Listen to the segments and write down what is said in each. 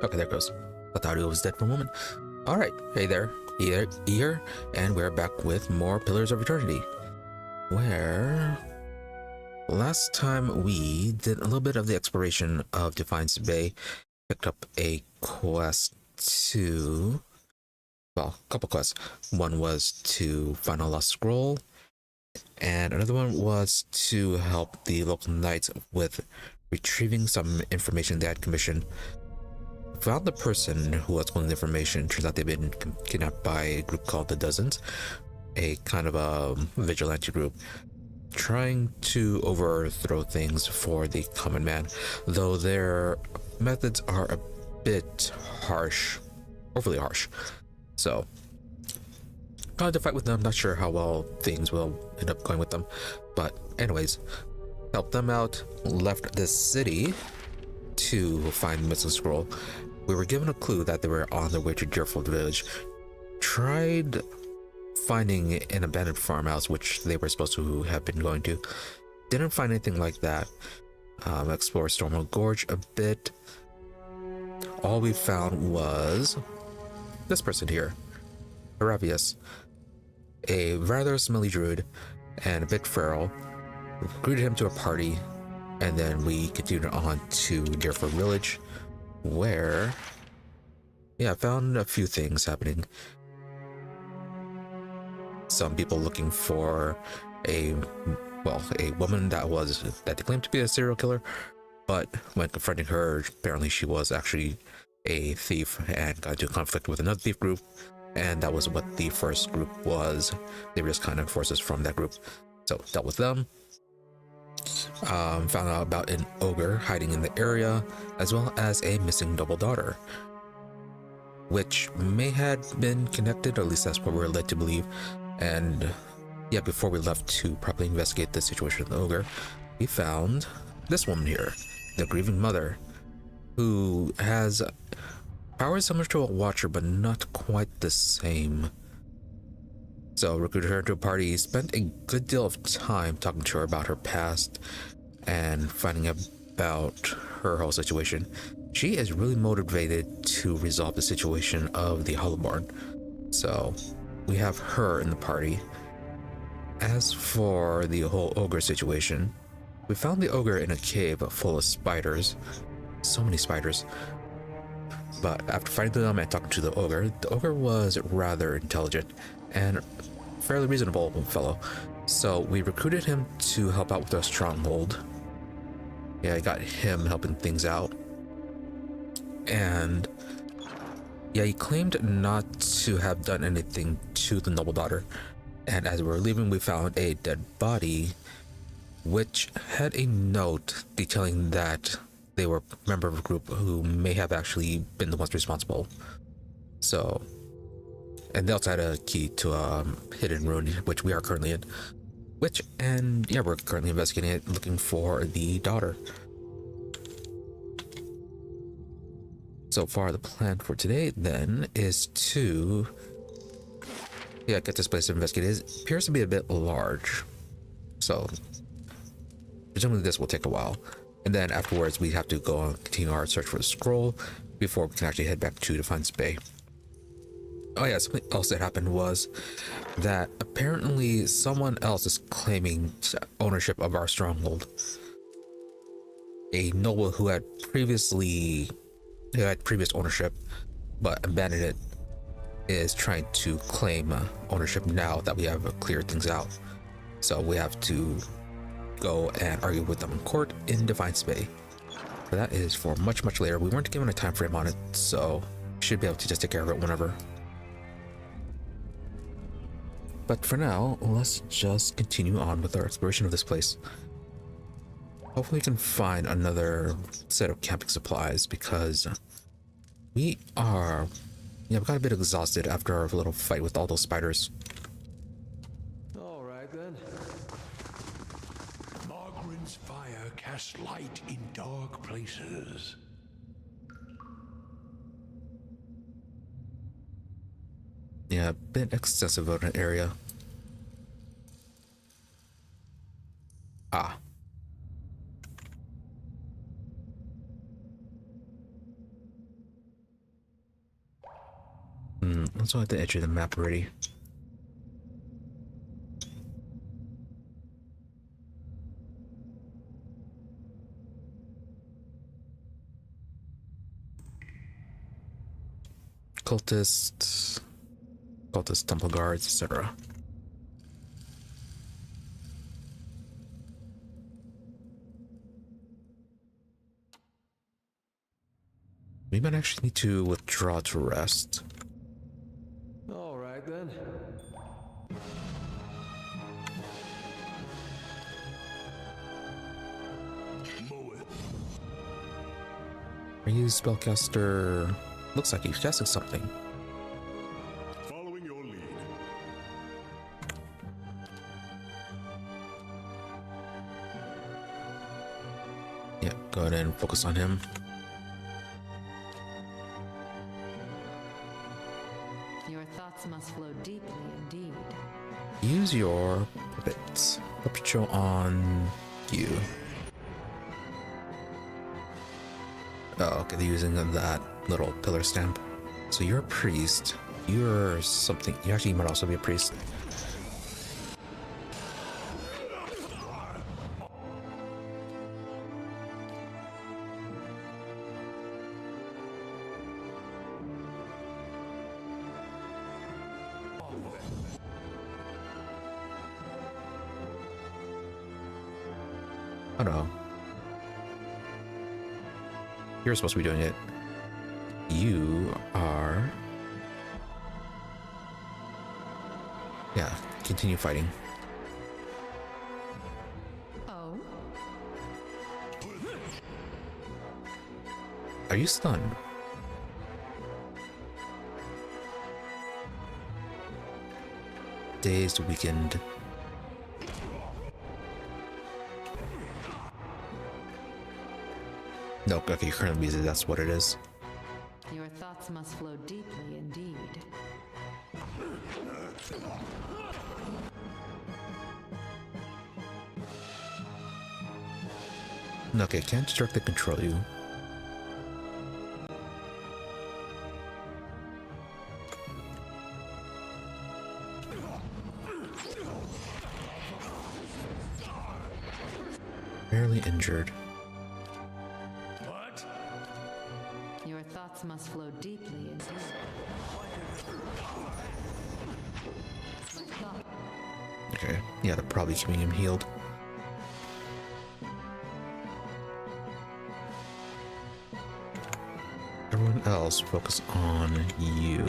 Okay, there it goes. I thought it was dead for a moment. Alright, hey there, here, and we're back with more Pillars of Eternity. Where last time we did a little bit of the exploration of Defiance Bay, picked up a quest to, well, a couple quests. One was to find a lost scroll, and another one was to help the local knights with retrieving some information they had commissioned. Found the person who was pulling the information. Turns out they've been kidnapped by a group called the Dozens, a kind of a vigilante group trying to overthrow things for the common man, though their methods are a bit harsh, overly harsh. So trying to fight with them, not sure how well things will end up going with them, but anyways, helped them out, left the city to find the missing scroll. We were given a clue that they were on their way to Deerfield Village. Tried finding an abandoned farmhouse, which they were supposed to have been going to. Didn't find anything like that. Explored Stormhill Gorge a bit. All we found was this person here, Aravius, a rather smelly druid and a bit feral. Recruited him to a party, and then we continued on to Deerfield Village, where, yeah, I found a few things happening. Some people looking for a woman that they claimed to be a serial killer, but when confronting her, apparently she was actually a thief and got into conflict with another thief group, and that was what the first group was. They were just kind of forces from that group, so dealt with them. Found out about an ogre hiding in the area, as well as a missing double daughter, which may have been connected, or at least that's what we're led to believe. And yeah, before we left to properly investigate the situation with the ogre, we found this woman here, the grieving mother, who has powers similar to a watcher, but not quite the same. So recruited her to a party, spent a good deal of time talking to her about her past and finding about her whole situation. She is really motivated to resolve the situation of the Hollowborn. So we have her in the party. As for the whole ogre situation, we found the ogre in a cave full of spiders. So many spiders. But after fighting them and talking to the ogre was rather intelligent and fairly reasonable fellow. So we recruited him to help out with our stronghold. Yeah, I got him helping things out. And yeah, he claimed not to have done anything to the noble daughter. And as we were leaving, we found a dead body, which had a note detailing that they were a member of a group who may have actually been the ones responsible. So, and they also had a key to a hidden room, which we are currently in. Yeah, we're currently investigating it, looking for the daughter. So far, the plan for today then is to, yeah, get this place investigated. It appears to be a bit large, so presumably this will take a while. And then afterwards, we have to go and continue our search for the scroll before we can actually head back to Defiance Bay. Oh yeah, something else that happened was that apparently someone else is claiming ownership of our stronghold. A noble who had previous ownership but abandoned it is trying to claim ownership now that we have cleared things out. So we have to go and argue with them in court in Defiance Bay. But that is for much later. We weren't given a time frame on it, so we should be able to just take care of it whenever. But for now, let's just continue on with our exploration of this place. Hopefully we can find another set of camping supplies, because we got a bit exhausted after our little fight with all those spiders. All right then. Margaret's fire casts light in dark places. Yeah, a bit excessive of an area. Ah. also at the edge of the map already. Cultists, temple guards, etc. We might actually need to withdraw to rest. All right then. Are you spellcaster? Looks like he's casting something. Following your lead. Yeah, go ahead and focus on him. Your thoughts must flow deeply indeed. Use your puppet show on you. Oh, okay, they're using that little pillar stamp. So you're a priest. You're something. You actually might also be a priest. Oh no. You're supposed to be doing it. You are... Yeah, continue fighting. Oh? Are you stunned? Dazed, weakened. No, okay, you're currently busy, that's what it is. Your thoughts must flow deeply indeed. Okay, can't directly control you. Barely injured. What? Your thoughts must flow deeply indeed. My thought. Okay, yeah, they're probably keeping him healed. Everyone else focus on you.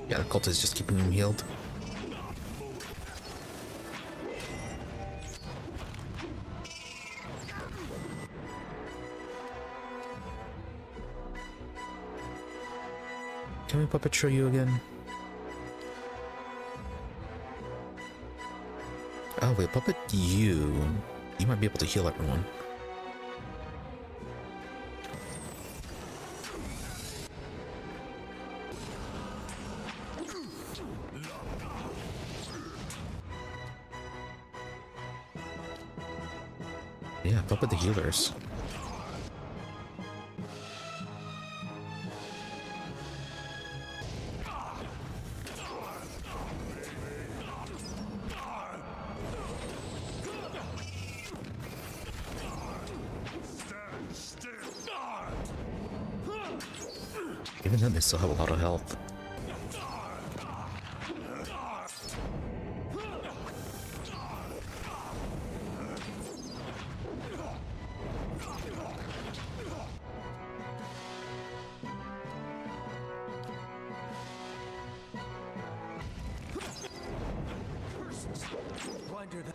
Yeah, the cult is just keeping him healed. Can we puppet show you again? Oh wait, puppet you. You might be able to heal everyone. Yeah, puppet the healers. Even then, they still have a lot of health. Blinder than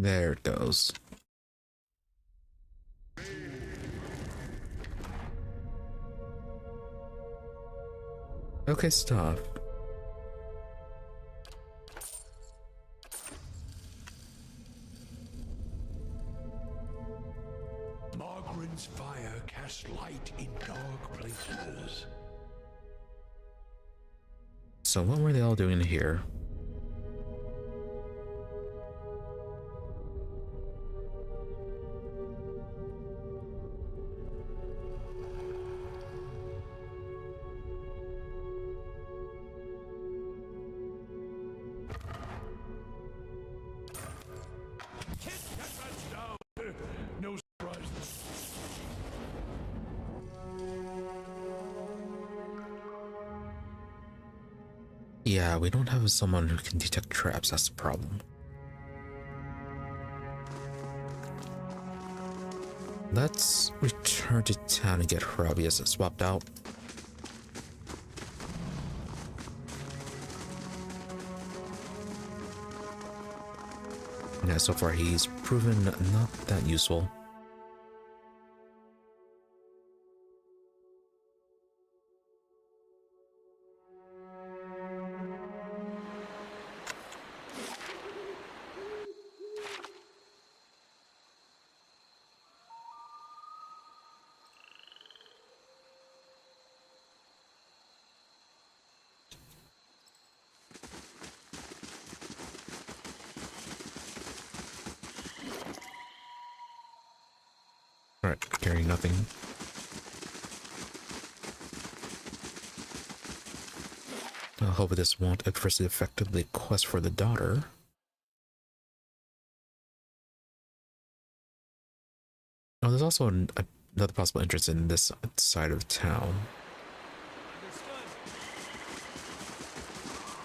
There it goes. Okay, stop. Margaren's fire casts light in dark places. So what were they all doing here? No surprises. Yeah, we don't have someone who can detect traps, that's the problem. Let's return to town and get Harabius swapped out. Yeah, so far he's proven not that useful. Alright, carrying nothing. I hope this won't adversely affect the quest for the daughter. Oh, there's also another possible entrance in this side of town.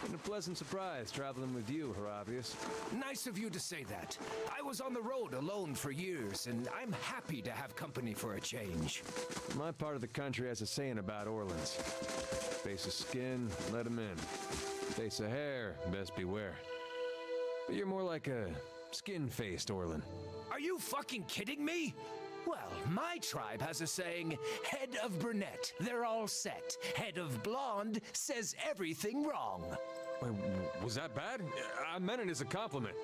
Been a pleasant surprise traveling with you, Harabius. Nice of you to say that. I was on the road alone for years, and I'm happy to have company for a change. My part of the country has a saying about Orleans. Face of skin, let 'em in. Face of hair, best beware. But you're more like a skin-faced Orlan. Are you fucking kidding me? Well, my tribe has a saying, head of brunette, they're all set. Head of blonde says everything wrong. Wait, was that bad? I meant it as a compliment.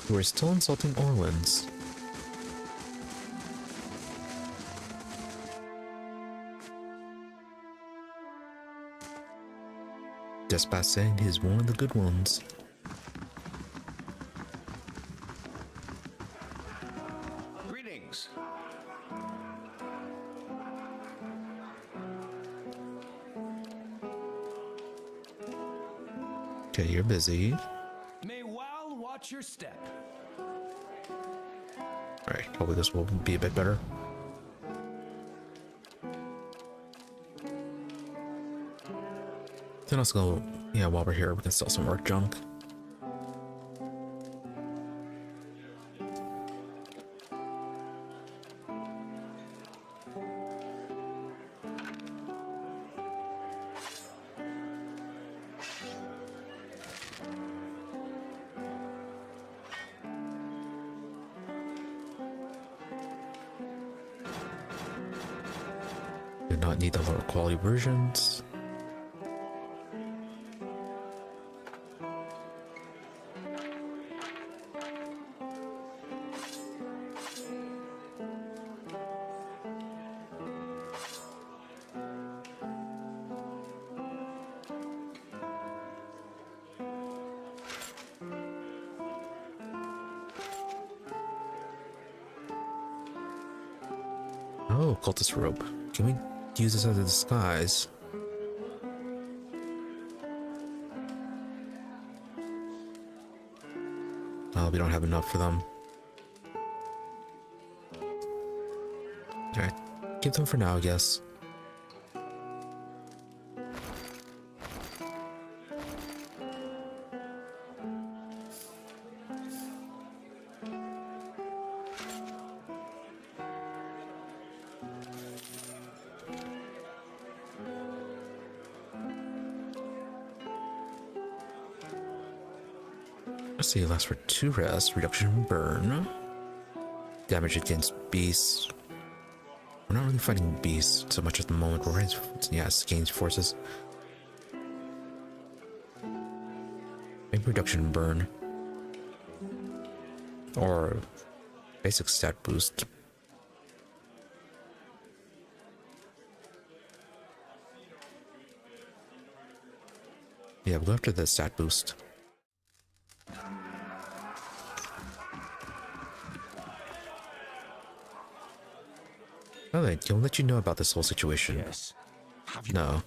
We're still insulting Orleans. Just by saying he's one of the good ones. Greetings. Okay, you're busy. May Wal watch your step. Alright, hopefully this will be a bit better. Then let's go, yeah, while we're here, we can sell some more junk. Do not need the lower quality versions. Oh, cultist rope. Can we use this as a disguise? Oh, we don't have enough for them. Alright, keep them for now, I guess. See, lasts for 2 rests, reduction in burn, damage against beasts. We're not really fighting beasts so much at the moment. We're gains forces. Maybe reduction in burn. Or basic stat boost. Yeah, we'll go after the stat boost. Oh, wait, he'll let you know about this whole situation. Yes. Have you? No.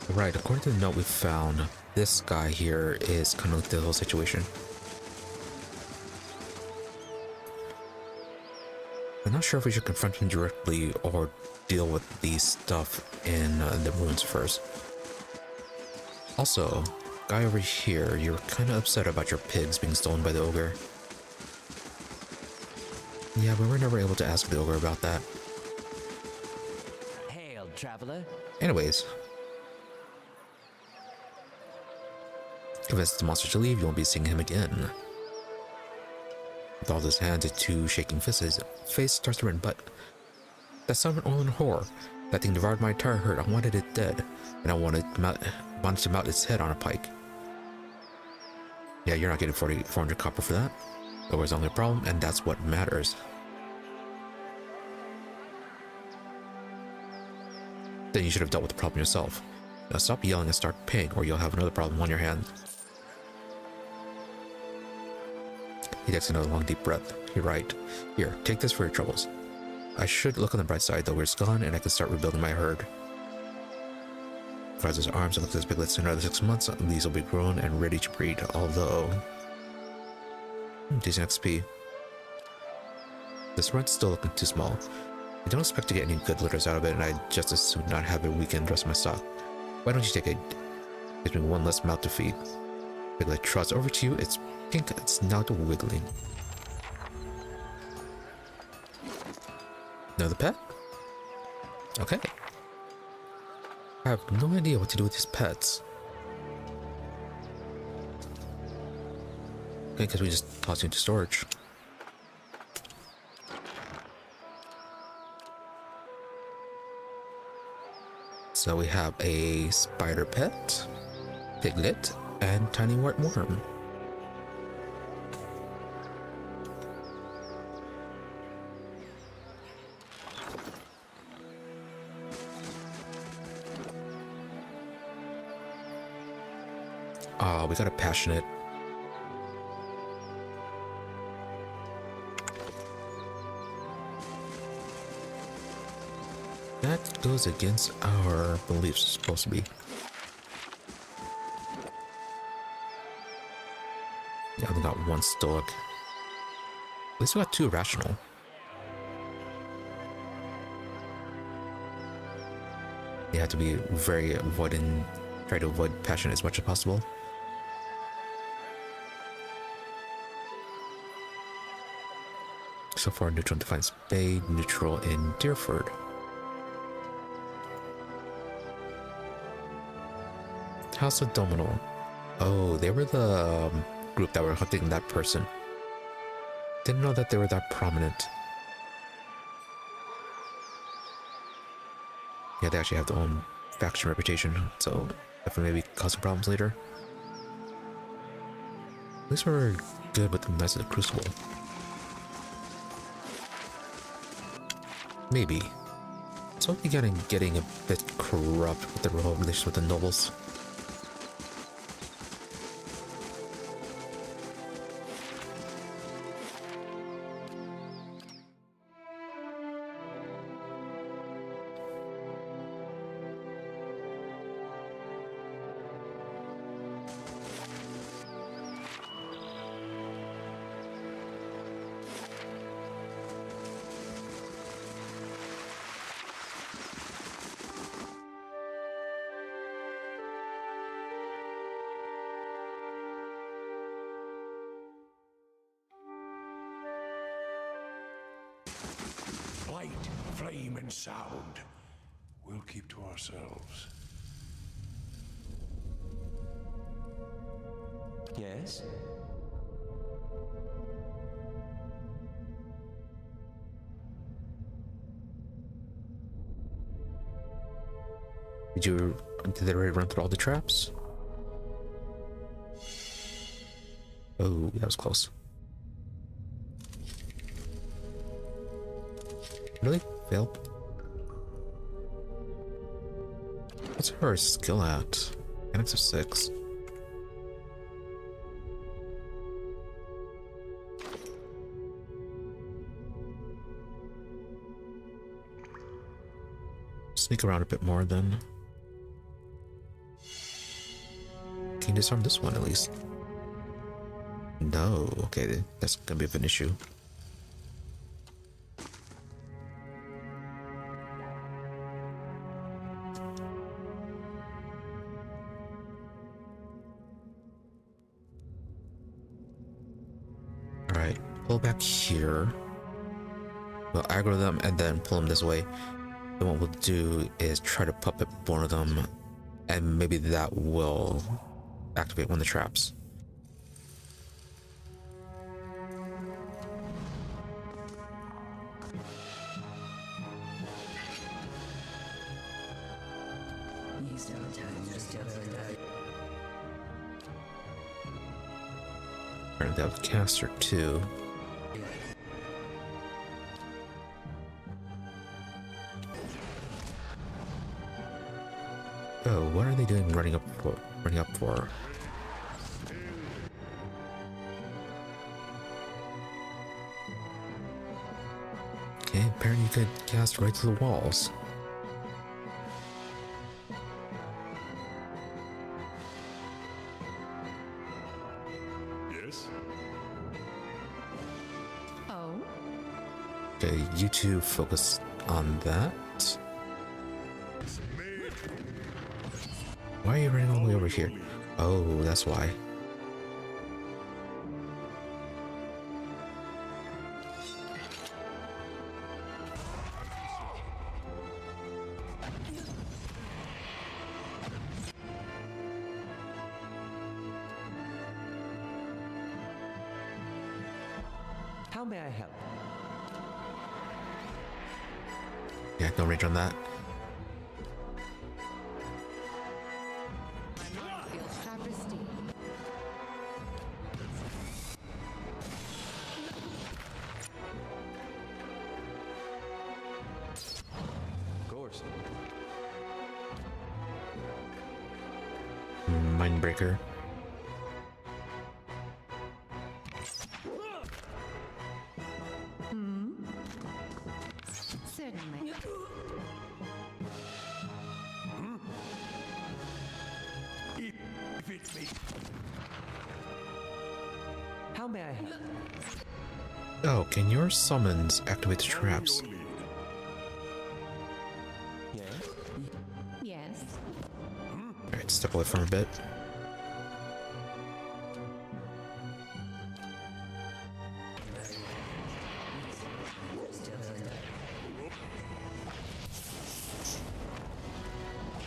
Right, according to the note we found, this guy here is kind of the whole situation. I'm not sure if we should confront him directly or deal with the stuff in the ruins first. Also, guy over here, you're kind of upset about your pigs being stolen by the ogre. Yeah, but we're never able to ask the ogre about that. Hail, traveler. Anyways. Convince the monster to leave, you won't be seeing him again. With all his hands and 2 shaking fists, his face starts to run, but that summoned oil and horror. That thing devoured my entire herd. I wanted it dead, and I wanted to mount its head on a pike. Yeah, you're not getting 400 copper for that. There was only a problem, and that's what matters. Then you should have dealt with the problem yourself. Now stop yelling and start paying, or you'll have another problem on your hands. He takes another long deep breath. You're right. Here, take this for your troubles. I should look on the bright side, though. We're gone, and I can start rebuilding my herd. Flies his arms and looks at his piglets. In another 6 months, these will be grown and ready to breed, although... decent XP. This rent's still looking too small. I don't expect to get any good litters out of it, and I'd just as soon not have it weaken the rest of my stock. Why don't you take it? Gives me one less mouth to feed. Piglet trots over to you. Its pink snout wiggling. Another pet? Okay. I have no idea what to do with these pets. Okay, because we just toss you into storage. So we have a spider pet, piglet, and tiny white worm. We got a passionate. That goes against our beliefs, supposed to be. Yeah, we got 1 stoic. At least we got 2 rational. You have to be very avoiding, try to avoid passion as much as possible. So far, neutral in Defiant Spade, neutral in Deerford. House of Domino. Oh, they were the group that were hunting that person. Didn't know that they were that prominent. Yeah, they actually have their own faction reputation, so definitely maybe cause some problems later. At least we're good with the Knights of the Crucible. Maybe. So we getting a bit corrupt with the whole relationship with the nobles. light, flame, and sound. We'll keep to ourselves. Yes? Did they already run through all the traps? Oh, that was close. Really? Failed? What's her skill at? Mechanics of 6. Sneak around a bit more then. Can you disarm this one at least? No, okay, that's gonna be an issue. Alright, pull back here. We'll aggro them and then pull them this way. Then what we'll do is try to puppet one of them, and maybe that will activate one of the traps. Alright, that would caster too. Oh, what are they doing running up for? Okay, apparently you could cast right to the walls. Yes? Oh? Okay, you two focus on that. Why are you running all the way over here? Oh, that's why. How may I help? Yeah, no range on that. Feels sharp as steel. Of course. Mindbreaker. Certainly. If it may. How may I help? Oh, can your summons activate the traps? Your lead. Yes? Yes. Alright, step away from a bit.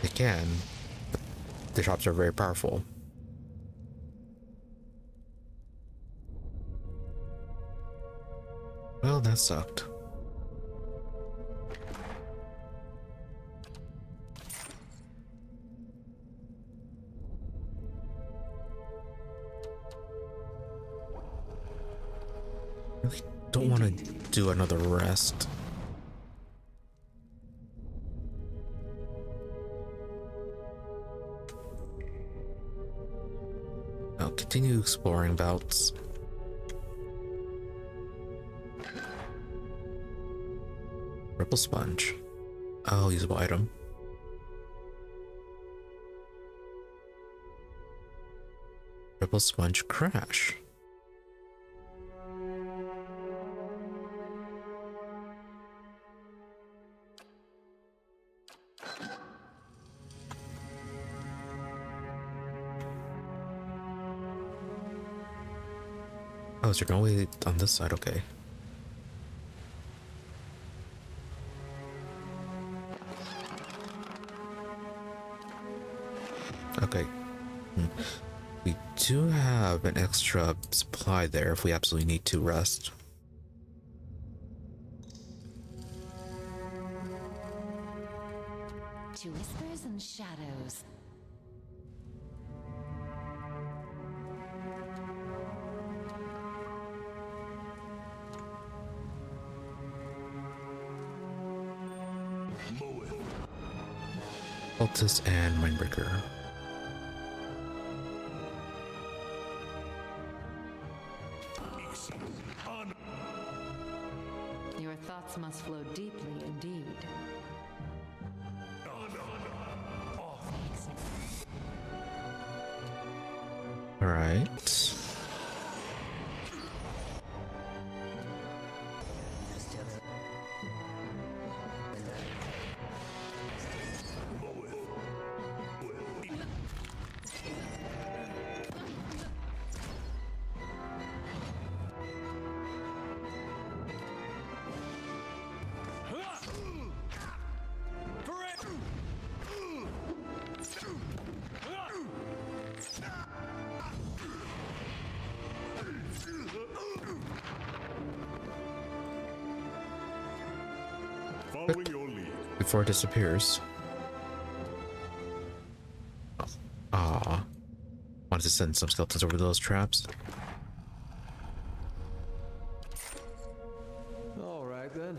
They can. The traps are very powerful. Well, that sucked. Really don't want to do another rest. I'll continue exploring bouts. Ripple Sponge. Oh, usable item. Ripple Sponge Crash. Oh, so you're going on this side, okay. We do have an extra supply there if we absolutely need to rest. To whispers and shadows. Cultist and Mindbreaker. Your thoughts must flow deeply indeed. Alright. Following your lead. Before it disappears. Ah, wanted to send some skeletons over those traps. All right then.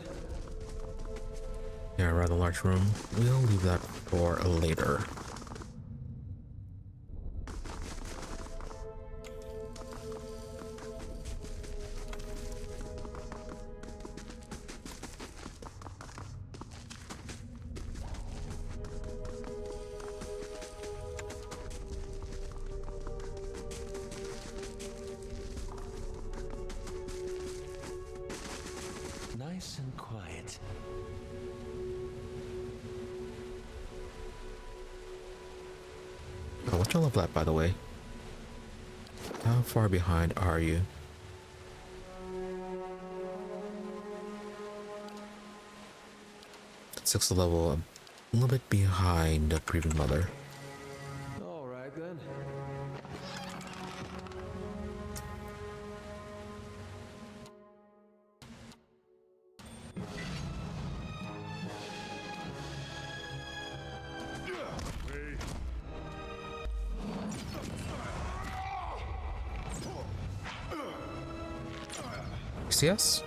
Yeah, rather large room. We'll leave that for later. Nice and quiet. Oh, what's your level at, by the way? How far behind are you? Sixth level, a little bit behind the previous mother. All right then. See us?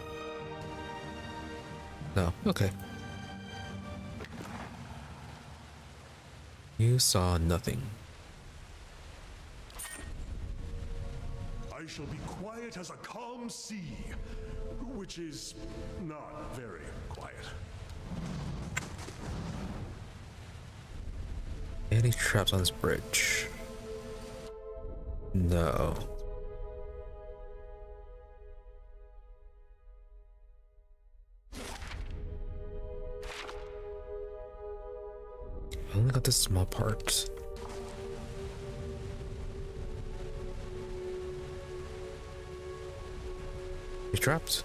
No, okay. You saw nothing. I shall be quiet as a calm sea, which is not very quiet. Any traps on this bridge? No. I only got this small part. You're trapped.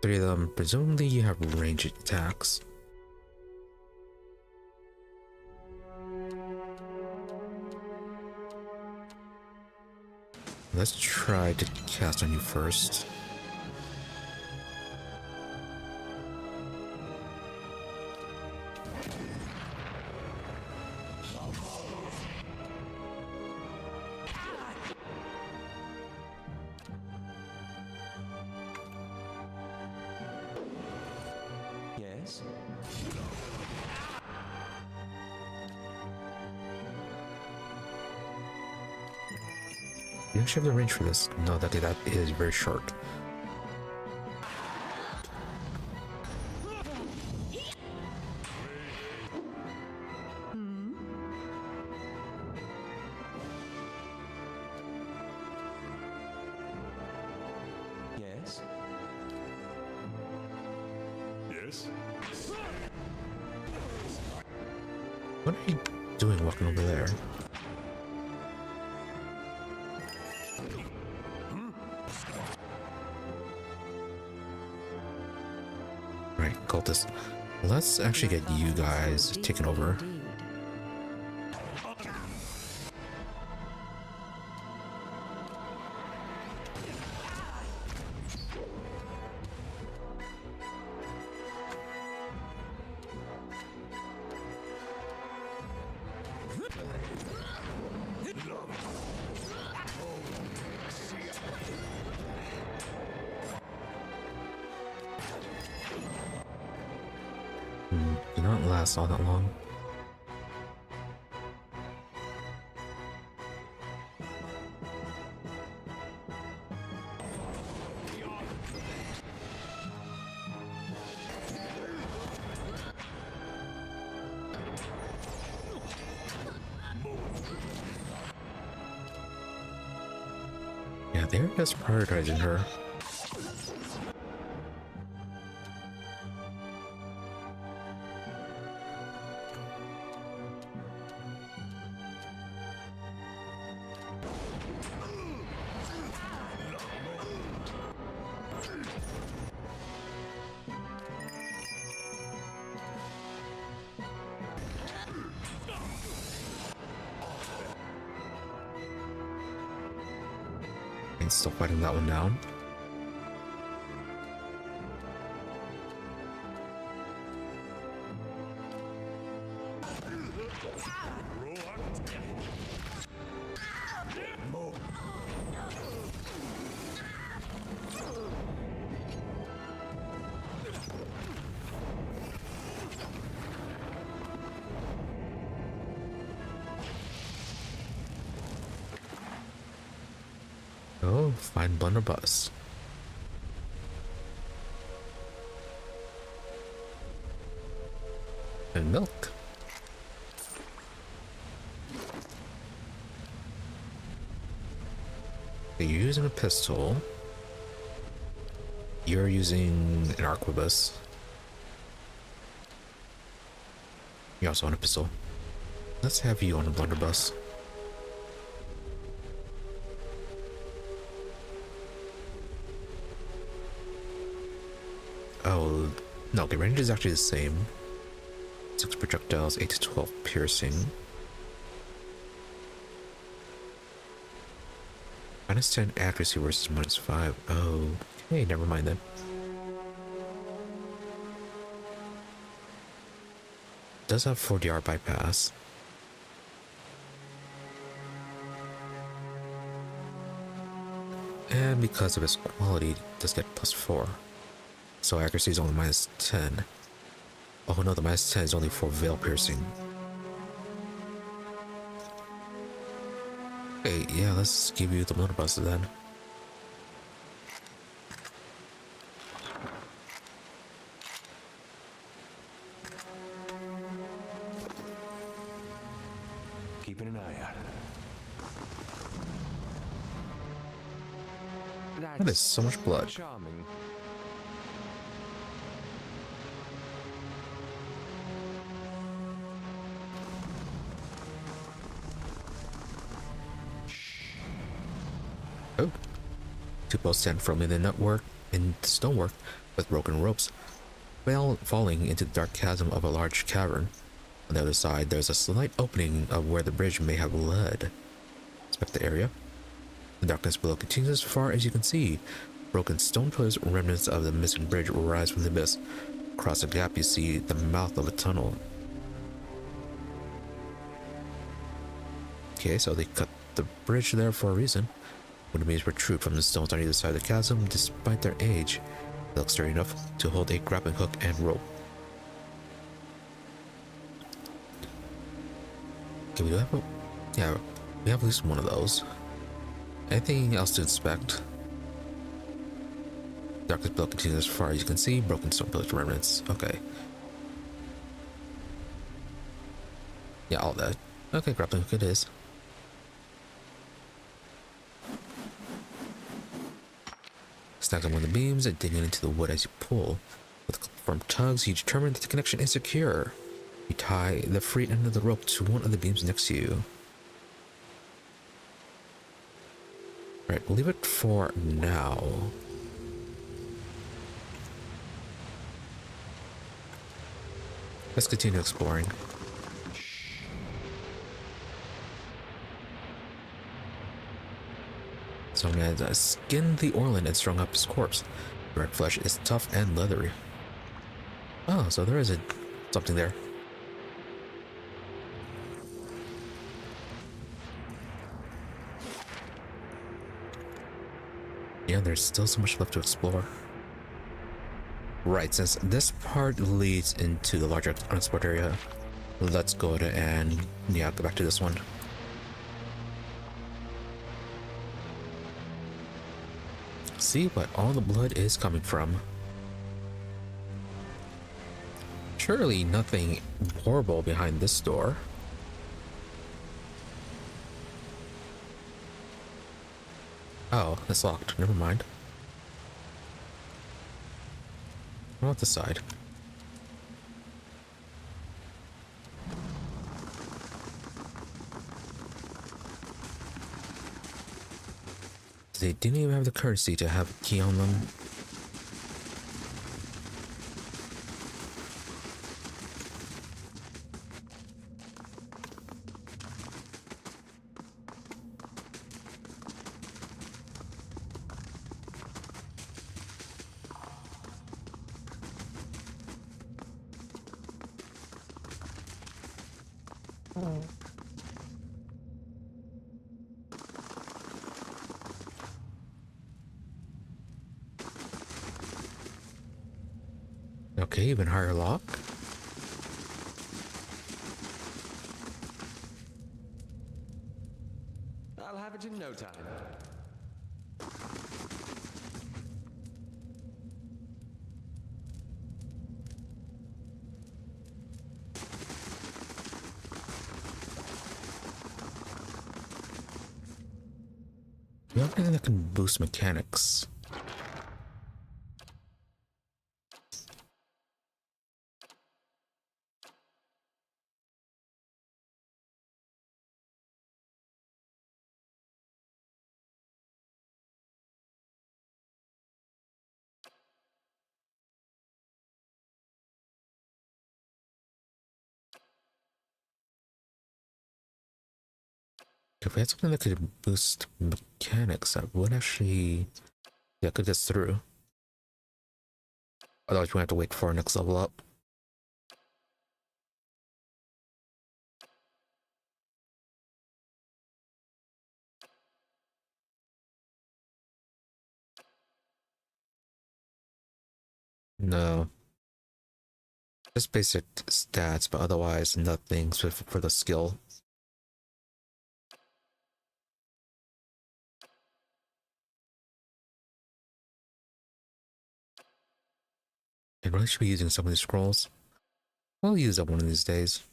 Three of them. Presumably you have ranged attacks. Let's try to cast on you first. Yes? You actually have the range for this. No, that is very short. Yes? Yes? What are you doing walking over there? Right, cultist. Let's actually get you guys taken over. Indeed. Do not last all that long. Yeah, they're just prioritizing her. And still fighting that one down. Oh, find blunderbuss. And milk. So you're using a pistol. You're using an arquebus. You also want a pistol. Let's have you on a blunderbuss. Oh, no, okay, range is actually the same. 6 projectiles, 8 to 12 piercing. -10 accuracy versus -5. Oh, okay, never mind then. Does have 4DR bypass. And because of its quality, it does get +4. So accuracy is only -10. Oh no, the -10 is only for veil piercing. Okay, yeah, let's give you the blunderbuss then. Keeping an eye out. That is so much blood. Charming. Oh. 2 posts stand firmly in the network in stonework with broken ropes, falling into the dark chasm of a large cavern. On the other side, there's a slight opening of where the bridge may have led. Inspect the area. The darkness below continues as far as you can see. Broken stone pillars, remnants of the missing bridge, rise from the abyss. Across the gap, you see the mouth of a tunnel. Okay, so they cut the bridge there for a reason. When enemies protrude from the stones on either side of the chasm, despite their age, they look sturdy enough to hold a grappling hook and rope. Okay, we do have yeah, we have at least one of those. Anything else to inspect? Darkness below continues as far as you can see. Broken stone pillars remnants. Okay. Yeah, all that. Okay, grappling hook it is. Snags on one of the beams and digging into the wood as you pull. With firm tugs, you determine that the connection is secure. You tie the free end of the rope to one of the beams next to you. Right, we'll leave it for now. Let's continue exploring. So I'm gonna skin the Orlan and strung up his corpse. The red flesh is tough and leathery. Oh, so there is something there. Yeah, there's still so much left to explore. Right, since this part leads into the larger unexplored area, let's go to and yeah, go back to this one. See what all the blood is coming from. Surely nothing horrible behind this door. Oh, it's locked. Never mind. What about this side? They didn't even have the courtesy to have a key on them. Okay, even higher lock. I'll have it in no time. You have anything that can boost mechanics? If we had something that could boost mechanics, that would actually, yeah, could get us through. Otherwise, we have to wait for our next level up. No. Just basic stats, but otherwise nothing specific for the skill. I really should be using some of these scrolls. I'll use them one of these days.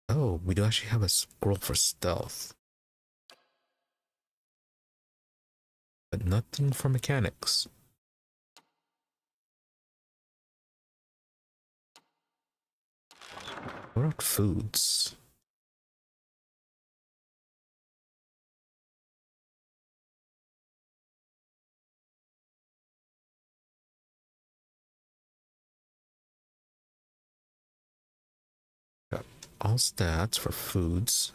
Oh, we do actually have a scroll for stealth. But nothing for mechanics. What about foods? Got all stats for foods.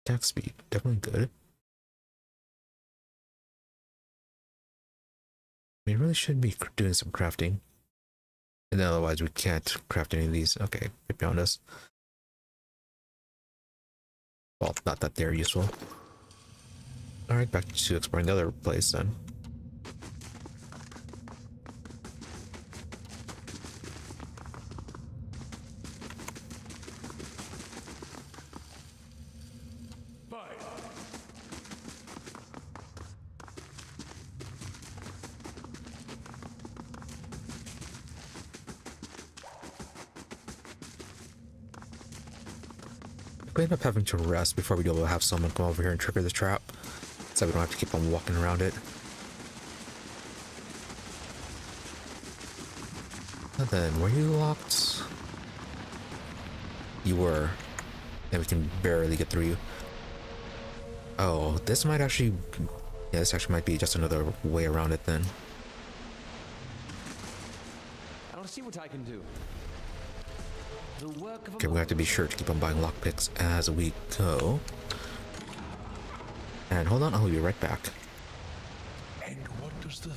Attack speed, definitely good. We really should be doing some crafting. And otherwise we can't craft any of these. Okay, right beyond us. Well, not that they're useful. Alright, back to exploring the other place then. We end up having to rest before we go to have someone come over here and trigger the trap, so we don't have to keep on walking around it. then were you locked? You were. And we can barely get through you. Oh, this might actually... Yeah, this actually might be just another way around it then. I'll see what I can do. The work of Okay, we have to be sure to keep on buying lockpicks as we go. And hold on, I'll be right back. And what does the...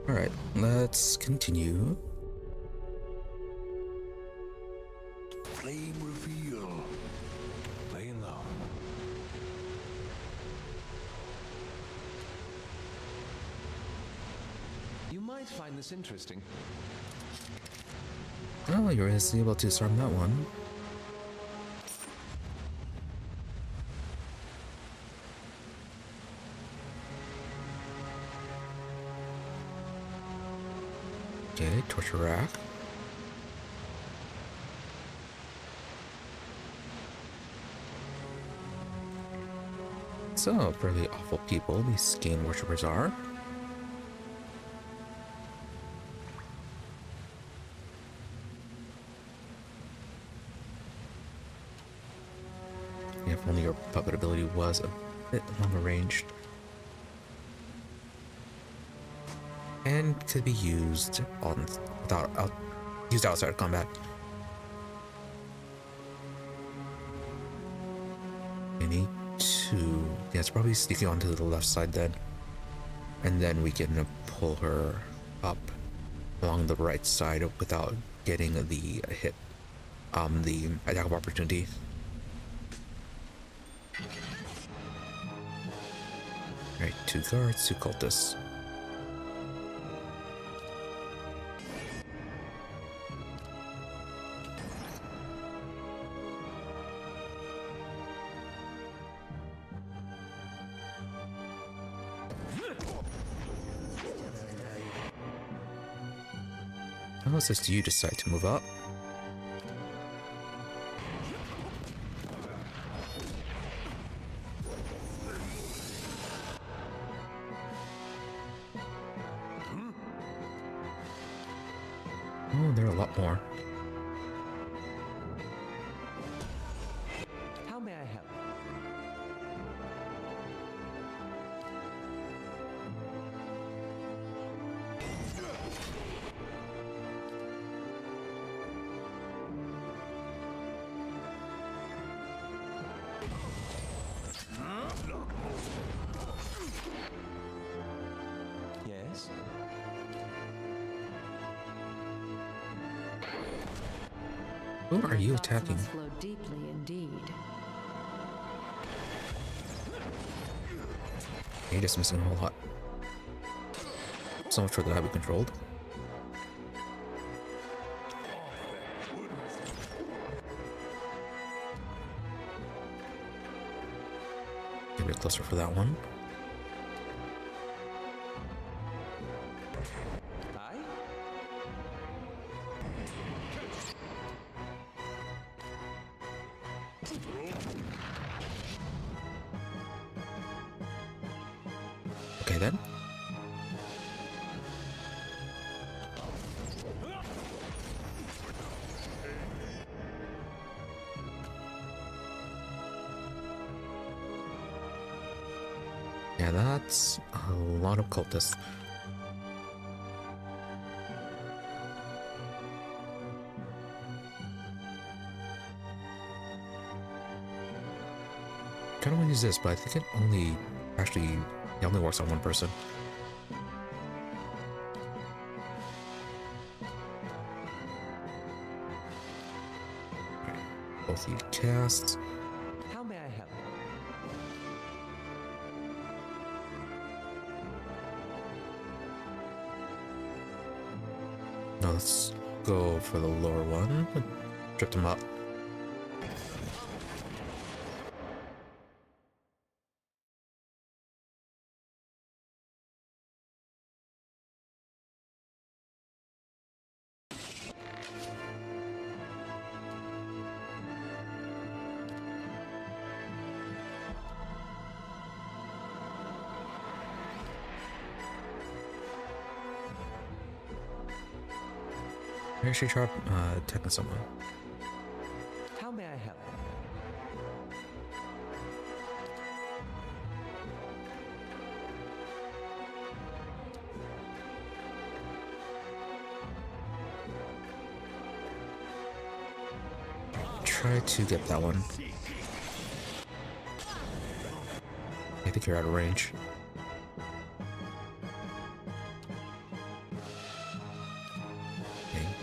Alright, let's continue. Flame reveal. Laying low. You might find this interesting. Oh, you're able to disarm that one. Okay, torture rack. So, fairly awful people these game worshippers are. If only your puppet ability was a bit longer ranged. And could be used on used outside of combat. I need to, yeah, it's probably sneaking onto the left side then, and then we can pull her up along the right side without getting the hit, the attack of opportunity. Right, 2 guards, 2 cultists. Unless it's you decide to move up. Oh, there are a lot more. How may I help? Yes? Who are you Your thoughts attacking? must flow deeply indeed. You're just missing a whole lot. So much for the habit controlled. Get a bit closer for that one. Aye? Okay then. Yeah, that's a lot of cultists. Kind of want to use this, but I think it only works on one person. Both you cast. How may I help? No, let's go for the lower one. Trip them up. Actually, try attacking someone. How may I help? Try to get that one. I think you're out of range.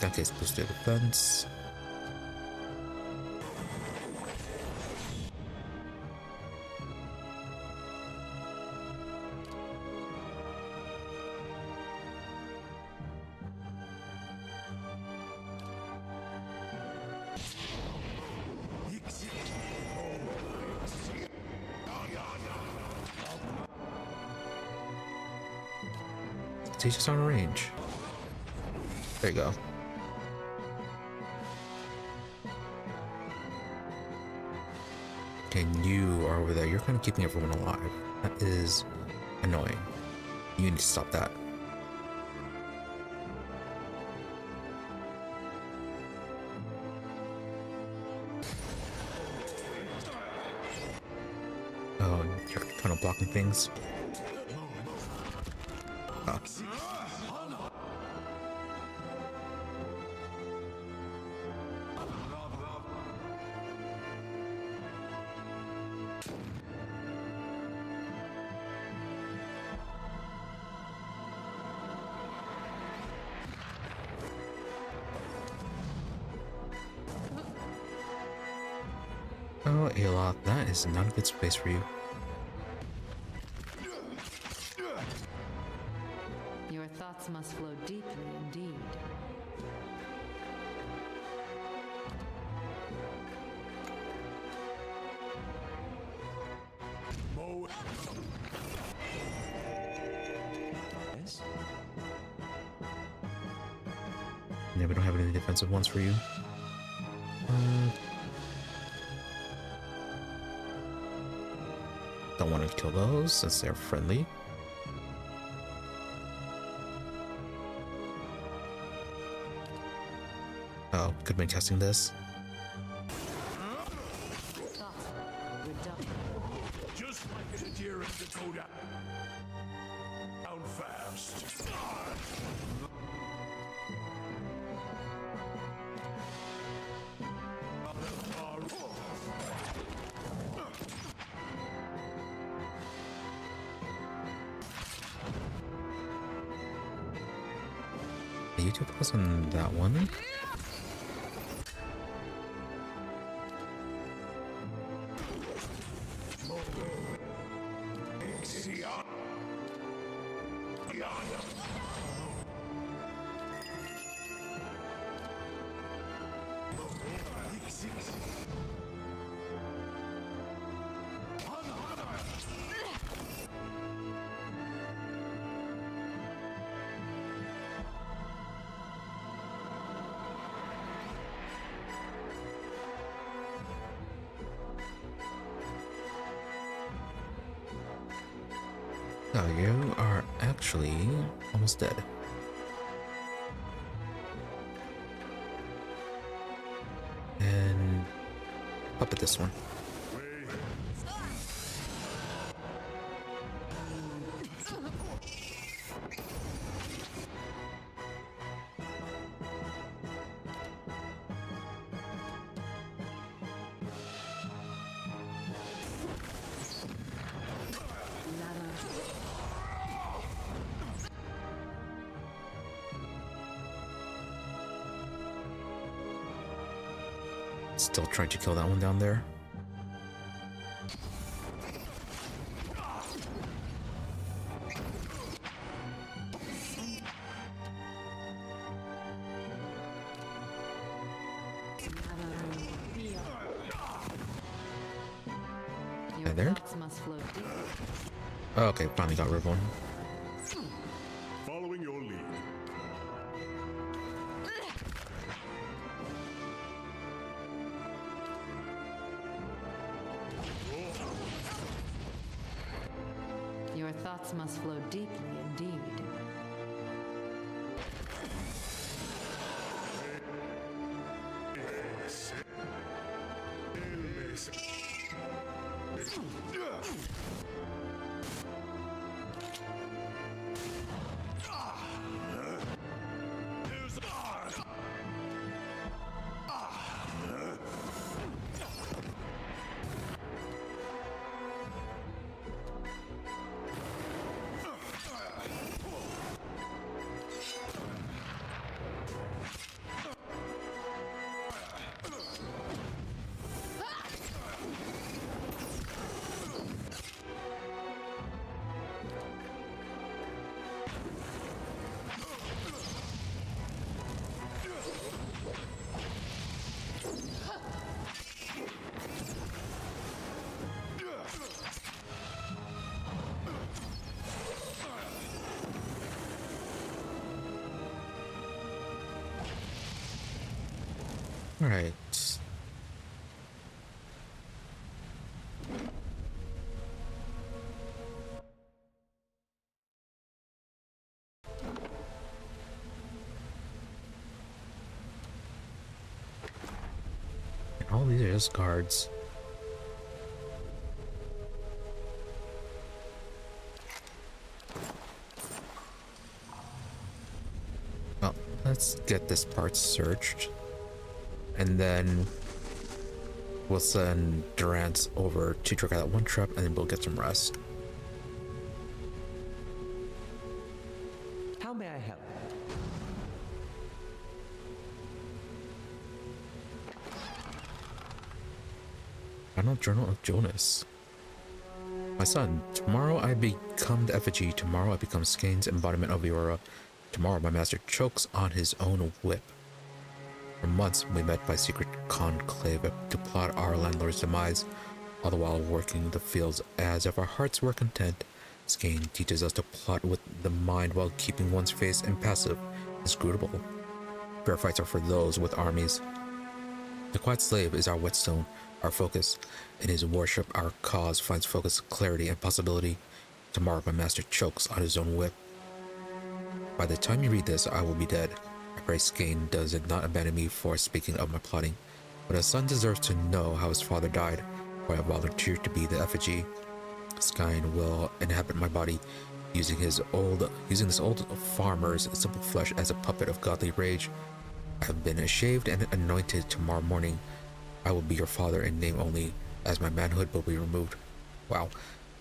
that case, boost their defense. He's just on range. There you go. And you are over there. You're kind of keeping everyone alive. That is annoying. You need to stop that. Oh, you're kind of blocking things. Oh. Oh, Aloth, that is not a good space for you. Your thoughts must flow deeply indeed. Yes? Yeah, we don't have any defensive ones for you. Don't want to kill those since they're friendly. Oh, could be testing this. Thoughts redouble. Just like an adherent Dakota. Down fast. You two focus on that one. Oh, you are actually almost dead. And up at this one. Still trying to kill that one down there. Your there? thoughts must flow deeply. Oh, okay, finally got rid of one. Following your lead. Your thoughts must flow deeply indeed. Alright. And all these are just guards. Well, let's get this part searched. And then we'll send Durant over to check out that one trap, and then we'll get some rest. How may I help? Final Journal of Jonas. My son, tomorrow I become the effigy. Tomorrow I become Skane's embodiment of Aurora. Tomorrow my master chokes on his own whip. For months we met by secret conclave to plot our landlord's demise, all the while working the fields as if our hearts were content. Skane teaches us to plot with the mind while keeping one's face impassive, inscrutable. Fair fights are for those with armies. The quiet slave is our whetstone, our focus. In his worship, our cause finds focus, clarity, and possibility. Tomorrow my master chokes on his own whip. By the time you read this, I will be dead. I pray Skane does not abandon me for speaking of my plotting, but a son deserves to know how his father died, for I have volunteered to be the effigy. Skane will inhabit my body, using this old farmer's simple flesh as a puppet of godly rage. I have been shaved and anointed. Tomorrow morning I will be your father in name only, as my manhood will be removed. Wow.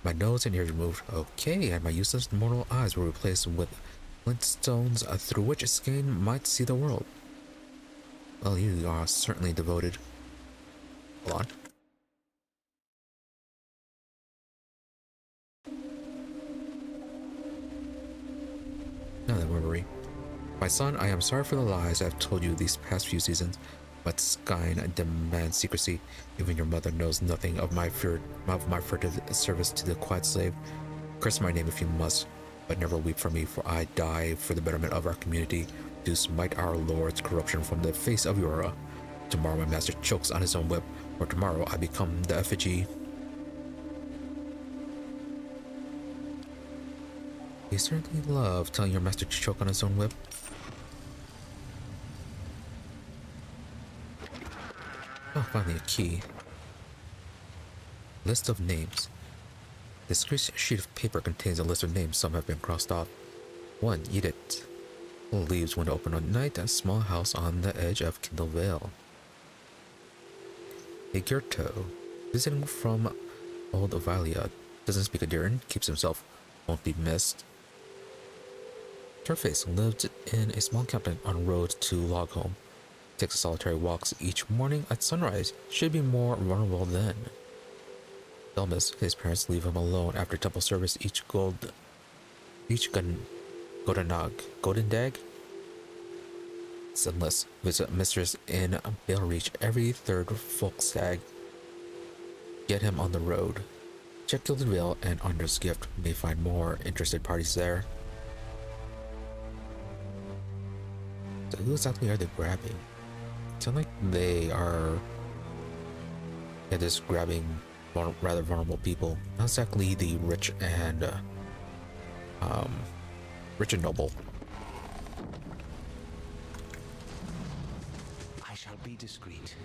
My nose and ears removed. Okay, and my useless mortal eyes were replaced with flintstones through which Skane might see the world. Well, you are certainly devoted. Hold on. Now that memory. My son, I am sorry for the lies I've told you these past few seasons, but Skane demands secrecy. Even your mother knows nothing of my furtive service to the quiet slave. Curse my name if you must, but never weep for me, for I die for the betterment of our community, to smite our lord's corruption from the face of Aurora. Tomorrow my master chokes on his own whip, or tomorrow I become the effigy. You certainly love telling your master to choke on his own whip. Oh, finally a key. List of names. This sheet of paper contains a list of names. Some have been crossed off. 1. Edith. Leaves when open at night. A small house on the edge of Kindle Vale. Egirto. Visiting from Old Ovalia. Doesn't speak Adirian. Keeps himself. Won't be missed. Turface lived in a small cabin on road to Logholm. Takes solitary walks each morning at sunrise. Should be more vulnerable then. Delmas, his parents leave him alone after temple service each Golden Dag. Sinless, visit mistress in Balereach every third Folkstag. Get him on the road. Check Gilded Vale and Anders Gift. May find more interested parties there. So who exactly are they grabbing? Sound like they are just grabbing rather vulnerable people. Not exactly the rich and noble. I shall be discreet.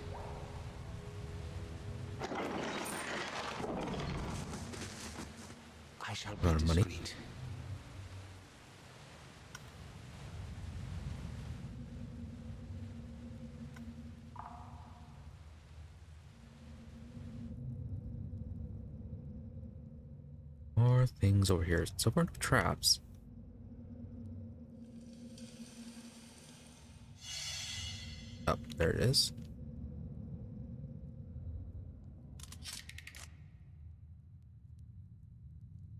I shall be Amount of money. discreet. More things over here. So we're traps. Oh, there it is.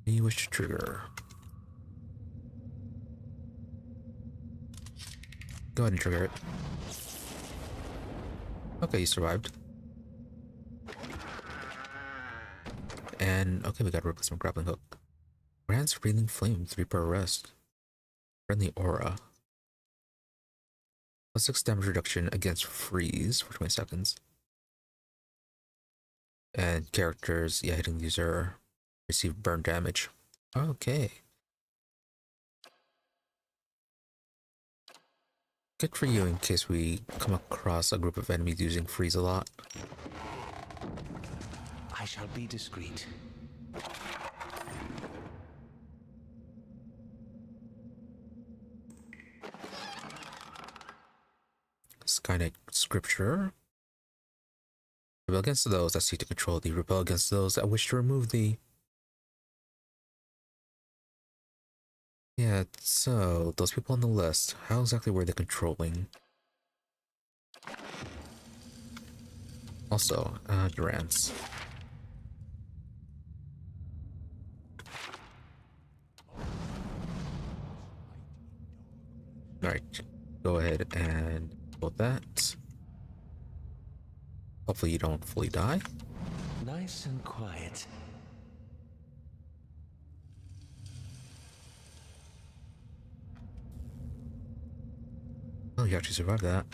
You wish to trigger. Go ahead and trigger it. Okay, you survived. And okay, we got a replacement grappling hook. Grants breathing flame, 3 per arrest. Friendly aura. +6 damage reduction against freeze for 20 seconds. And characters, yeah, hitting the user receive burn damage. Okay. Good for you in case we come across a group of enemies using freeze a lot. I shall be discreet. Skynet Scripture. Rebel against those that seek to control thee. Rebel against those that wish to remove thee. Yeah, so those people on the list, how exactly were they controlling? Also, Durance. Alright, go ahead and pull that. Hopefully you don't fully die. Nice and quiet. Oh, you actually survived that.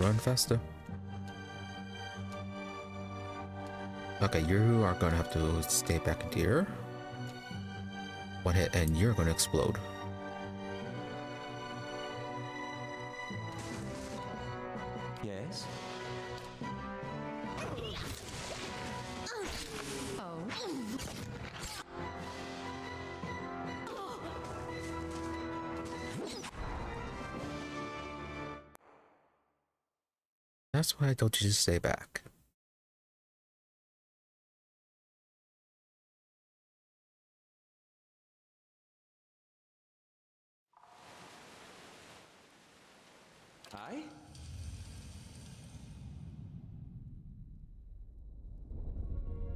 Run faster. Okay, you are gonna have to stay back in here. One hit and you're gonna explode. Yes? Oh. That's why I told you to stay back. I?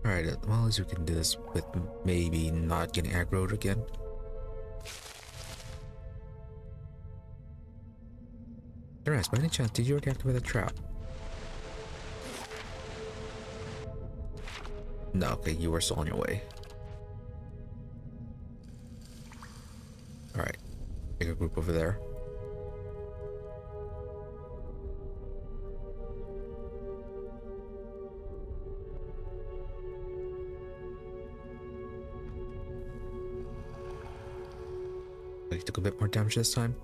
Alright, well, at least we can do this with maybe not getting aggroed again. Durance, by any chance, did you already activate the trap? No, okay, you were still on your way. Alright, take a group over there. We took a bit more damage this time.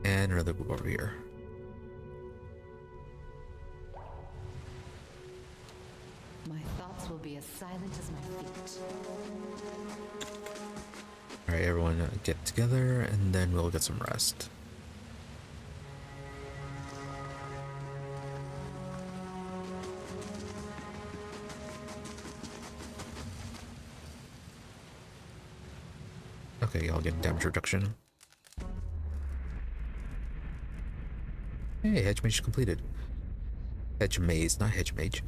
And another group over here. My thoughts will be as silent as my feet. Alright, everyone get together and then we'll get some rest. Okay, y'all get damage reduction. Hey, Hedge Mage completed. Hedge Maze, not Hedge Mage.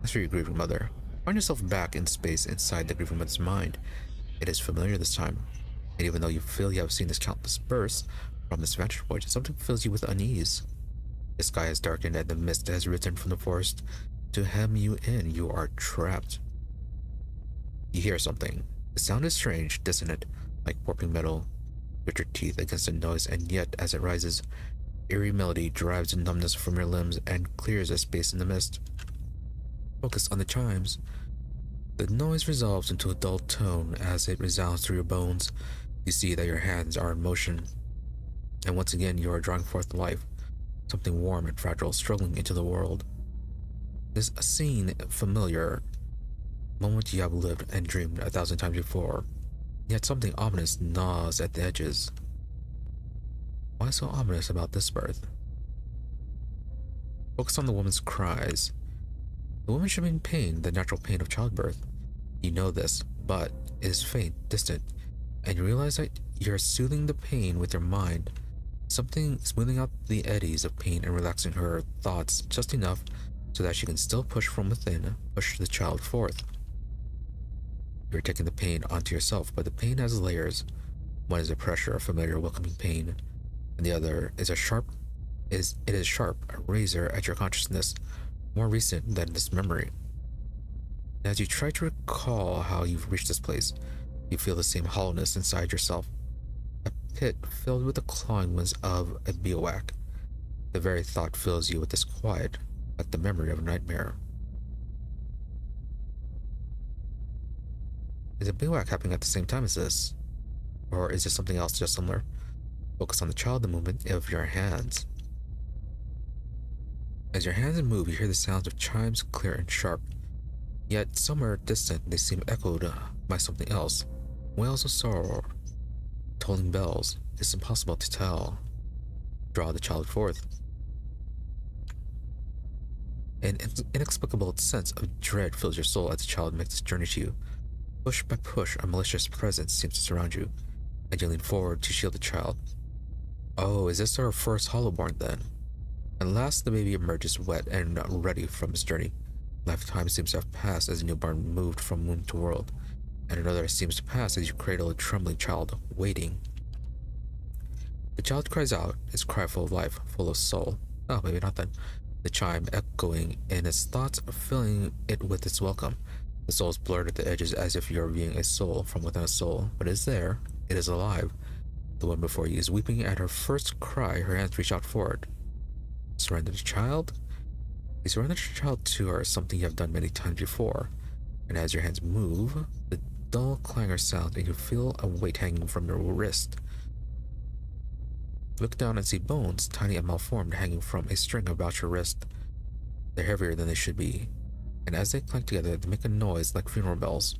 As for your grieving mother, find yourself back in space inside the grieving mother's mind. It is familiar this time, and even though you feel you have seen this countless bursts from this vantage point, something fills you with unease. The sky has darkened and the mist has risen from the forest to hem you in. You are trapped. You hear something. The sound is strange, dissonant, like warping metal. Grit your teeth against the noise, and yet, as it rises, eerie melody drives the numbness from your limbs and clears a space in the mist. Focus on the chimes. The noise resolves into a dull tone as it resounds through your bones. You see that your hands are in motion, and once again you are drawing forth life, something warm and fragile struggling into the world. This a scene familiar, moment you have lived and dreamed 1,000 times before, yet something ominous gnaws at the edges. Why so ominous about this birth? Focus on the woman's cries. The woman should be in pain, the natural pain of childbirth. You know this, but it is faint, distant, and you realize that you're soothing the pain with your mind, something smoothing out the eddies of pain and relaxing her thoughts just enough so that she can still push from within, push the child forth. You're taking the pain onto yourself, but the pain has layers. One is a pressure, a familiar, welcoming pain, and the other is sharp, a razor at your consciousness, more recent than this memory. And as you try to recall how you've reached this place, you feel the same hollowness inside yourself. A pit filled with the clawing winds of a bivouac. The very thought fills you with disquiet, like the memory of a nightmare. Is a bivouac happening at the same time as this? Or is it something else just similar? Focus on the child, the movement of your hands. As your hands move, you hear the sounds of chimes, clear and sharp. Yet somewhere distant, they seem echoed by something else. Wails of sorrow, tolling bells. It's impossible to tell. Draw the child forth. An inexplicable sense of dread fills your soul as the child makes its journey to you. Push by push, a malicious presence seems to surround you, and you lean forward to shield the child. Oh, is this our first Hollowborn then? At last, the baby emerges wet and ready from its journey. Lifetime seems to have passed as the newborn moved from womb to world, and another seems to pass as you cradle a trembling child, waiting. The child cries out, its cry full of life, full of soul. Oh, maybe not then. The chime echoing in its thoughts, filling it with its welcome. The soul is blurred at the edges as if you are viewing a soul from within a soul, but it is there. It is alive. The one before you is weeping at her first cry. Her hands reach out forward. Surrender the child? You surrender the child to her, something you have done many times before. And as your hands move, the dull clangor sounds and you feel a weight hanging from your wrist. Look down and see bones, tiny and malformed, hanging from a string about your wrist. They're heavier than they should be, and as they clank together, they make a noise like funeral bells.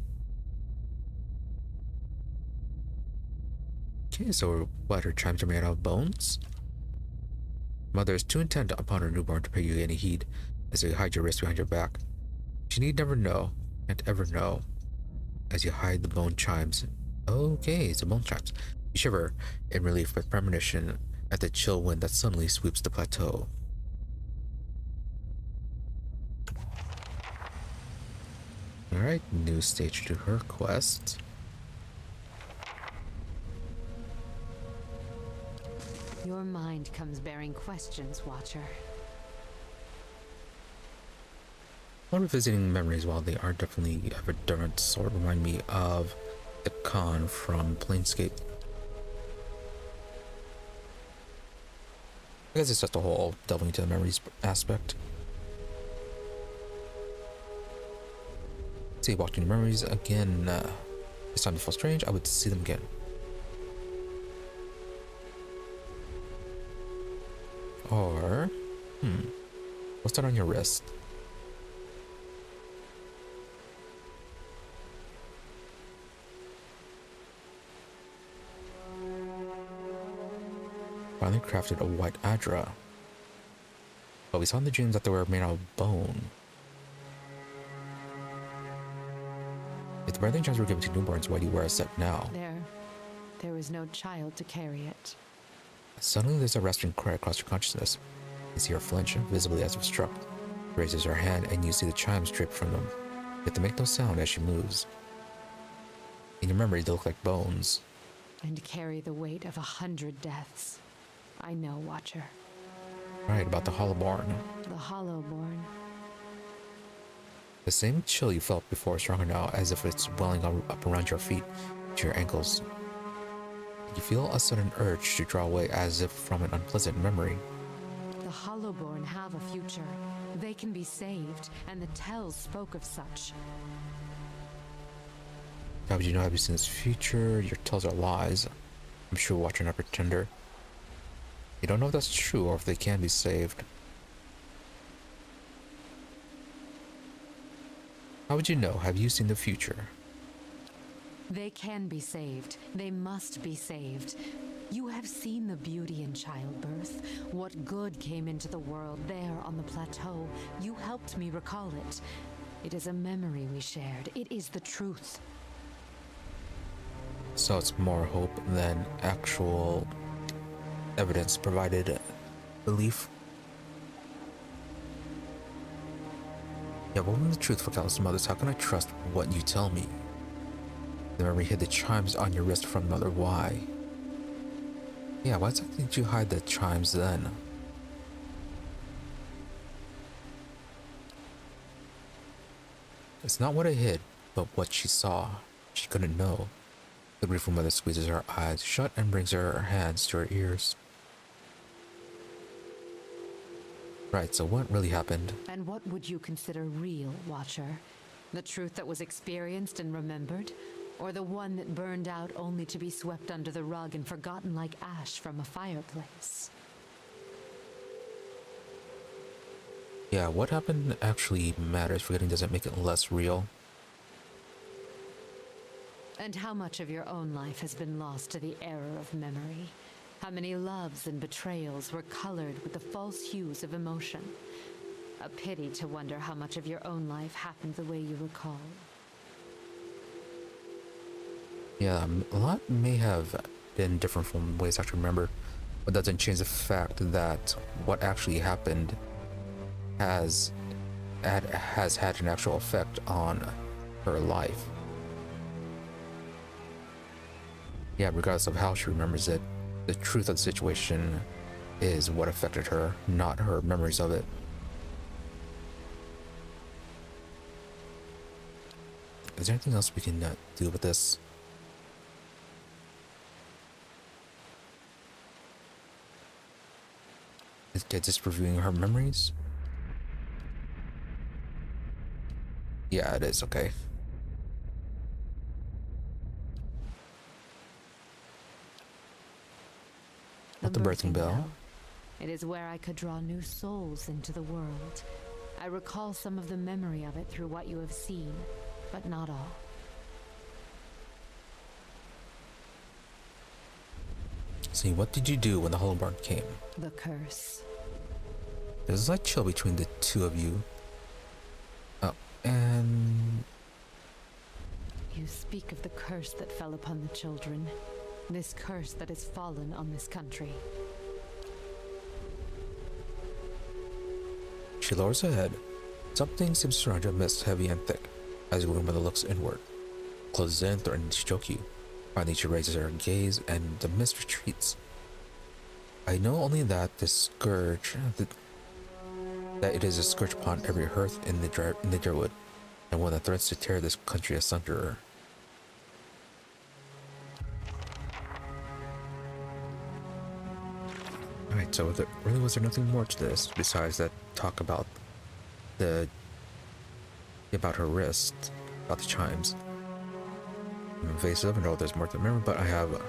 Okay, so what, her chimes are made out of bones? Mother is too intent upon her newborn to pay you any heed as you hide your wrist behind your back. She need never know, can't ever know, as you hide the bone chimes. Okay, it's the bone chimes. You shiver in relief with premonition at the chill wind that suddenly sweeps the plateau. Alright, new stage to her quest. Your mind comes bearing questions, Watcher. While revisiting memories, while they are definitely of a different sort, remind me of the Khan from Planescape. I guess it's just a whole delving into the memories aspect. See, watching memories again. This time to feel strange, I would see them again. Or, what's that on your wrist? Finally crafted a white Adra. But we saw in the dreams that they were made out of bone. If the birthing charms were given to newborns, why do you wear a set now? There was no child to carry it. Suddenly there's a rasping cry across your consciousness. You see her flinch, visibly as if struck. Raises her hand and you see the chimes drip from them. Yet they make no sound as she moves. In your memory, they look like bones. And carry the weight of 100 deaths. I know, Watcher. Right, about the Hollowborn. The Hollowborn. The same chill you felt before is stronger now, as if it's welling up around your feet to your ankles. You feel a sudden urge to draw away as if from an unpleasant memory. The Hollowborn have a future. They can be saved, and the tells spoke of such. How would you know? Have you seen this future? Your tells are lies. I'm sure Watcher not pretender. You don't know if that's true or if they can be saved. How would you know? Have you seen the future? They can be saved. They must be saved. You have seen the beauty in childbirth. What good came into the world there on the plateau. You helped me recall it. It is a memory we shared. It is the truth. So it's more hope than actual evidence provided belief. Yeah, but when the truth for countless mothers, how can I trust what you tell me? The memory hid the chimes on your wrist from Mother. Why? Yeah, why exactly did you hide the chimes then? It's not what I hid, but what she saw. She couldn't know. The grateful mother squeezes her eyes shut and brings her hands to her ears. Right, so what really happened? And what would you consider real, Watcher? The truth that was experienced and remembered? Or the one that burned out only to be swept under the rug and forgotten like ash from a fireplace? Yeah, what happened actually matters. Forgetting doesn't make it less real. And how much of your own life has been lost to the error of memory? How many loves and betrayals were colored with the false hues of emotion? A pity to wonder how much of your own life happened the way you recall. Yeah, a lot may have been different from ways I actually remember, but that doesn't change the fact that what actually happened has had an actual effect on her life. Yeah, regardless of how she remembers it, the truth of the situation is what affected her, not her memories of it. Is there anything else we can do with this? Is it just reviewing her memories? Yeah, it is, okay. Not the birthing bell. It is where I could draw new souls into the world. I recall some of the memory of it through what you have seen, but not all. See, what did you do when the Hollowborn came? The curse. There's a slight chill between the two of you. Oh, and... You speak of the curse that fell upon the children. This curse that has fallen on this country. She lowers her head. Something seems to surround your mist, heavy and thick, as your grandmother looks inward. Closes in, threatening to choke you. Finally, she raises her gaze, and the mist retreats. I know only that the scourge... that it is a scourge upon every hearth in the Deerwood, and one that threatens to tear this country asunder. Alright, so really was there nothing more to this besides that talk about about her wrist, about the chimes. I'm invasive and all there's more to remember, but I have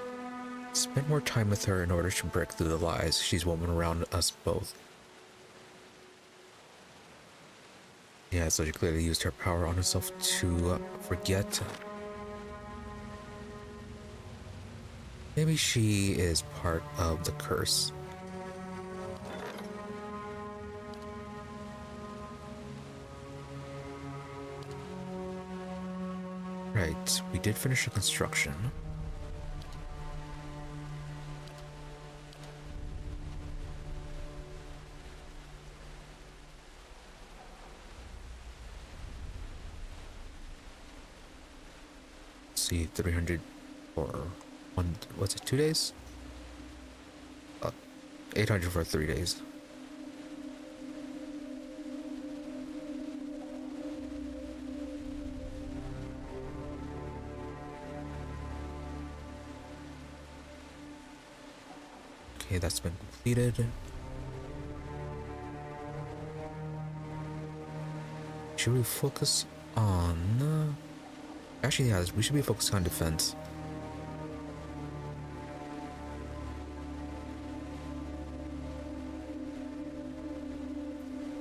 spent more time with her in order to break through the lies she's woven around us both. Yeah, so she clearly used her power on herself to forget. Maybe she is part of the curse. Right, we did finish the construction. Let's see, 300 for one, what's it, 2 days? 800 for 3 days. Okay, that's been completed. Should we focus on... Actually, yeah, we should be focused on defense.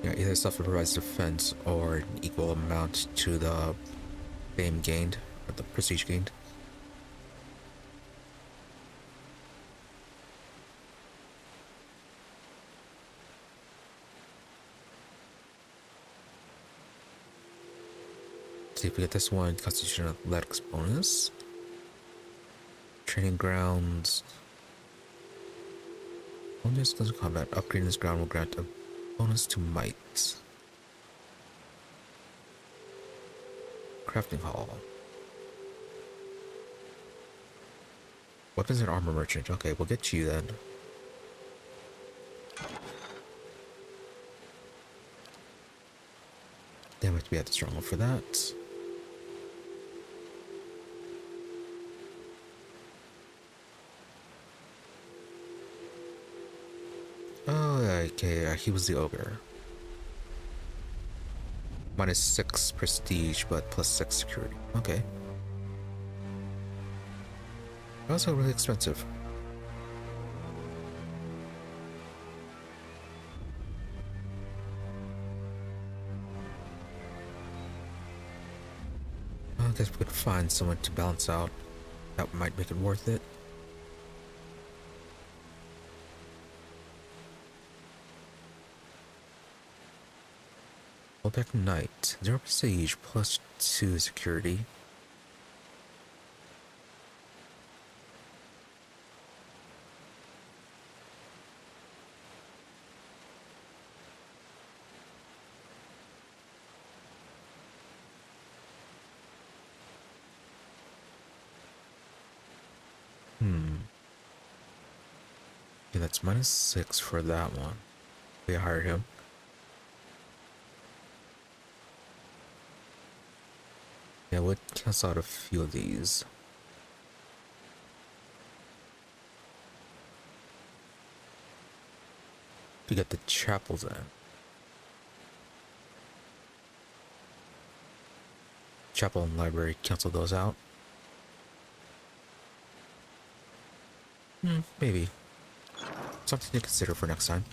Yeah, either stuff that provides defense or an equal amount to the fame gained, or the prestige gained. See if we get this one, Constitution Athletics bonus. Training grounds. Bonus doesn't combat. Upgrading this ground will grant a bonus to might. Crafting hall. Weapons and armor merchant. Okay, we'll get you then. Damn it, we have to struggle for that. Oh, okay, he was the ogre. -6 prestige, but +6 security. Okay. Also really expensive. I guess we could find someone to balance out. That might make it worth it. Back Knight, 0 prestige, +2 security. Yeah, that's -6 for that one. We hired him. Yeah, we'll cancel out a few of these. We got the chapel then. Chapel and library, cancel those out. Maybe. Something to consider for next time.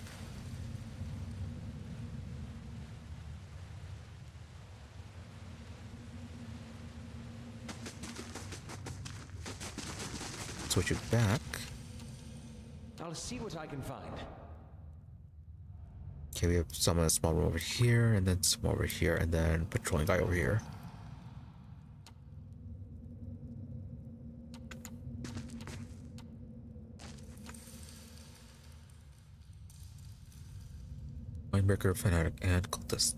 Switch it back. I'll see what I can find. Okay, we have some in a small room over here, and then some over here, and then patrolling guy over here. Mindbreaker, fanatic, and cultist.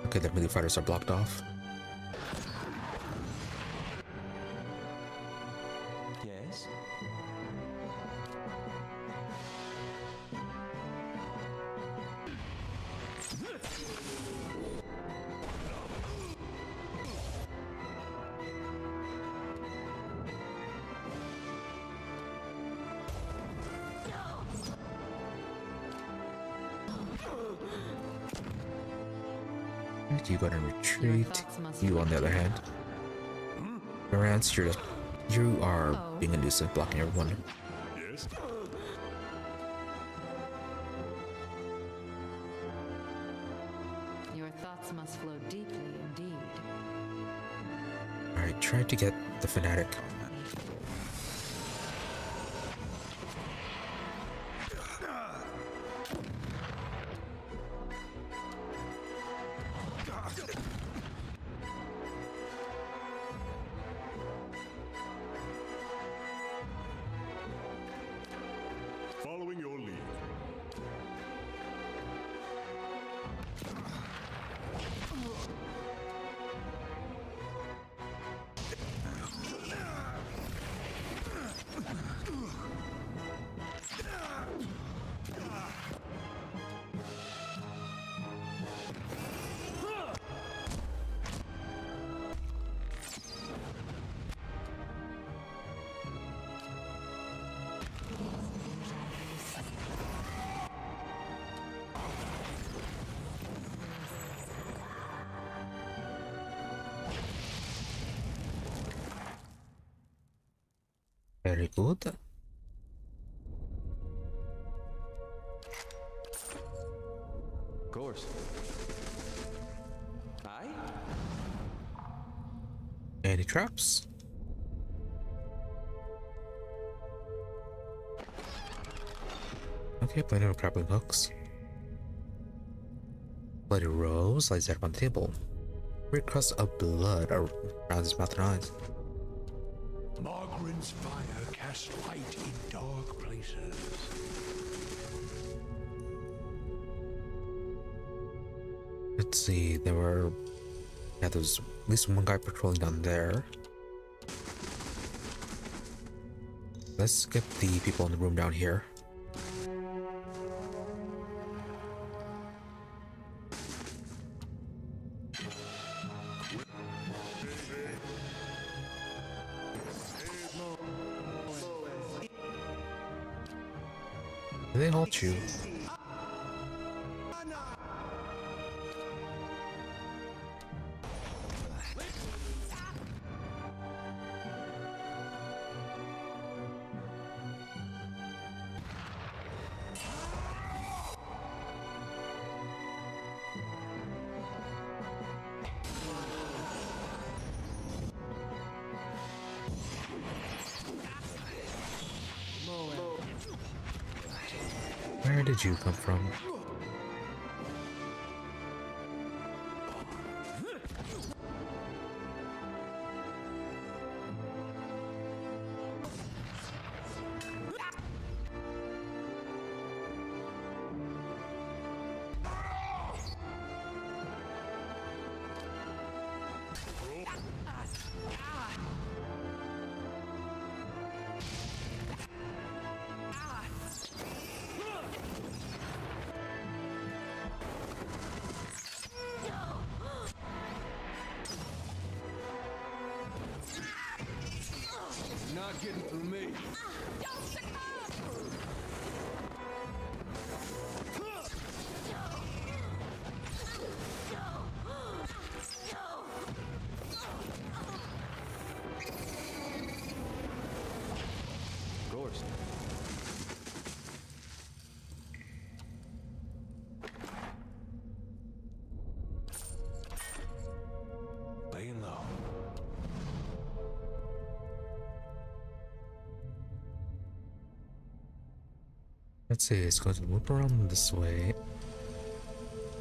Okay, the melee fighters are blocked off. Yes? You go and retreat. You, on the other hand, Marantz, you are being a nuisance, blocking everyone. Yes? Your thoughts must flow deeply indeed. Alright, try to get the fanatic. Following your lead. Very good. Of course. Aye? Any traps? Okay, plenty of grappling hooks. Bloody rose lies there on the table. Weird crust of blood around his mouth and eyes. Margaren's fire casts light in dark places. Let's see, there's at least one guy patrolling down there. Let's get the people in the room down here. Did they halt you? Where did you come from? Not getting through me. Of course. Laying low. Let's see, it's going to loop around this way.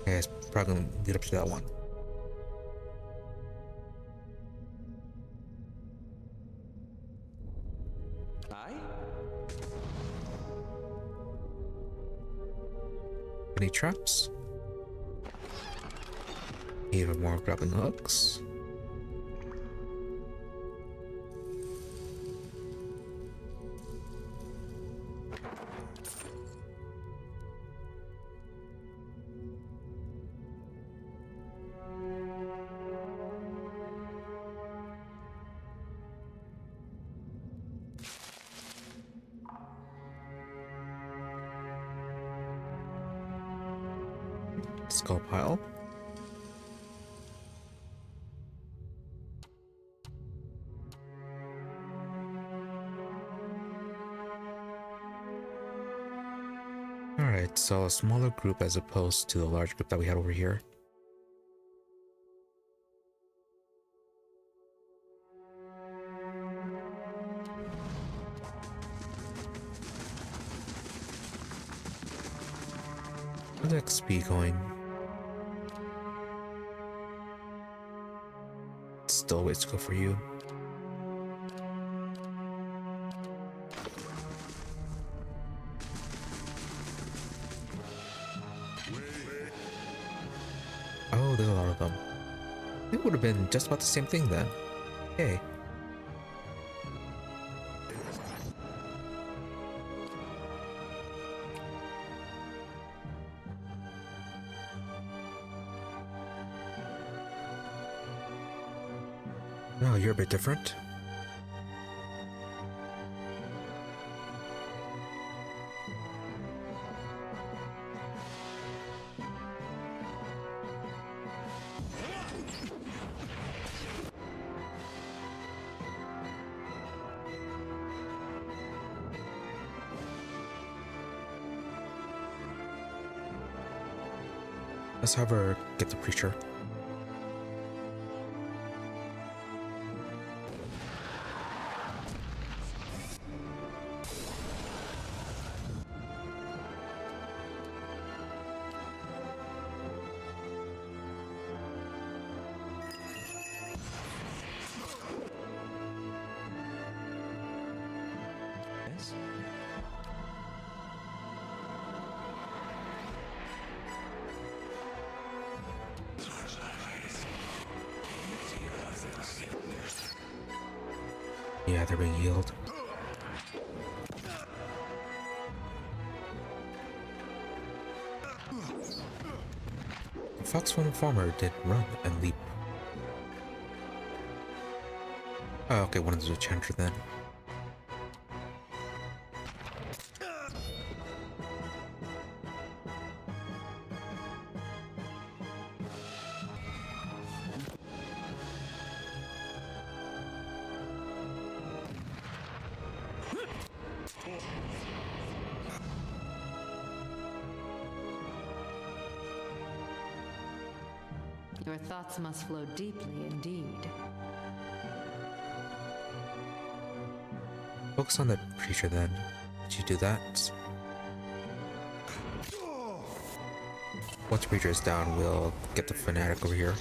Okay, it's probably going to lead up to that one. Aye? Any traps? Even more grappling hooks. Skull pile. Alright, so a smaller group as opposed to the large group that we had over here. Where's the XP going? Still ways to go for you. Oh, there's a lot of them. It would have been just about the same thing then. Okay. No, you're a bit different. Let's have her get the preacher. Yes? Yeah, they're being healed. The fox from the farmer did run and leap. Oh, okay, one of those enchanted then. Your thoughts must flow deeply indeed. Focus on that creature then. Did you do that? Once the creature is down, we'll get the fanatic over here.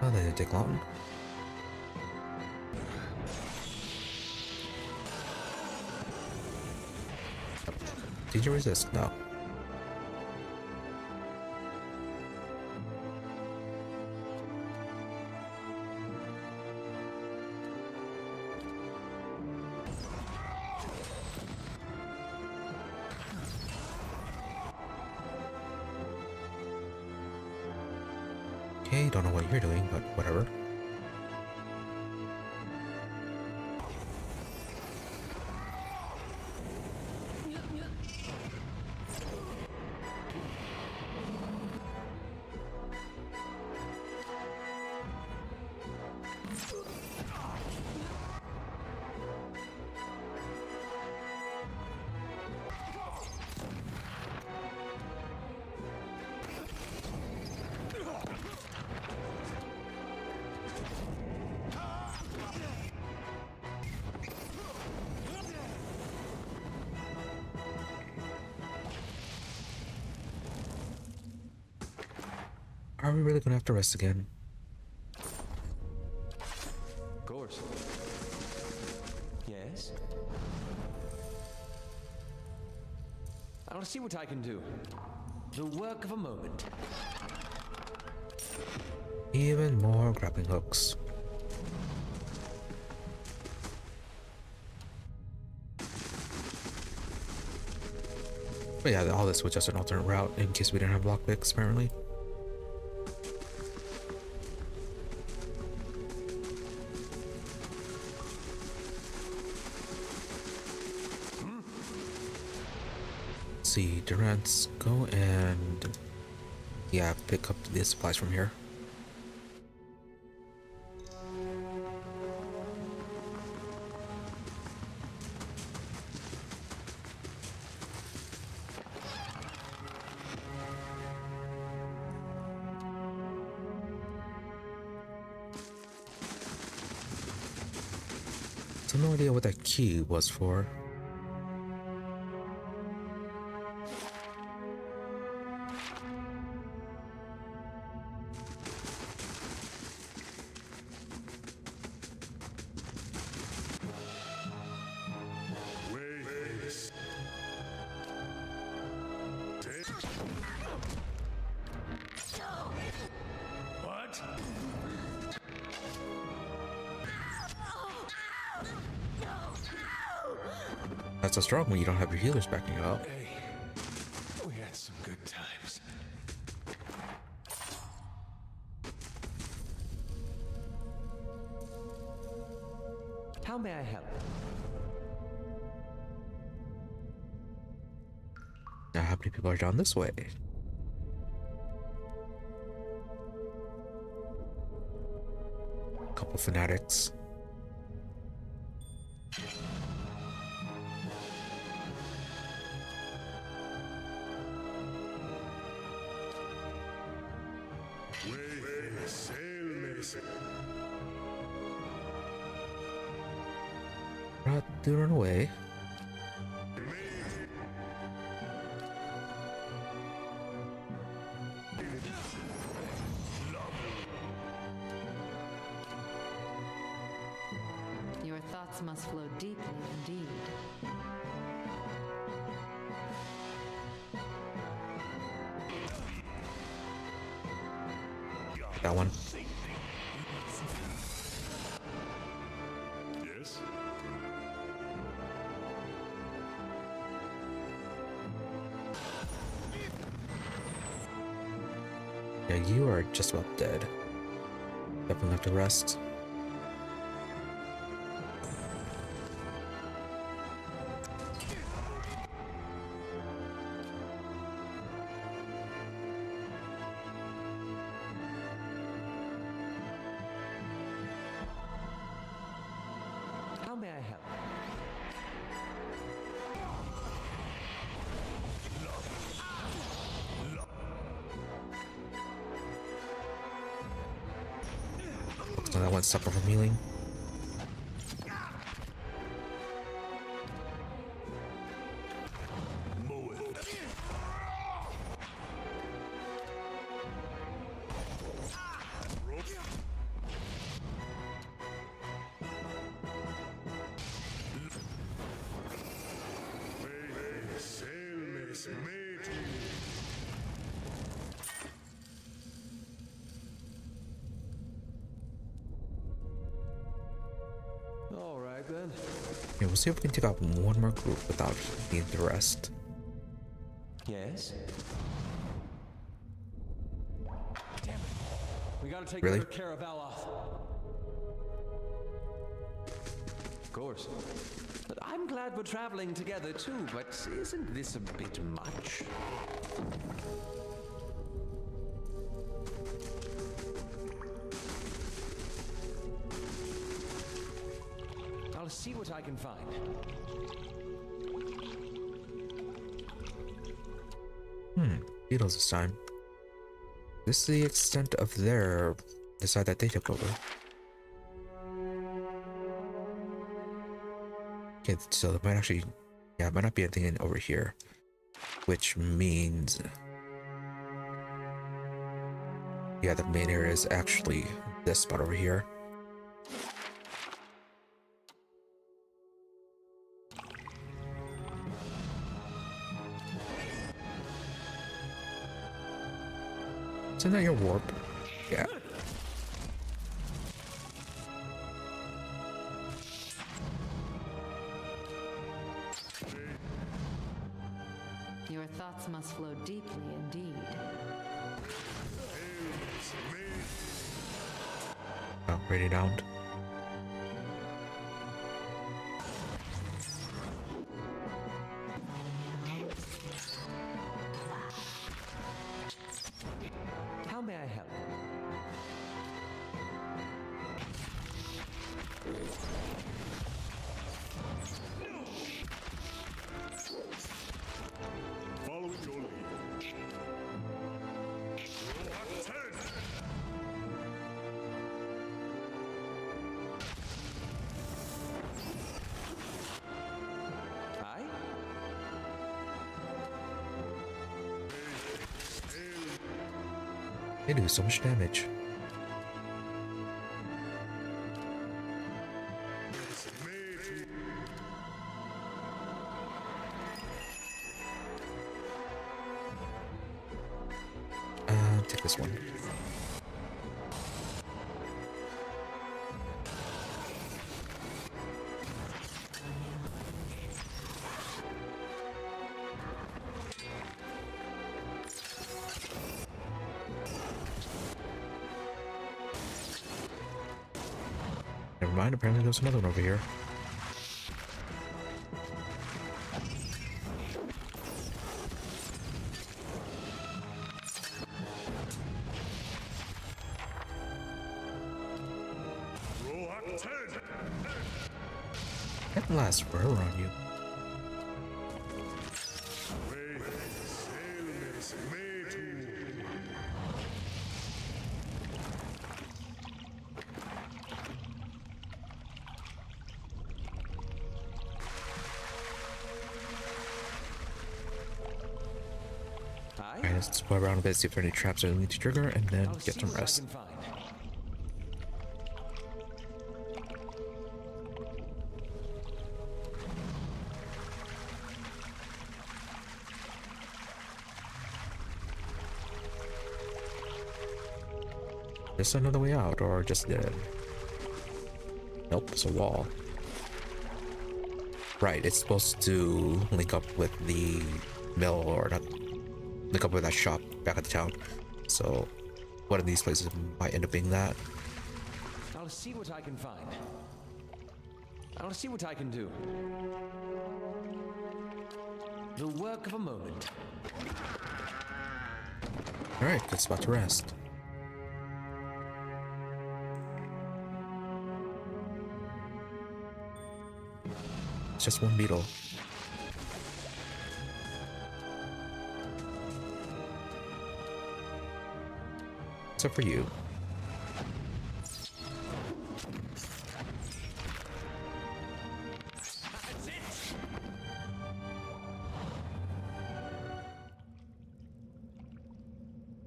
Oh, they didn't take long. Did you resist? No. Okay, don't know what you're doing, but whatever. Are we really gonna have to rest again? Of course. Yes? I'll see what I can do. The work of a moment. Even more grappling hooks. But yeah, all this was just an alternate route in case we didn't have lockpicks, apparently. See, Durant's go and yeah, pick up the supplies from here. So no idea what that key was for. What? That's a strong when you don't have your healers backing you up. Hey, we had some good times. How may I help? Now, how many people are down this way? A couple fanatics. Do run away. thoughts must flow deeply indeed. That one. Yes? Yeah, you are just about dead. Definitely have to rest. How may I help? So that one suffer from healing. All right then. Yeah, we'll see if we can take out one more group without needing the rest. Yes? Damn it. We gotta take Really? better care of Aloth. Of course. But I'm glad we're traveling together too, but isn't this a bit much? I'll see what I can find. Beatles this time. This is the extent of the side that they took over. Okay, so there might actually, yeah, it might not be anything in over here, which means, yeah, the main area is actually this spot over here. Isn't that your warp? Yeah. Your thoughts must flow deeply indeed. Oh, ready down. How may I help? Following your lead. Roll 10. Aye? They do so much damage. Take this one. Never mind, apparently there's another one over here. Roll 10. That last forever on you. Aye? Alright, let's explore around a bit, see if there are any traps that we need to trigger, and then I'll get see some what I rest. can find. There's another way out, or just dead. Nope, it's a wall. Right, it's supposed to link up with the mill, or not link up with that shop back at the town. So one of these places might end up being that. I'll see what I can find. I'll see what I can do. The work of a moment. Alright, good spot to rest. It's just one beetle. Except for you.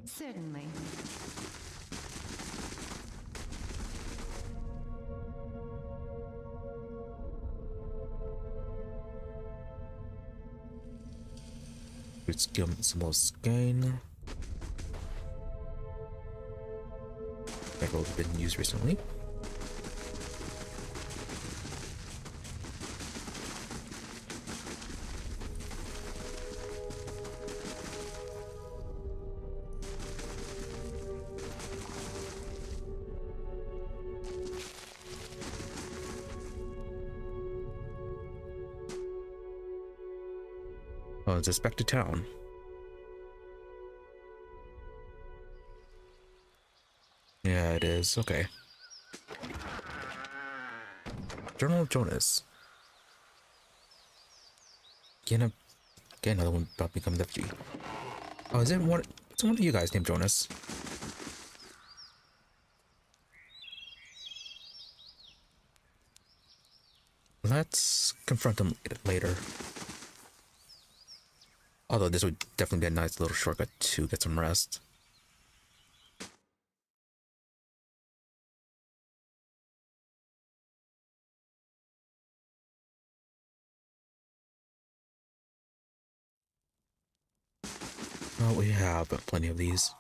Certainly. Let's give him some more skein. That role's been used recently. Oh, it's just back to town. Yeah, it is. Okay. Journal of Jonas. Get another one about becoming the FG. Oh, is it one? It's one of you guys named Jonas. Let's confront him later. Although this would definitely be a nice little shortcut to get some rest. Oh, we have plenty of these.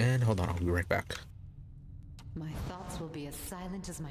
And hold on, I'll be right back. My thoughts will be as silent as my...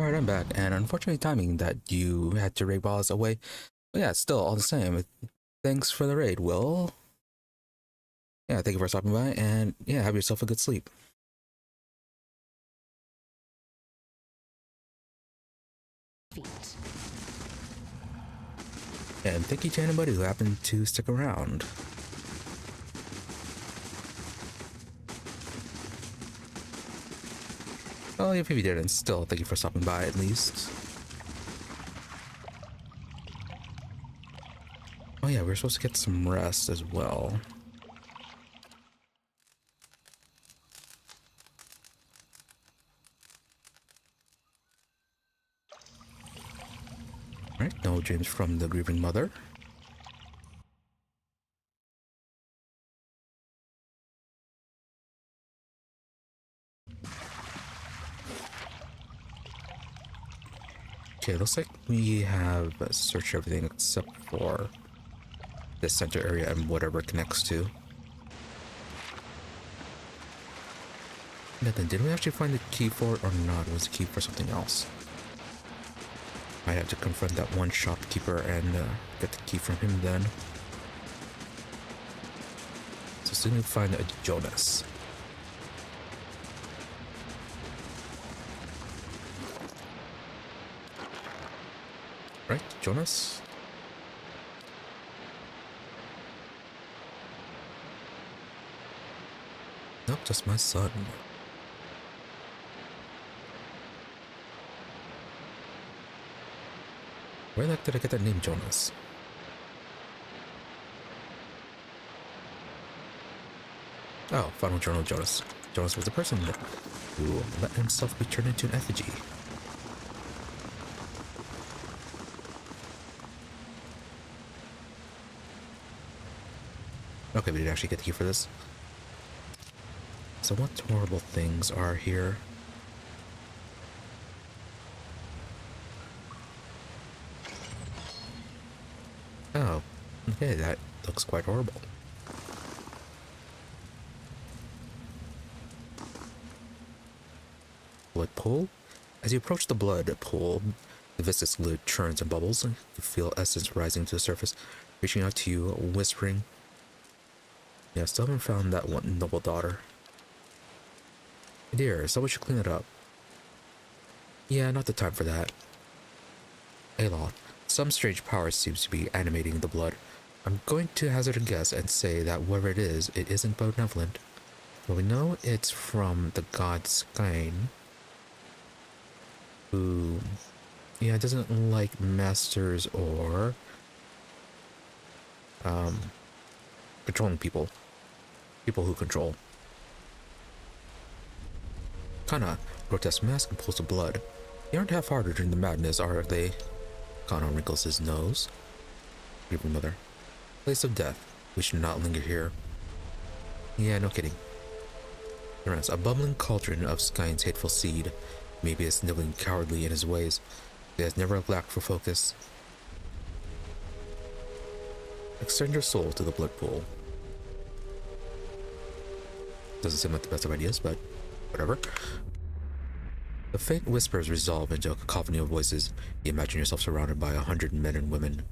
Alright, I'm back, and unfortunately timing that you had to raid while I was away. But yeah, still all the same. Thanks for the raid, Will. Yeah, thank you for stopping by, and yeah, have yourself a good sleep. Feet. And thank you to anybody who happened to stick around. Well, if you didn't, still thank you for stopping by at least. Oh yeah, we're supposed to get some rest as well. Alright, no dreams from the grieving mother. Okay, looks like we have searched everything except for this center area and whatever it connects to. And then, did we actually find the key for it or not? Was the key for something else? I have to confront that one shopkeeper and get the key from him then. So soon we find a Jonas. Right, Jonas? Nope, just my son. Where the heck did I get that name, Jonas? Oh, final journal, Jonas. Jonas was the person who let himself be turned into an effigy. Okay, we didn't actually get the key for this. So what horrible things are here? Oh, okay, that looks quite horrible. Blood pool? As you approach the blood pool, the viscous fluid churns and bubbles. You feel essence rising to the surface, reaching out to you, whispering. Yeah, still haven't found that one noble daughter. Dear, someone should clean it up. Yeah, not the time for that. Aloth, some strange power seems to be animating the blood. I'm going to hazard a guess and say that whatever it isn't benevolent. Well, we know it's from the god Skyn, who, yeah, doesn't like masters or controlling people. People who control. Kana, grotesque mask and pools of blood. They aren't half-hearted in the madness, are they? Kana wrinkles his nose. Grieving mother. Place of death. We should not linger here. Yeah, no kidding. A bubbling cauldron of Skyn's hateful seed. Maybe it's nibbling cowardly in his ways. He has never lacked for focus. Extend your soul to the blood pool. Doesn't seem like the best of ideas, but whatever. The faint whispers resolve into a cacophony of voices. You imagine yourself surrounded by 100 men and women.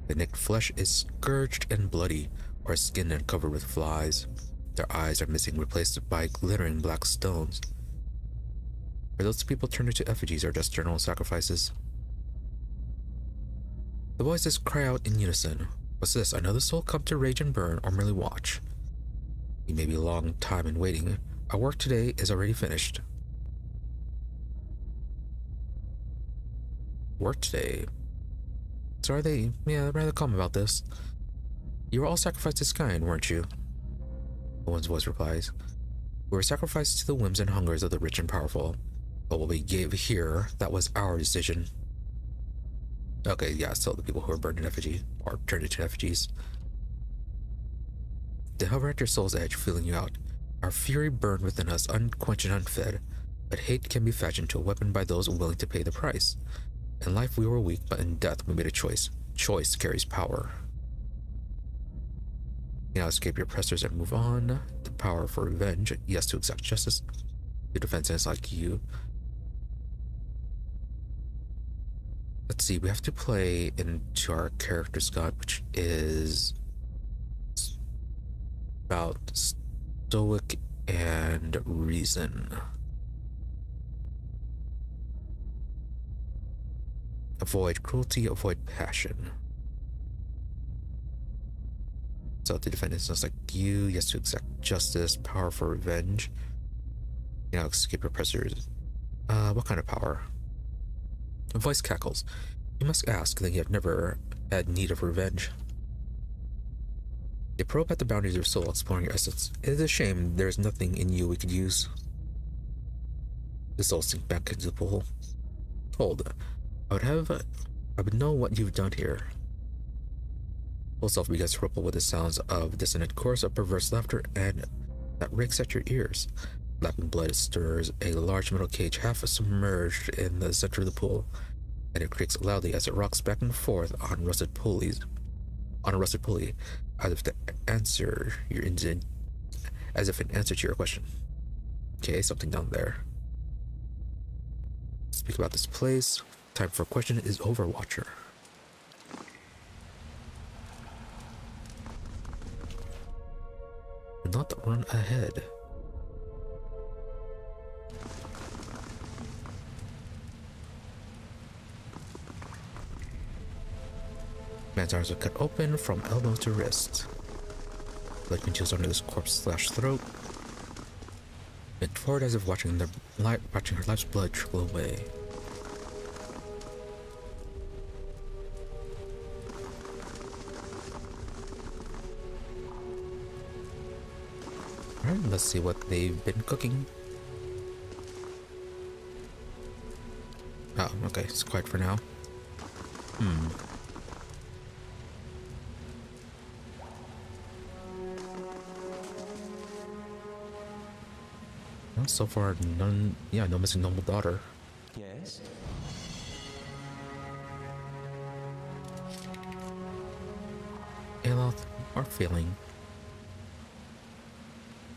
The naked flesh is scourged and bloody, or skinned and covered with flies. Their eyes are missing, replaced by glittering black stones. Are those people turned into effigies or just general sacrifices? The voices cry out in unison. What's this? Another soul come to rage and burn, or merely watch? You may be a long time in waiting. Our work today is already finished. Work today? So are they, yeah, rather calm about this. You were all sacrificed to Skyn, weren't you? The one's voice replies. We were sacrificed to the whims and hungers of the rich and powerful. But what we gave here, that was our decision. Okay, yeah, still the people who are burned in effigy, or turned into effigies. They hover at your soul's edge, feeling you out. Our fury burned within us, unquenched and unfed. But hate can be fashioned to a weapon by those willing to pay the price. In life we were weak, but in death we made a choice. Choice carries power. You now escape your oppressors and move on. The power for revenge, yes, to exact justice. Your defense is like you. Let's see, we have to play into our character's god, which is about stoic and reason. Avoid cruelty, avoid passion. So to defend instance like you, yes, to exact justice, power for revenge. You know, escape oppressors. What kind of power? A voice cackles. You must ask that you have never had need of revenge. They probe at the boundaries of your soul, exploring your essence. It is a shame there is nothing in you we could use. The soul sinks back into the pool. Hold. I would know what you've done here. Whole self begins to ripple with the sounds of dissonant chorus of perverse laughter, and that rakes at your ears. Lapping blood stirs a large metal cage half submerged in the center of the pool, and it creaks loudly as it rocks back and forth on a rusted pulley, as if in answer to your question. Okay, something down there. Speak about this place. Time for a question is Overwatcher. Do not run ahead. Man's arms are cut open from elbow to wrist. Blood congeals under this corpse/throat. Bent forward as if watching her life's blood trickle away. Alright, let's see what they've been cooking. Oh, okay, it's quiet for now. Well, so far, no missing noble daughter. Yes? Aloth are failing.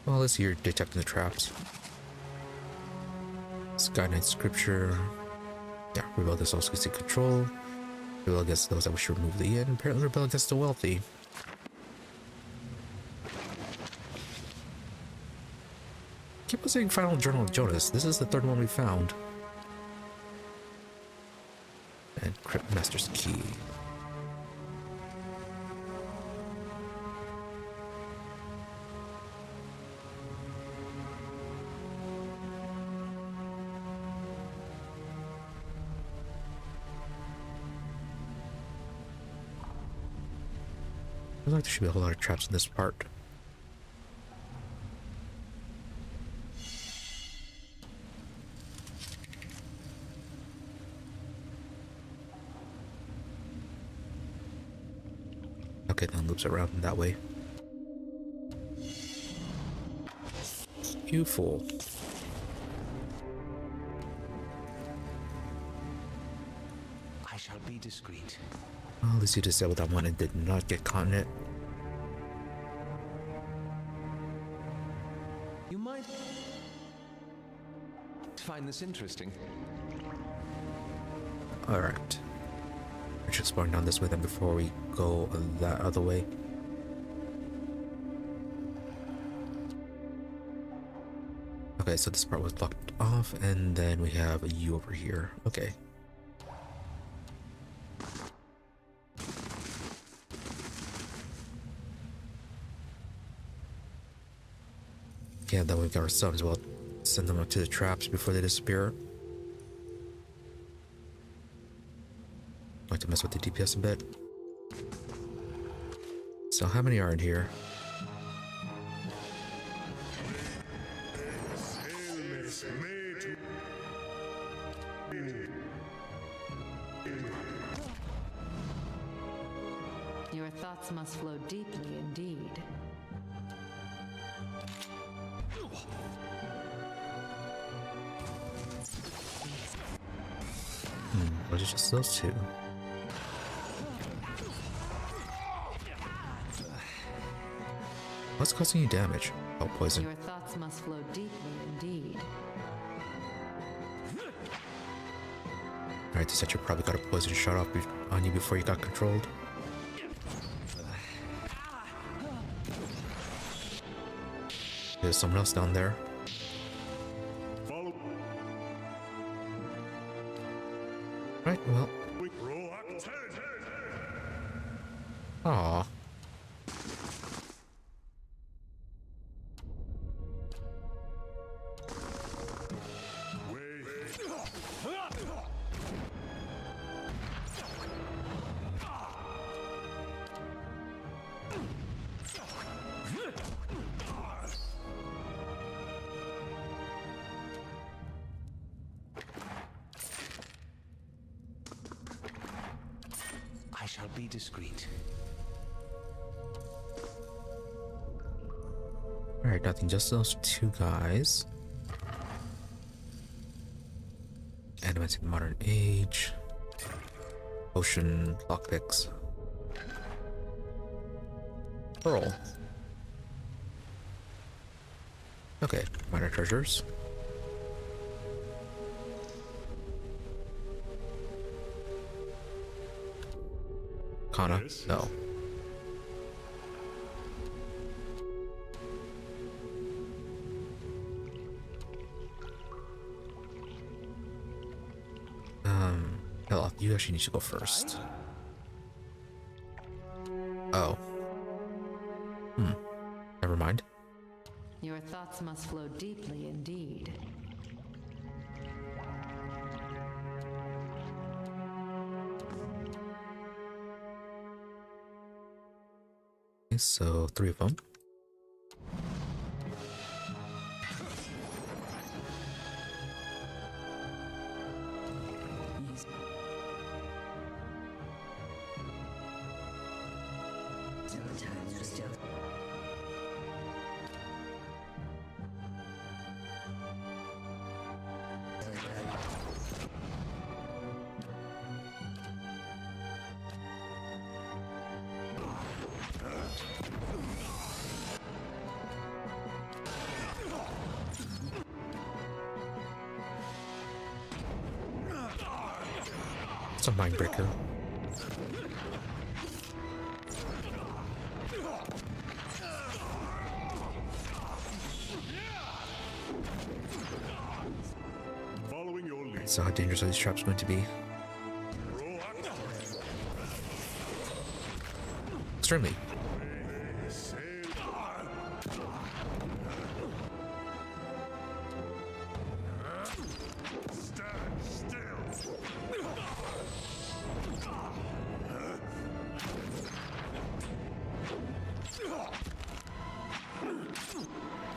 Well, let's see, you're detecting the traps. Sky Knight Scripture. Yeah, rebel against those who seek control. Rebel against those that wish to remove the end. Apparently rebel against the wealthy. Keep on saying Final Journal of Jonas. This is the third one we found. And Crypt Master's Key. I feel like there should be a whole lot of traps in this part. Okay, then loops around that way. You fool. I shall be discreet. Well, at least you disabled that one and did not get caught in it. You might find this interesting. Alright. We're just exploring down this way then before we go that other way. Okay, so this part was blocked off, and then we have a U over here. Okay. Yeah, then we've got our subs. We'll send them up to the traps before they disappear. Like to mess with the DPS a bit. So how many are in here? Your thoughts must flow deeply indeed. Or is it just those two? What's causing you damage? Oh, poison. Your thoughts must flow deeply indeed. Alright, they said you probably got a poison shot off on you before you got controlled. There's someone else down there. Follow. Right, well. Proactive. Aw. I shall be discreet. Alright, nothing, just those two guys. Animated modern age. Ocean lockpicks. Pearl. Okay, minor treasures. Kana? Yes? No. Hell, you actually need to go first. Oh. Never mind. Your thoughts must flow deeply indeed. Okay, so 3 of them. It's a mind breaker. Following your lead. So how dangerous are these traps going to be? Proactive. Extremely. Stand still.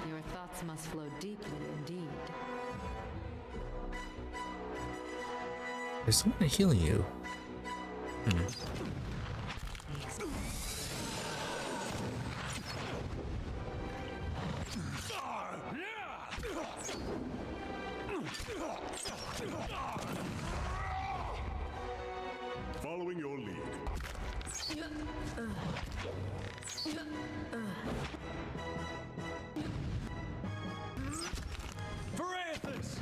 Your thoughts must flow deeply indeed. There's someone healing you. Following your lead. Varanthus!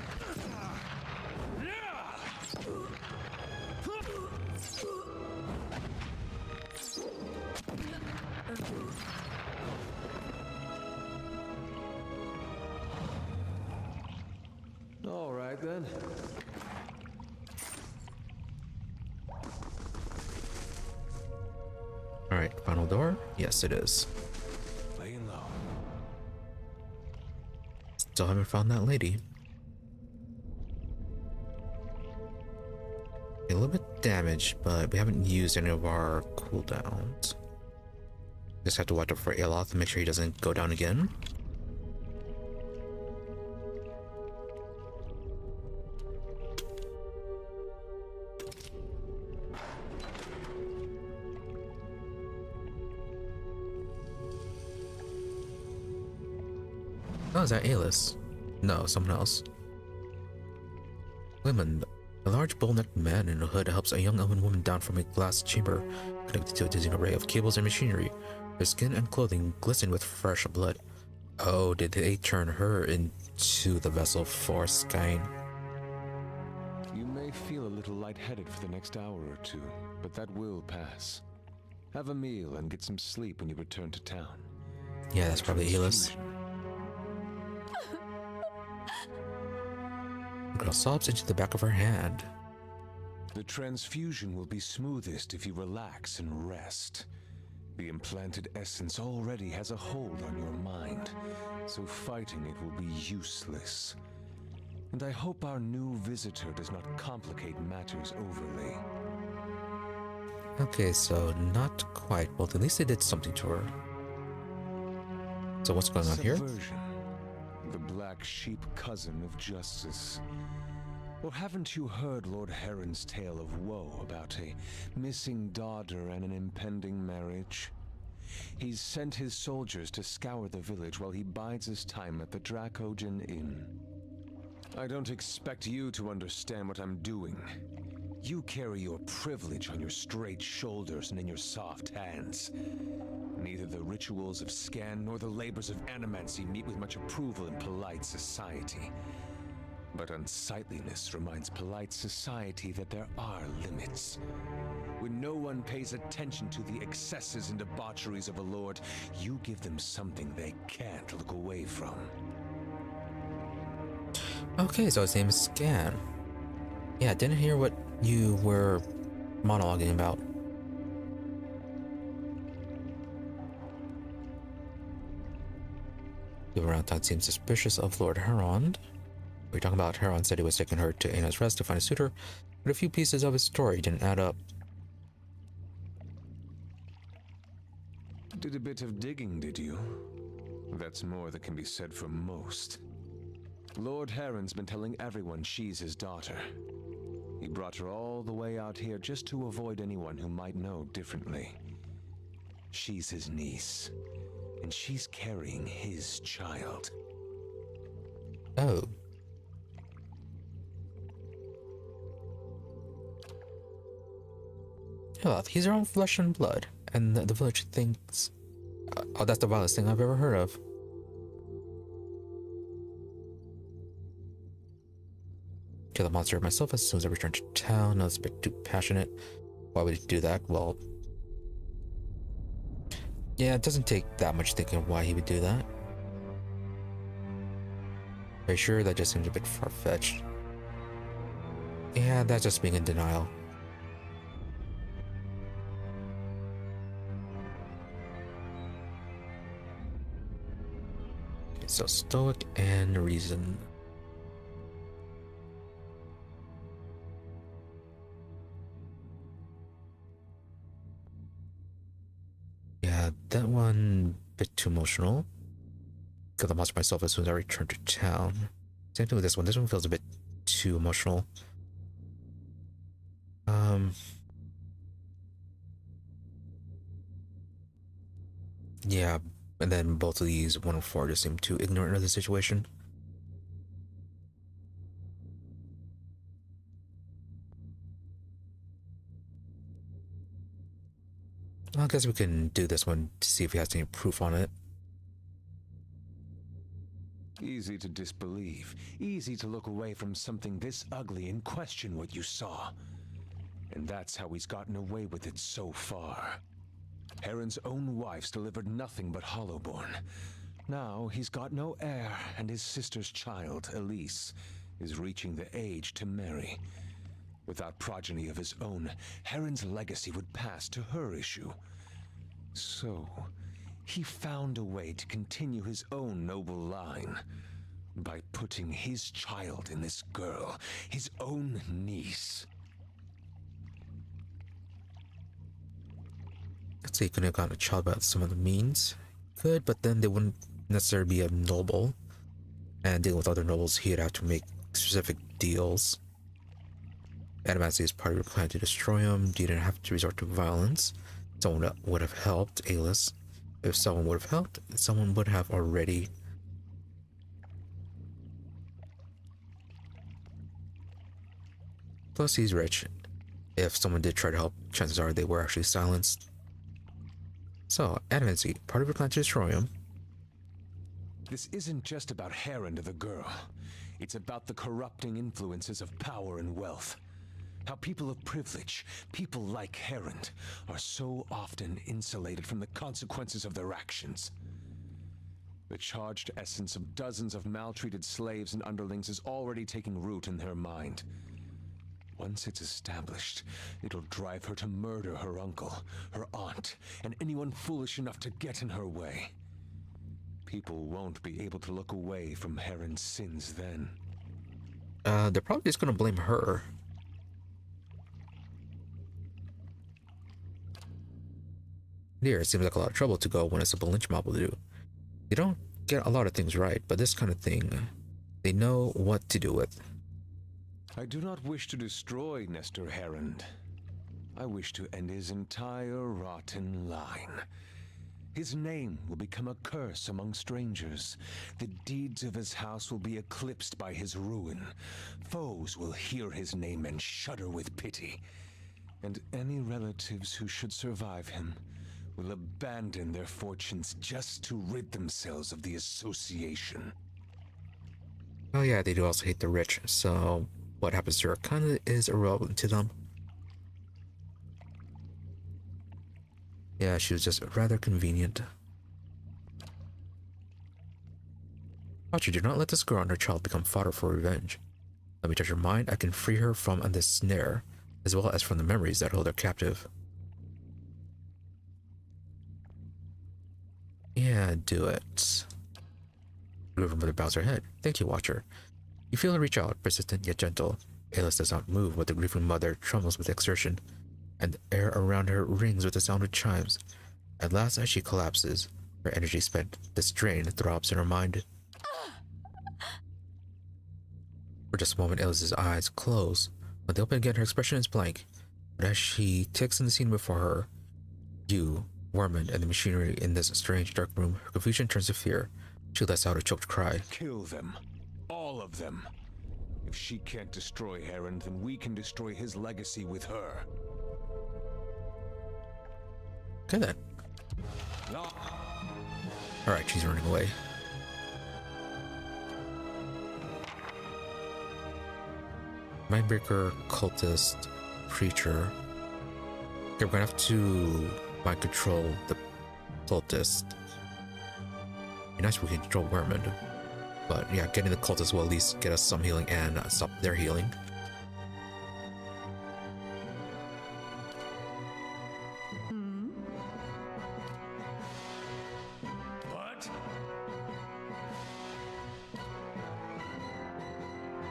All right then. Alright, final door? Yes, it is. Laying low. Still haven't found that lady. A little bit damaged, but we haven't used any of our cooldowns. Just have to watch out for Aloth and make sure he doesn't go down again. Oh, is that Alice? No, someone else. Women. A large bull-necked man in a hood helps a young elven woman down from a glass chamber connected to a dizzying array of cables and machinery. Her skin and clothing glisten with fresh blood. Oh, did they turn her into the vessel for Skyne? You may feel a little lightheaded for the next hour or two, but that will pass. Have a meal and get some sleep when you return to town. Yeah, that's probably Elis. The girl sobs into the back of her hand. The transfusion will be smoothest if you relax and rest. The implanted essence already has a hold on your mind, so fighting it will be useless. And I hope our new visitor does not complicate matters overly. Okay, so not quite. Well, at least they did something to her. So what's going on here? Subversion, the black sheep cousin of justice. Or haven't you heard Lord Heron's tale of woe about a missing daughter and an impending marriage? He's sent his soldiers to scour the village while he bides his time at the Dracogen Inn. I don't expect you to understand what I'm doing. You carry your privilege on your straight shoulders and in your soft hands. Neither the rituals of Scan nor the labors of animancy meet with much approval in polite society. But unsightliness reminds polite society that there are limits. When no one pays attention to the excesses and debaucheries of a lord, you give them something they can't look away from. Okay, so his name is Scan. Yeah, I didn't hear what you were monologuing about. People around town seem suspicious of Lord Heron. We're talking about Heron said he was taking her to Aina's Rest to find a suitor, but a few pieces of his story didn't add up. Did a bit of digging, did you? That's more than can be said for most. Lord Heron's been telling everyone she's his daughter. He brought her all the way out here just to avoid anyone who might know differently. She's his niece, and she's carrying his child. Oh. Well, he's her own flesh and blood, and the village thinks... oh, that's the wildest thing I've ever heard of. Kill the monster myself as soon as I return to town. No, it's a bit too passionate. Why would he do that? Well... yeah, it doesn't take that much thinking of why he would do that. Are you sure? That just seems a bit far-fetched. Yeah, that's just being in denial. Okay, so stoic and reason. Yeah, that one a bit too emotional. Kill the monster myself as soon as I return to town. Same thing with this one. This one feels a bit too emotional. Yeah, and then both of these, 1 and 4, just seem too ignorant of the situation. I guess we can do this one to see if he has any proof on it. Easy to disbelieve. Easy to look away from something this ugly and question what you saw. And that's how he's gotten away with it so far. Heron's own wife's delivered nothing but Hollowborn. Now he's got no heir, and his sister's child, Elise, is reaching the age to marry. Without progeny of his own, Heron's legacy would pass to her issue. So, he found a way to continue his own noble line by putting his child in this girl, his own niece. I'd say he couldn't have gotten a child by some of the means. Could, but then they wouldn't necessarily be a noble. And dealing with other nobles, he'd have to make specific deals. Animancy is part of your plan to destroy him. You didn't have to resort to violence. Someone would have helped Alis. If someone would have helped, someone would have already. Plus, he's rich. If someone did try to help, chances are they were actually silenced. So, Animancy, part of your plan to destroy him. This isn't just about Heron to the girl. It's about the corrupting influences of power and wealth. How people of privilege, people like Heron, are so often insulated from the consequences of their actions. The charged essence of dozens of maltreated slaves and underlings is already taking root in her mind. Once it's established, it'll drive her to murder her uncle, her aunt, and anyone foolish enough to get in her way. People won't be able to look away from Heron's sins then. They're probably just gonna blame her. Here, it seems like a lot of trouble to go when a simple lynch mob will do. They don't get a lot of things right, but this kind of thing, they know what to do with. I do not wish to destroy Nestor Heron. I wish to end his entire rotten line. His name will become a curse among strangers. The deeds of his house will be eclipsed by his ruin. Foes will hear his name and shudder with pity. And any relatives who should survive him will abandon their fortunes just to rid themselves of the association. Oh yeah, they do also hate the rich, so what happens to her kind of is irrelevant to them. Yeah, she was just rather convenient. Watch, you do not let this girl and her child become fodder for revenge. Let me touch her mind, I can free her from this snare, as well as from the memories that hold her captive. Yeah, do it. Her mother bows her head. Thank you, Watcher. You feel her reach out, persistent yet gentle. Alice does not move, but the grieving mother trembles with exertion, and the air around her rings with the sound of chimes. At last, as she collapses, her energy spent, the strain throbs in her mind. For just a moment, Alice's eyes close. When they open again, her expression is blank. But as she takes in the scene before her, you, Wormund, and the machinery in this strange dark room, her confusion turns to fear. She lets out a choked cry. Kill them. All of them. If she can't destroy Heron, then we can destroy his legacy with her. Okay then. Alright, she's running away. Mindbreaker, cultist, preacher. Okay, we're gonna have to mind control the cultist. Be nice if we can control Wormund. But yeah, getting the cultist will at least get us some healing and stop their healing. What?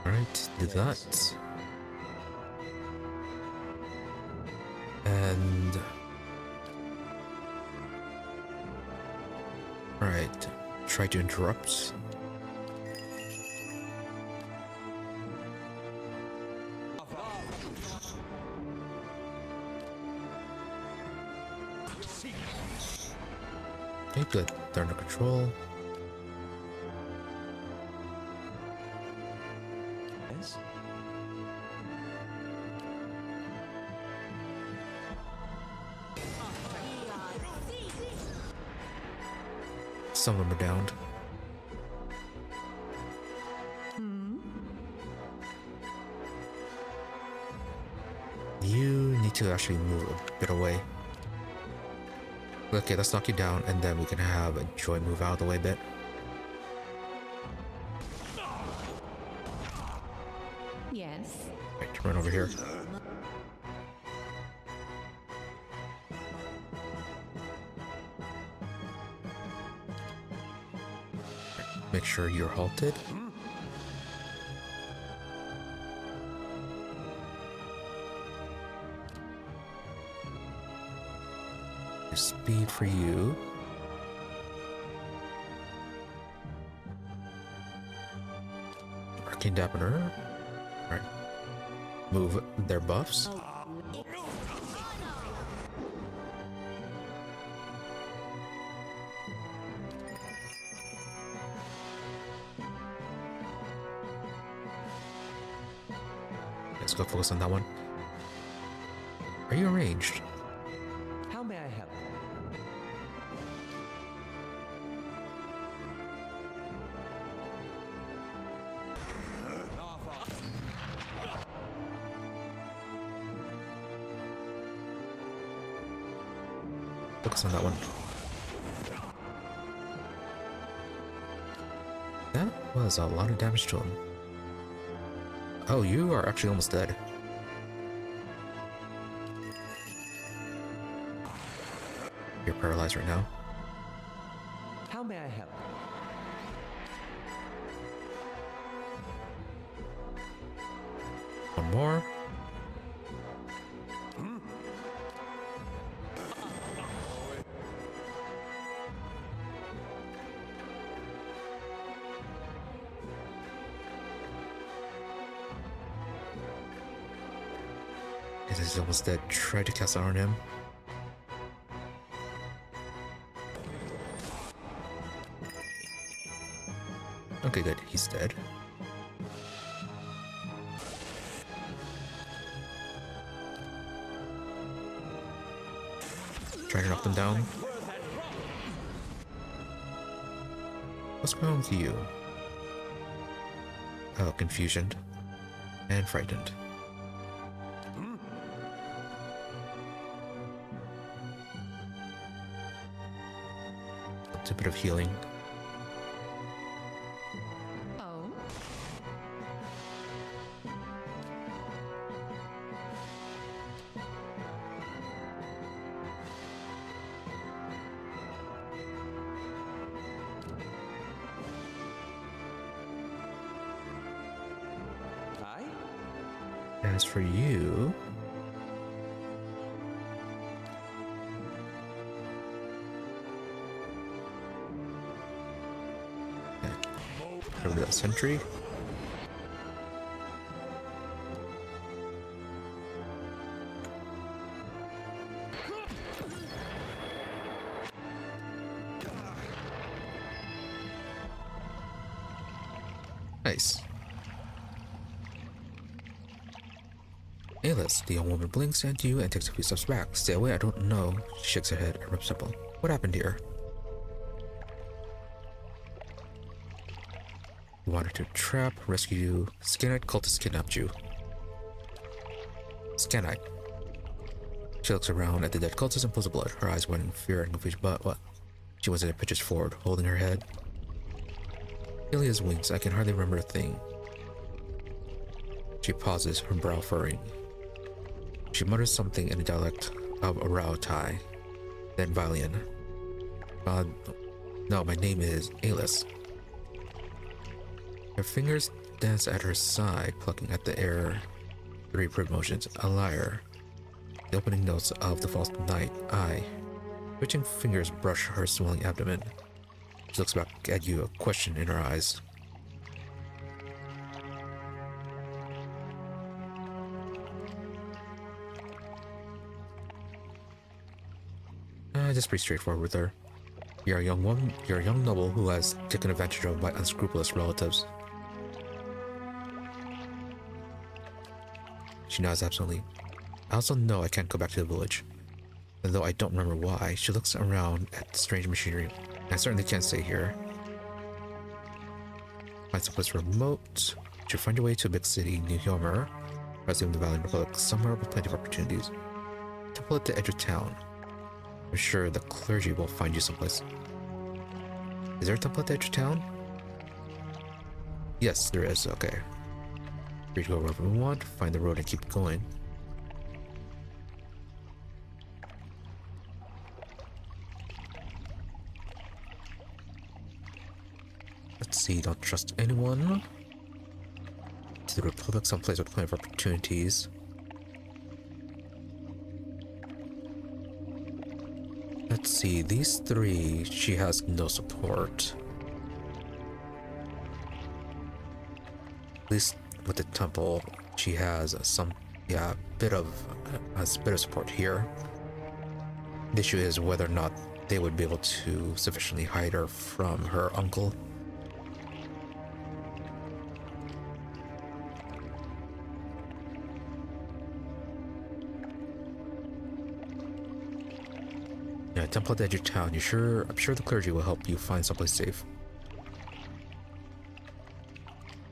Alright, do that. And... Alright, try to interrupt. Okay, good. They're under control. Yes? Some of them are downed. You need to actually move a bit away. Okay, let's knock you down, and then we can have a Joy move out of the way a bit. Yes. Right, run over here. Make sure you're halted. Speed for you. Arcane Dampener. Alright. Move their buffs. Let's go focus on that one. Are you arranged? How may I help? Focus on that one. That was a lot of damage to him. Oh, you are actually almost dead. You're paralyzed right now. How may I help? One more. It is almost dead. Try to cast on him. Okay, good. He's dead. Try to knock them down. What's going on with you? Oh, confusion. And frightened. It's a bit of healing. Oh? Aye? As for you... Over that sentry. Nice. Alice, the young woman blinks at you and takes a few steps back. Stay away, I don't know. She shakes her head. Simple. What happened here? You wanted to trap, rescue you. Scanite cultists kidnapped you. Scanite. She looks around at the dead cultists and pulls the blood. Her eyes went in fear and confusion, but what? She was in a pitches forward, holding her head. Ilia's winks. I can hardly remember a thing. She pauses, her brow furrowing. She mutters something in a dialect of Arao Tai, then Valian. No, my name is Alice. Her fingers dance at her side, plucking at the air. Three print motions. A liar. The opening notes of the false night. I. Twitching fingers brush her swelling abdomen. She looks back at you, a question in her eyes. Just pretty straightforward with her. You're a young woman. You're a young noble who has taken advantage of by unscrupulous relatives. She nods absently. I also know I can't go back to the village. And though I don't remember why, she looks around at the strange machinery. I certainly can't stay here. Find someplace remote. Should find your way to a big city, New Homer, resume the Valley Republic, somewhere with plenty of opportunities. Temple at the edge of town. I'm sure the clergy will find you someplace. Is there a temple at the edge of town? Yes, there is. Okay. Free to go wherever we want, find the road and keep going. Let's see, don't trust anyone. To the Republic, someplace with plenty of opportunities. Let's see, these three, she has no support. At least with the temple, she has some, a bit of support here. The issue is whether or not they would be able to sufficiently hide her from her uncle. Yeah, temple at the edge of town. I'm sure the clergy will help you find someplace safe.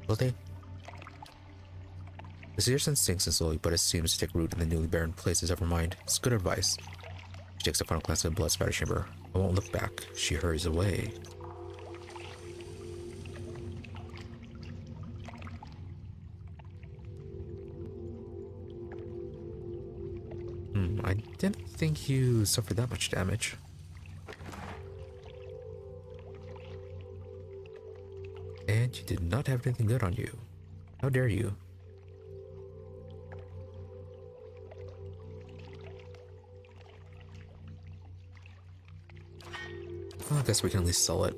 Will they? The suggestion sinks in slowly, but it seems to take root in the newly barren places of her mind. It's good advice. She takes a final glance at the blood spatter chamber. I won't look back. She hurries away. I didn't think you suffered that much damage. And you did not have anything good on you. How dare you? Well, I guess we can at least sell it.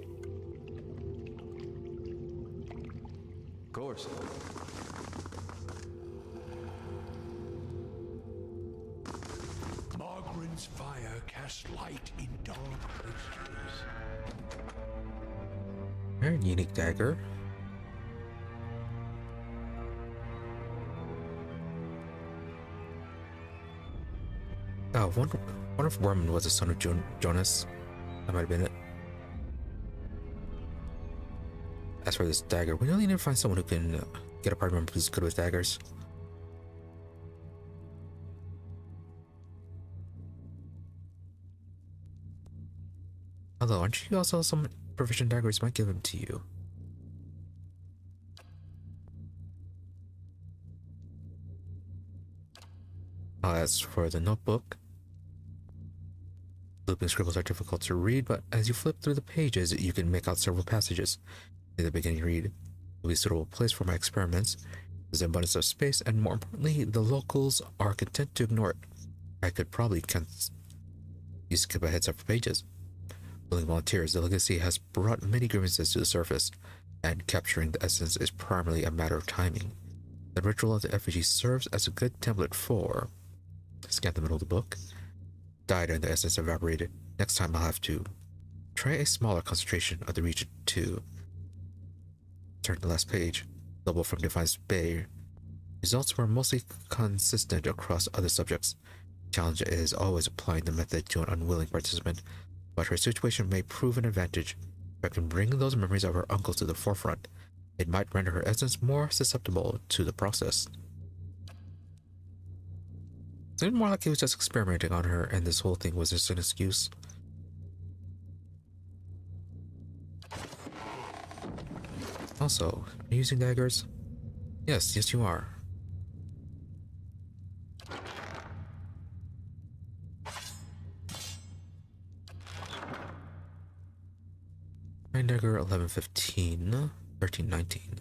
Of course. Margaren's fire casts light in dark places. Very unique dagger. Oh, one of Wormman was a son of Jonas. That might have been it. As for this dagger, we really need to find someone who can get a party member who's good with daggers. Although, aren't you also some proficient daggers? Might give them to you. As for the notebook, looping scribbles are difficult to read, but as you flip through the pages, you can make out several passages. In the beginning, read, "Will be a suitable place for my experiments. There's an abundance of space, and more importantly, the locals are content to ignore it. I could probably use skip ahead several pages. Willing volunteers, the legacy has brought many grievances to the surface, and capturing the essence is primarily a matter of timing. The ritual of the effigy serves as a good template for..." Scan the middle of the book. "Died and the essence evaporated. Next time I'll have to try a smaller concentration of the region too." Turn to the last page. Double from Defiance Bay. Results were mostly consistent across other subjects. Challenge is always applying the method to an unwilling participant, but her situation may prove an advantage. If I can bring those memories of her uncle to the forefront, it might render her essence more susceptible to the process. Seemed more like he was just experimenting on her, and this whole thing was just an excuse. Also, are you using daggers? Yes, you are. Nine dagger 1115, 1319.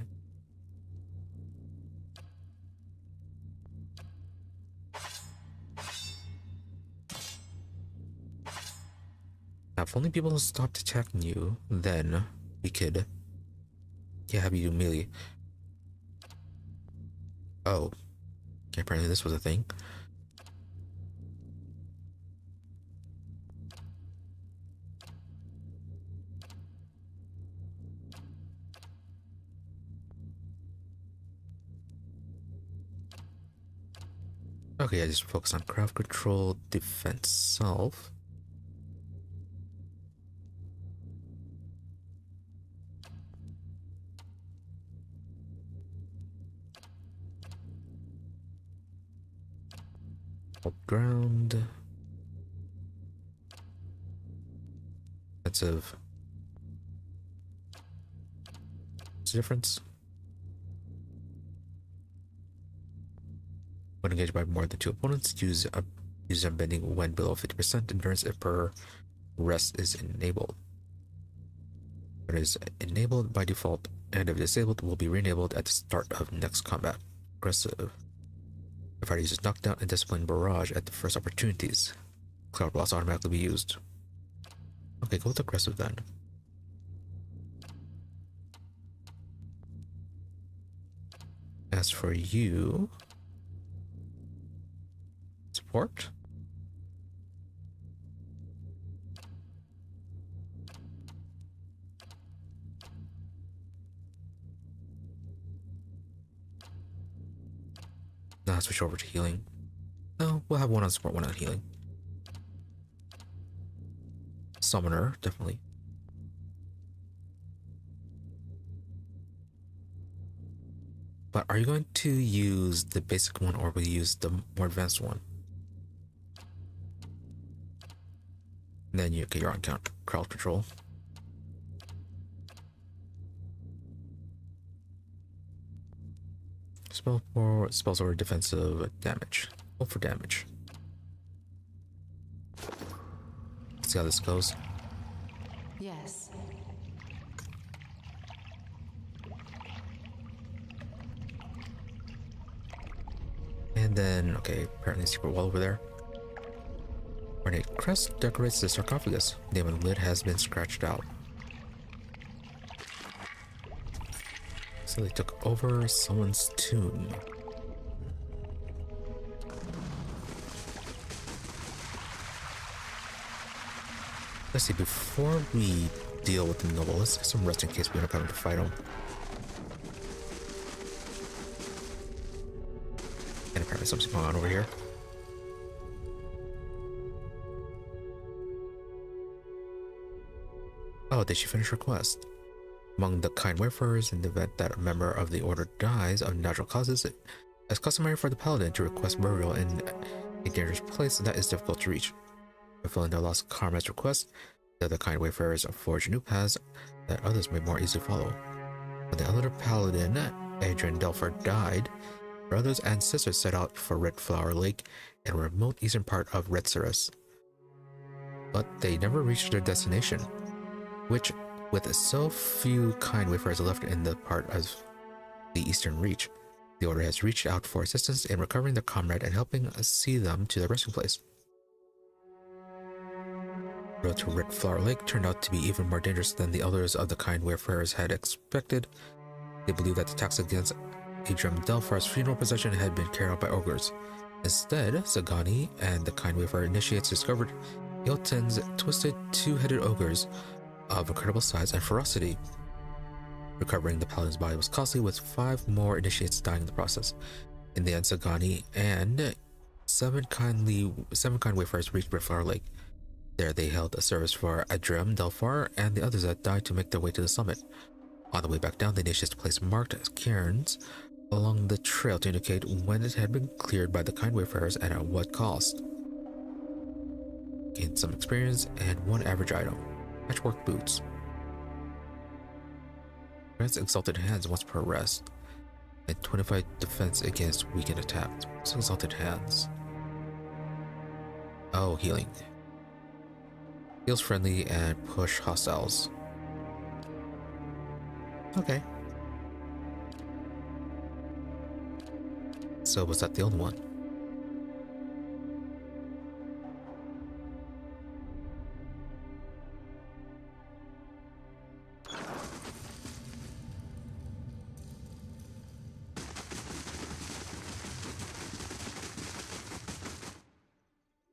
Now, if only people stopped attacking you, then we could have you do melee. Oh, okay, apparently this was a thing. Okay, I just focus on craft control, defense, self. Ground. Defensive. What's the difference? When engaged by more than two opponents, use unbending when below 50% endurance if per rest is enabled. It is enabled by default, and if disabled, will be re-enabled at the start of next combat. Aggressive. The fighter uses knockdown and discipline barrage at the first opportunities. Cloud will also automatically be used. Okay, go with aggressive then. As for you, support. Now let's switch over to healing. No, we'll have one on support, one on healing. Summoner, definitely. But are you going to use the basic one or will you use the more advanced one? Then you get your own crowd control. Spells or defensive damage. Roll for damage. Let's see how this goes. Yes. And then, okay, apparently secret wall over there. Ornate crest decorates the sarcophagus. The name of the lid has been scratched out. So they took over someone's tomb. Let's see, before we deal with the noble, let's get some rest in case we end up having to fight them. And apparently something's going on over here. Oh, did she finish her quest? Among the kind wayfarers, in the event that a member of the order dies of natural causes, it's customary for the paladin to request burial in a dangerous place that is difficult to reach. Fulfilling their lost comrade's request, the other kind wayfarers forge new paths that others may more easily follow. When the elder paladin, Adrian Delphar, died, brothers and sisters set out for Red Flower Lake in a remote eastern part of Red Cirrus. But they never reached their destination, which, with so few kind wayfarers left in the part of the eastern reach, the order has reached out for assistance in recovering their comrade and helping see them to their resting place. The road to Red Flower Lake turned out to be even more dangerous than the elders of the kind wayfarers had expected. They believed that the attacks against Adrian Delphar's funeral procession had been carried out by ogres. Instead, Sagani and the kind wayfarer initiates discovered Eoten's twisted two-headed ogres of incredible size and ferocity. Recovering the paladin's body was costly, with 5 more initiates dying in the process. In the end, Sagani and seven kind wayfarers reached Red Flower Lake. There they held a service for Adrian Delphar and the others that died to make their way to the summit. On the way back down, the initiates placed marked cairns along the trail to indicate when it had been cleared by the kind wayfarers and at what cost. Gained some experience and 1 average item. Patchwork boots. Grants exalted hands once per rest, and 25 defense against weakened attacks. What's exalted hands? Oh, healing. Heals friendly and push hostiles. Okay. So was that the only one?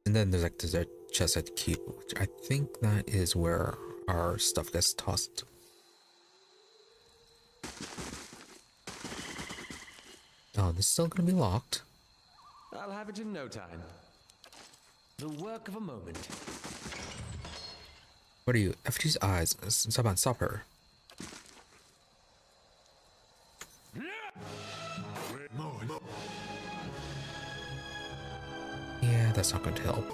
And then there's a chest I'd keep, which I think that is where our stuff gets tossed. Oh, this is still gonna be locked. I'll have it in no time. The work of a moment. What are you? FG's eyes. Someone stop her. Yeah, that's not going to help.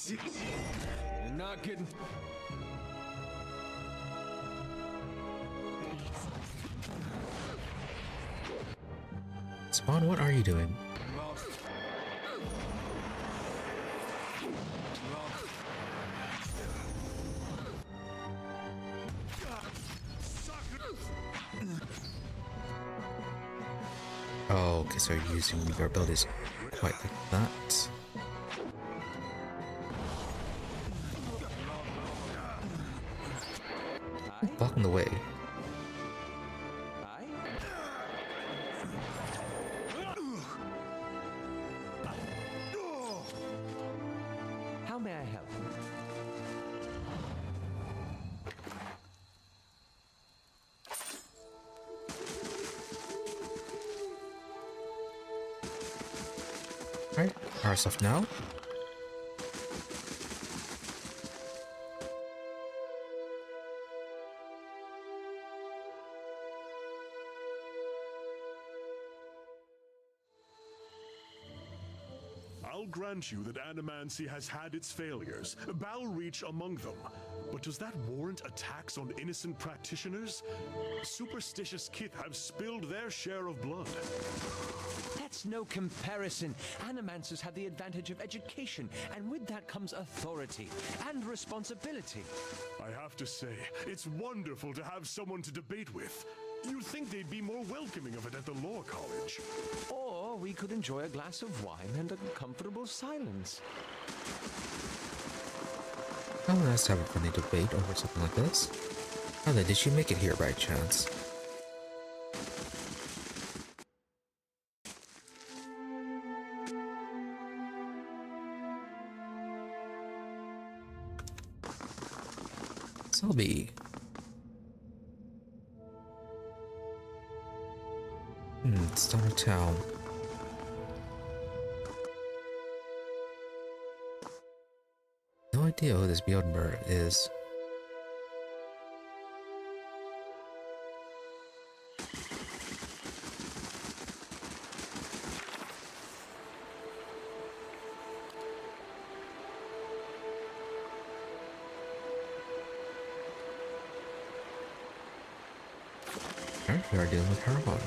You're not getting... Spawn, what are you doing? Oh, okay, so you're using your abilities quite like that. Blocking the way. How may I help? Alright, our stuff now. I'll grant you that animancy has had its failures, Balreach among them. But does that warrant attacks on innocent practitioners? Superstitious kith have spilled their share of blood. That's no comparison. Animancers have the advantage of education, and with that comes authority and responsibility. I have to say, it's wonderful to have someone to debate with. You'd think they'd be more welcoming of it at the law college. Or we could enjoy a glass of wine and a comfortable silence. How nice to have a funny debate over something like this. How then did she make it here by chance? Selby. It's not a town. No idea who this Bjornberg is. Alright, we are dealing with Hermond.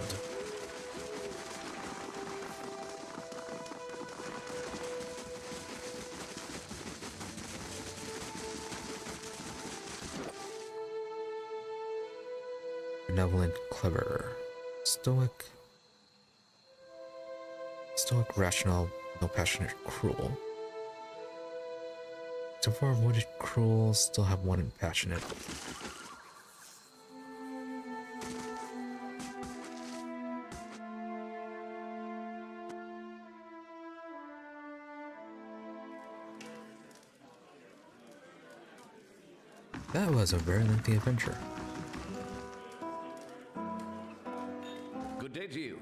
Benevolent, clever, stoic, rational, no passionate, cruel. So far avoided cruel, still have one in passionate. That was a very lengthy adventure. Good day to you.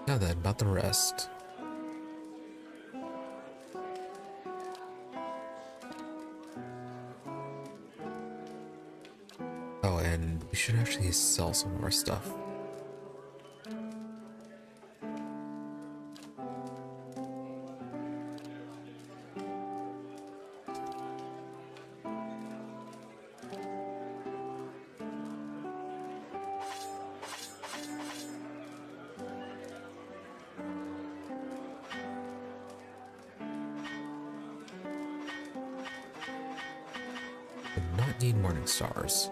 Now then, about the rest. Oh, and we should actually sell some more stuff. Not need morning stars.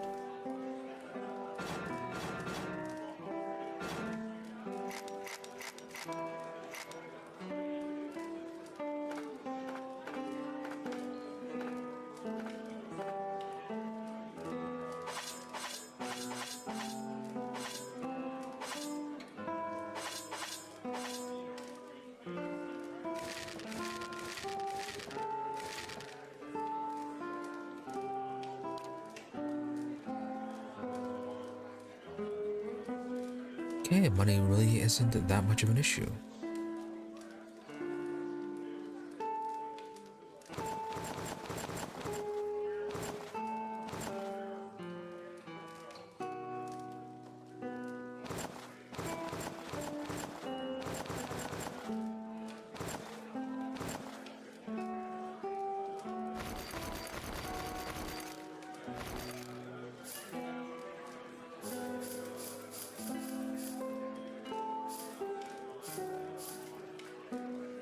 Okay, money really isn't that much of an issue.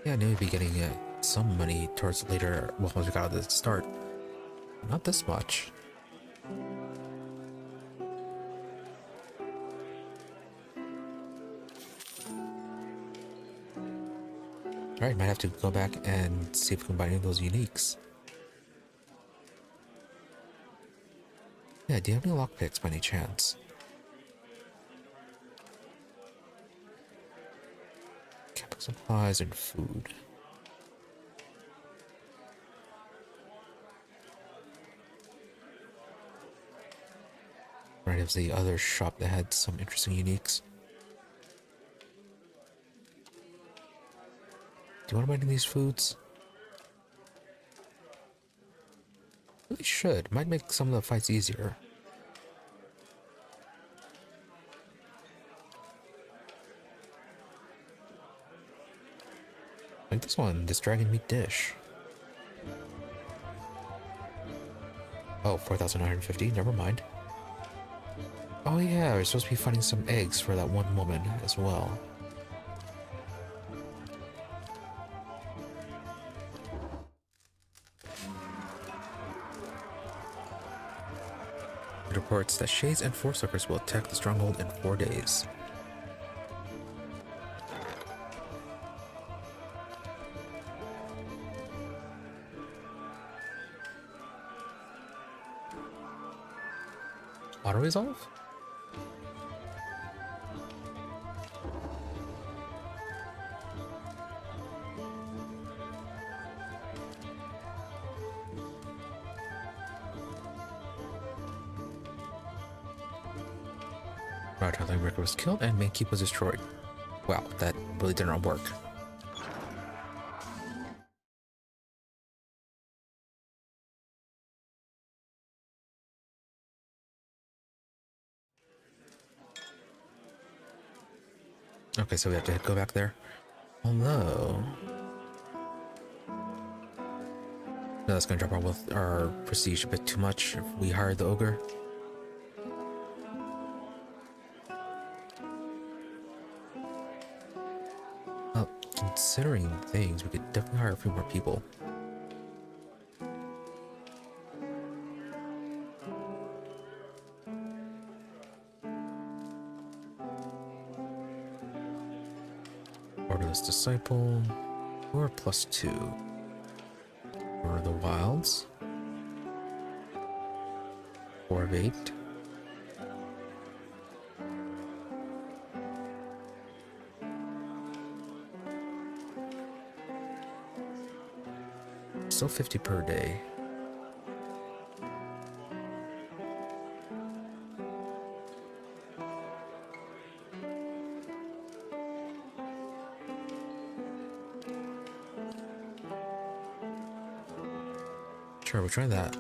Yeah, I knew we'd be getting some money towards later, well, once we got out at the start. Not this much. Alright, might have to go back and see if we can buy any of those uniques. Yeah, do you have any lockpicks by any chance? Camping supplies and food. Right, it was the other shop that had some interesting uniques. Do you want to buy any of these foods? Really should. Might make some of the fights easier. Like this one, this dragon meat dish. Oh, 4,950, never mind. Oh yeah, we're supposed to be finding some eggs for that one woman as well. It reports that shades and force-suckers will attack the stronghold in 4 days. Auto-resolve? Right, Howling Breaker was killed and main keep was destroyed. Wow, that really did not work. Okay, so we have to go back there. Although... no, that's gonna drop our prestige a bit too much if we hire the ogre. Well, considering things, we could definitely hire a few more people. Orderless Disciple, or +2. Or the Wilds. 4 of 8. Still 50 per day. Sure, we'll try that.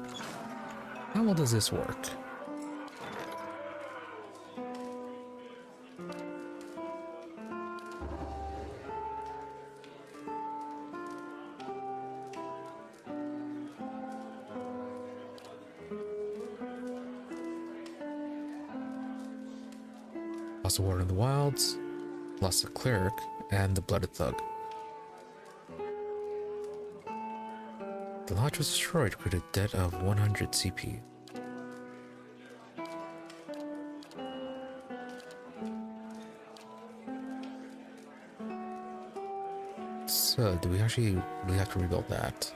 How well does this work? Lost the Warden in the Wilds, lost the Cleric, and the Blooded Thug. The lodge was destroyed with a debt of 100 CP. So, do we actually really have to rebuild that?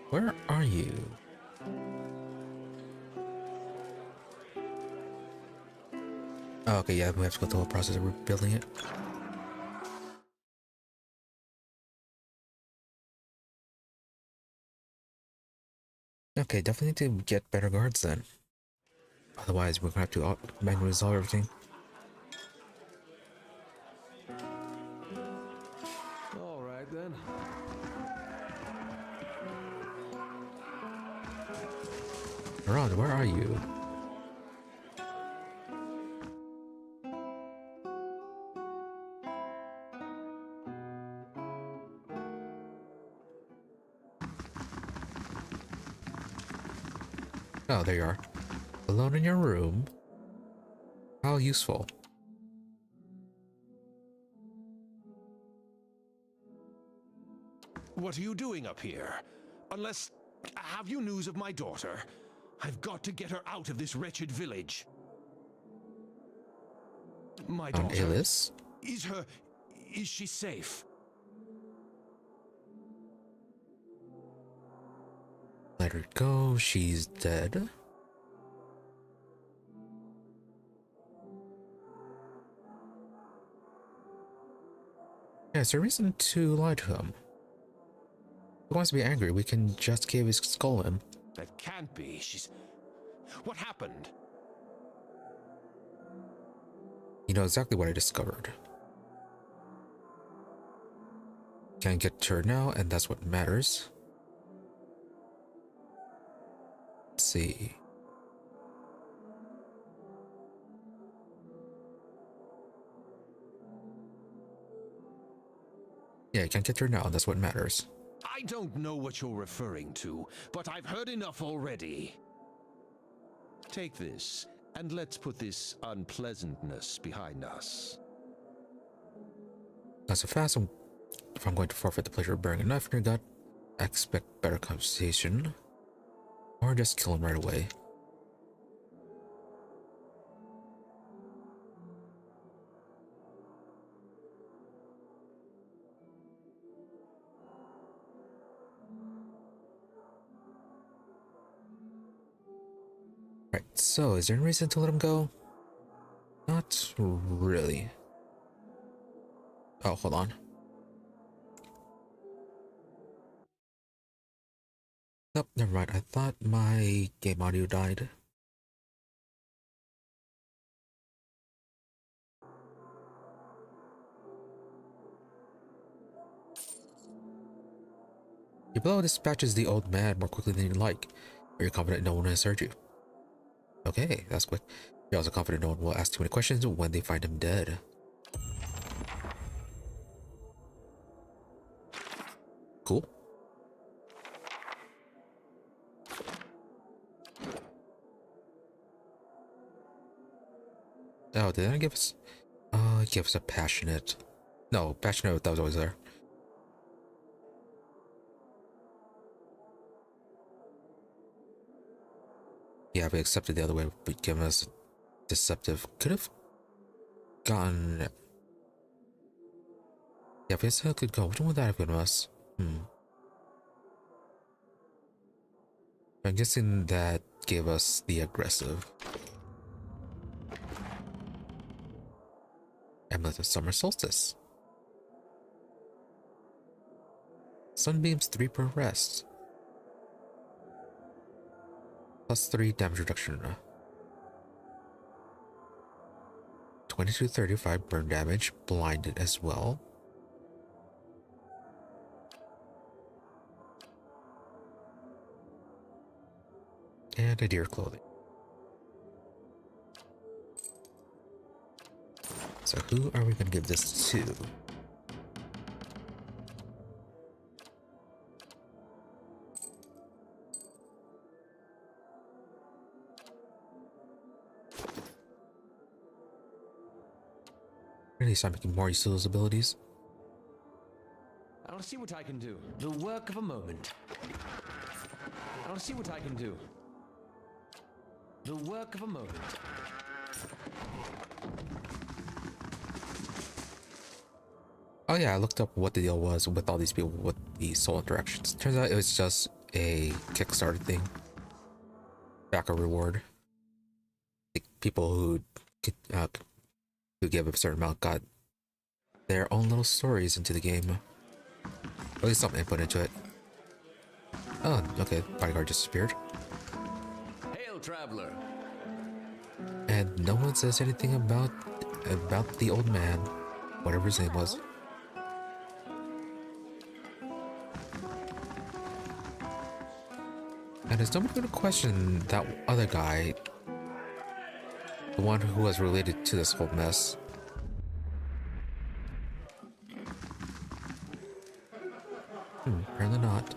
Where are you? Oh, okay, yeah, we have to go through the whole process of rebuilding it. Okay, definitely need to get better guards then. Otherwise, we're gonna have to manually resolve everything. All right then. Ron, where are you? Oh, there you are. Alone in your room? How useful. What are you doing up here? Unless... have you news of my daughter? I've got to get her out of this wretched village. My On daughter... Alice? Is she safe? Let her go, she's dead. Yeah, is there a reason to lie to him? If he wants to be angry, we can just cave his skull in. That can't be. She's... What happened? You know exactly what I discovered. Can't get to her now, and that's what matters. see. Yeah, you can't get through now. That's what matters. I don't know what you're referring to, but I've heard enough already. Take this, and let's put this unpleasantness behind us. Not so fast. If I'm going to forfeit the pleasure of bearing a knife in your gut, I expect better conversation. Or just kill him right away. Right, so is there any reason to let him go? Not really. Oh, hold on. Nope, never mind. I thought my game audio died. Your blow dispatches the old man more quickly than you'd like. Are you confident no one has heard you? Okay, that's quick. You're also confident no one will ask too many questions when they find him dead. Cool. Oh, did I give us... it gave us a passionate... No, passionate, that was always there. Yeah, we accepted the other way, but given us deceptive. Could have gotten... Yeah, if we still could go, which one would that have given us? I'm guessing that gave us the aggressive. Amulet of Summer Solstice. Sunbeams 3 per rest. Plus 3 damage reduction. 22-35 burn damage, blinded as well. And a deer clothing. So who are we going to give this to? Really start making more use of those abilities. I'll see what I can do. The work of a moment. I'll see what I can do. The work of a moment. Oh yeah, I looked up what the deal was with all these people with the soul interactions. Turns out it was just a Kickstarter thing. Backer reward. The people who give a certain amount got their own little stories into the game. Or at least some input into it. Oh, okay. Bodyguard disappeared. Hail, traveler. And no one says anything about the old man, whatever his name was. And is nobody going to question that other guy, the one who was related to this whole mess? Apparently not.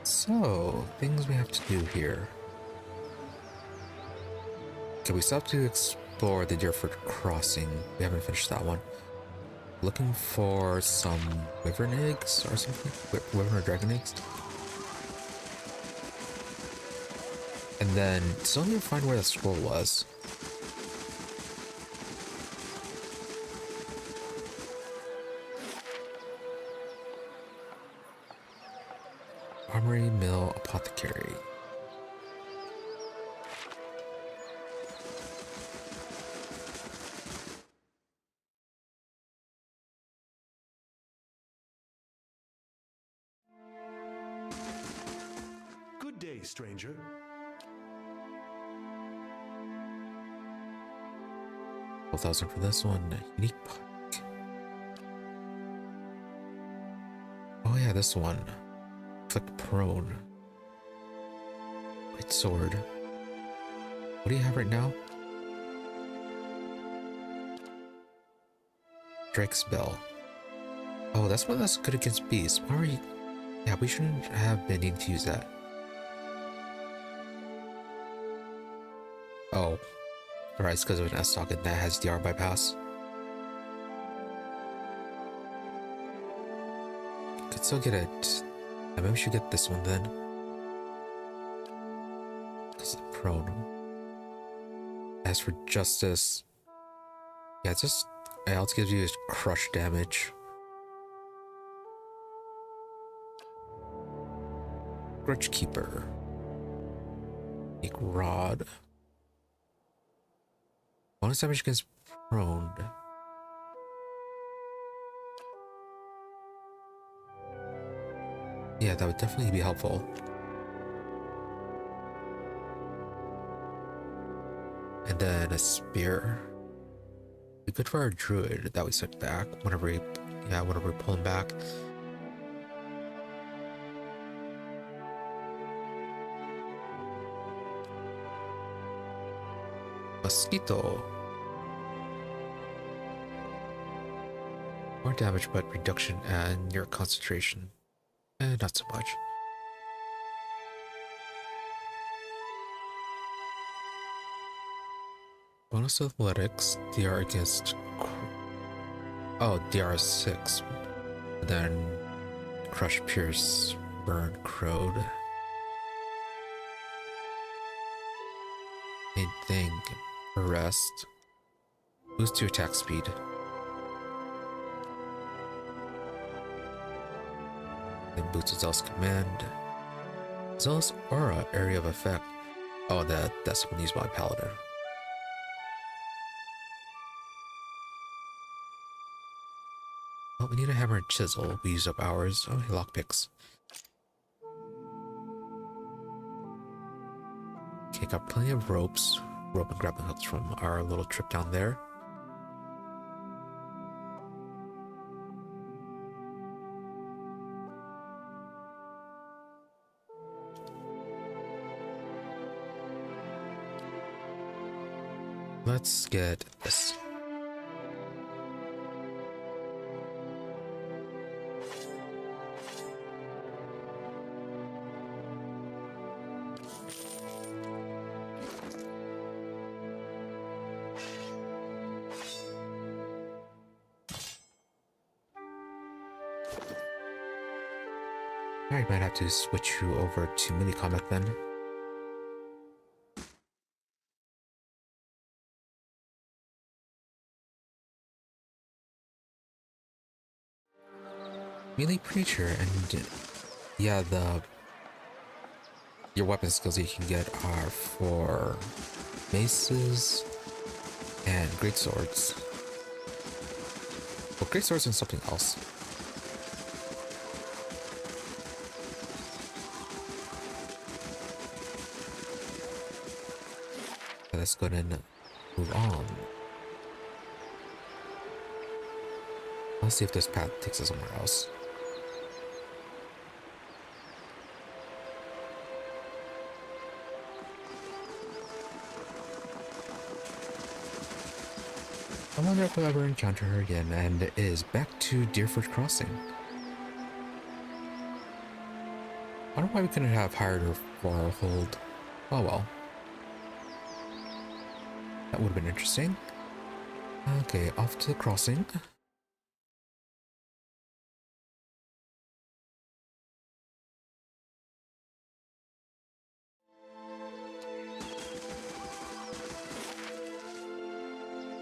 So, things we have to do here. Okay, we still have to explore the Deerford Crossing. We haven't finished that one. Looking for some wyvern eggs or something? Wyvern or dragon eggs? And then still need to find where the scroll was. Armory, mill, apothecary. Good day, stranger. 12,000 for this one. Unique pike. Oh yeah, this one. Click prone. Great sword. What do you have right now? Drake's Bell. Oh, that's one that's good against beasts. Why are you... Yeah, we shouldn't have been needing to use that. Oh. Alright, it's because of an S socket that has DR bypass. Could still get it. Maybe we should get this one then. Because it's prone. As for justice, yeah, it's just it also gives you crush damage. Grudge Keeper. Make rod. Bonus damage against prone. Yeah, that would definitely be helpful. And then a spear. Be good for our druid that we set back whenever we pull him back. Mosquito. More damage, but reduction and your concentration. Not so much. Bonus athletics, DR against... Oh, DR 6. Then Crush, Pierce, Burn, Crowed. Main thing, Arrest. Boost your attack speed. Then boosts Zealous Command. Zealous Aura, Area of Effect. Oh, that's one used by Paladin. Well, we need a hammer and chisel. We use up ours. Oh, hey, lockpicks. Okay, got plenty of ropes. Rope and grappling hooks from our little trip down there. Let's get this. I might have to switch you over to melee combat then. Melee Preacher, and yeah, your weapon skills you can get are for maces and greatswords. Well, greatswords and something else. Let's go ahead and move on. Let's see if this path takes us somewhere else. I wonder if we'll ever encounter her again, and it is back to Deerfoot Crossing. I don't know why we couldn't have hired her for our hold. Oh well. That would have been interesting. Okay, off to the crossing.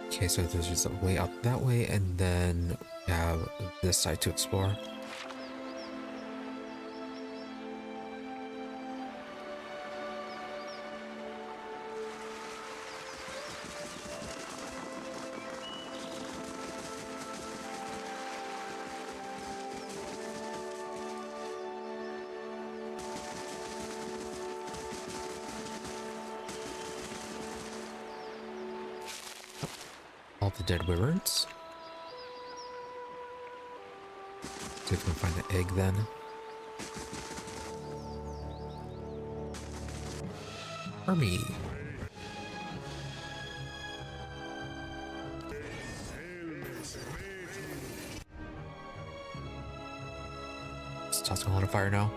Okay, so there's just a way out that way, and then we have this side to explore. all the dead wyverns. See if we can find the egg then. For me. It's tossing a lot of fire now.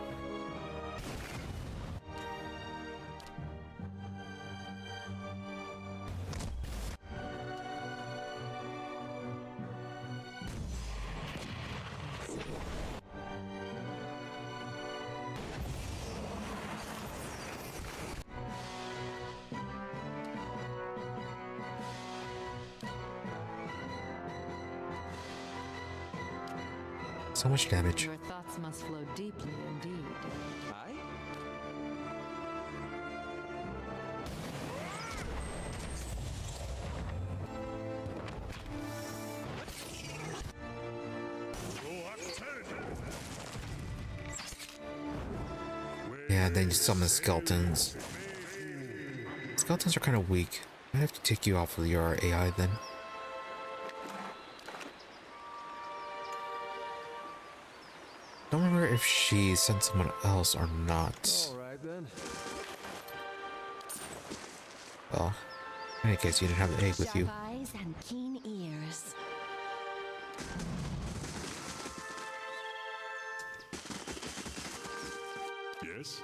So much damage. Your thoughts must flow deeply indeed. Aye? Yeah, then you summon skeletons. Skeletons are kind of weak. I have to take you off of your AI then. Don't remember if she sent someone else or not. Alright then. Well, in any case, you didn't have the egg with you. Sharp eyes and keen ears. Yes?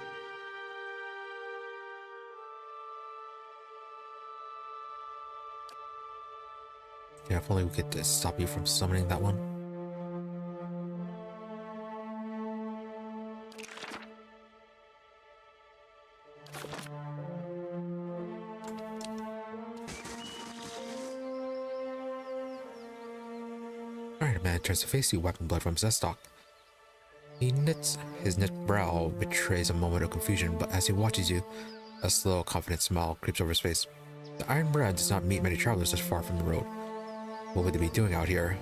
Yeah, if only we could stop you from summoning that one. Alright, a man turns to face you, wiping blood from his stock. He knits his knit brow, betrays a moment of confusion, but as he watches you, a slow, confident smile creeps over his face. The Iron Brand does not meet many travelers this far from the road. What would they be doing out here?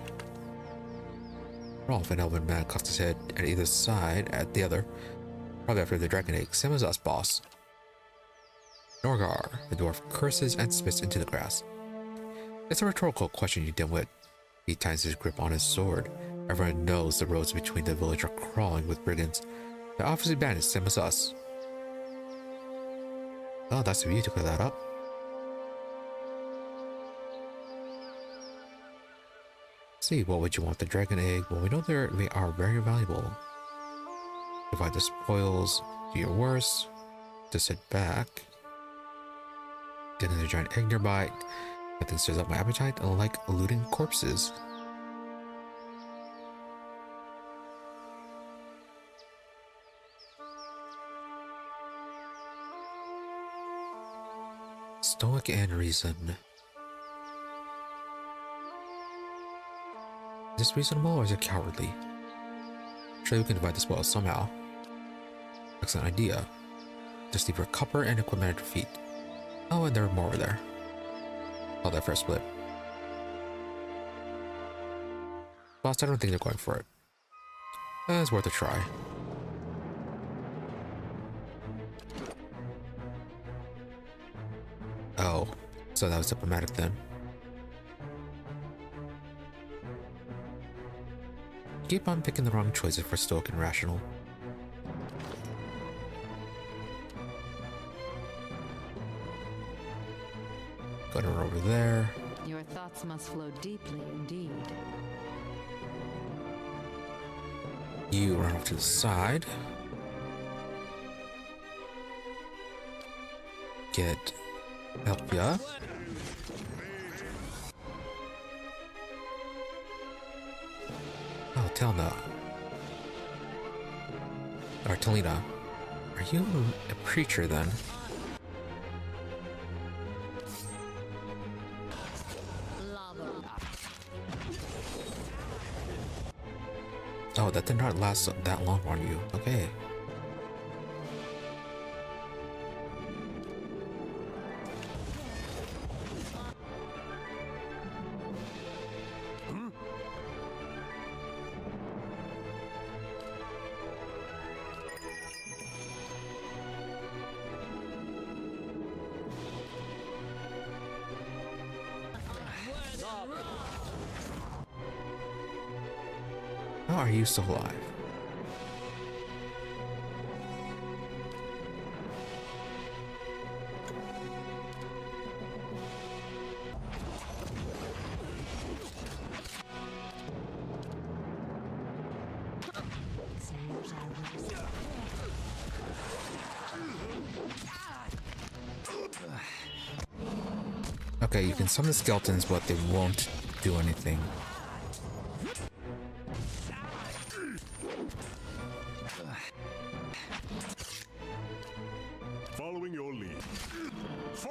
Rolf, an elven man, cocks his head at either side, at the other. Probably after the dragon egg. Same as us, boss. Norgar, the dwarf, curses and spits into the grass. It's a rhetorical question, you dimwit. He tightens his grip on his sword. Everyone knows the roads between the village are crawling with brigands. They're obviously bandits, same as us. Well, that's of you to clear that up. See, what would you want? The dragon egg? Well, we know they are very valuable. Divide the spoils, do your worst, to sit back. Get another giant egg nearby. Nothing stirs up my appetite, unlike looting corpses. Stoic and reason. Is this reasonable or is it cowardly? Surely we can divide the spoils somehow. Excellent idea. Just leave your copper and equipment at your feet. Oh, and there are more over there. Call that for a split. Boss, I don't think they're going for it. It's worth a try. Oh, so that was diplomatic then. Keep on picking the wrong choices for stoic and rational. Got her over there. Your thoughts must flow deeply indeed. You run off to the side. Get help ya. Oh, Telna. Or Telina. Are you a preacher then? Oh, that did not last that long on you. Okay. How are you still alive? Okay, you can summon the skeletons, but they won't do anything. Following your lead. These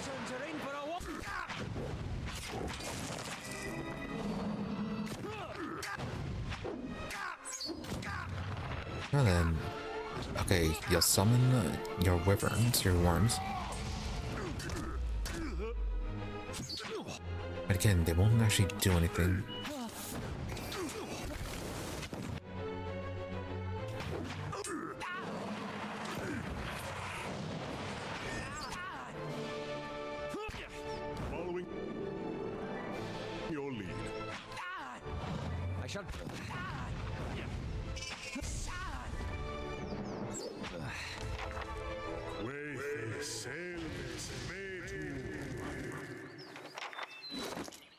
ones are in for a walk. Well then, okay, you'll summon your wyverns, your worms. But again, they won't actually do anything. Following your lead. I shall. Wayface, sailface, made.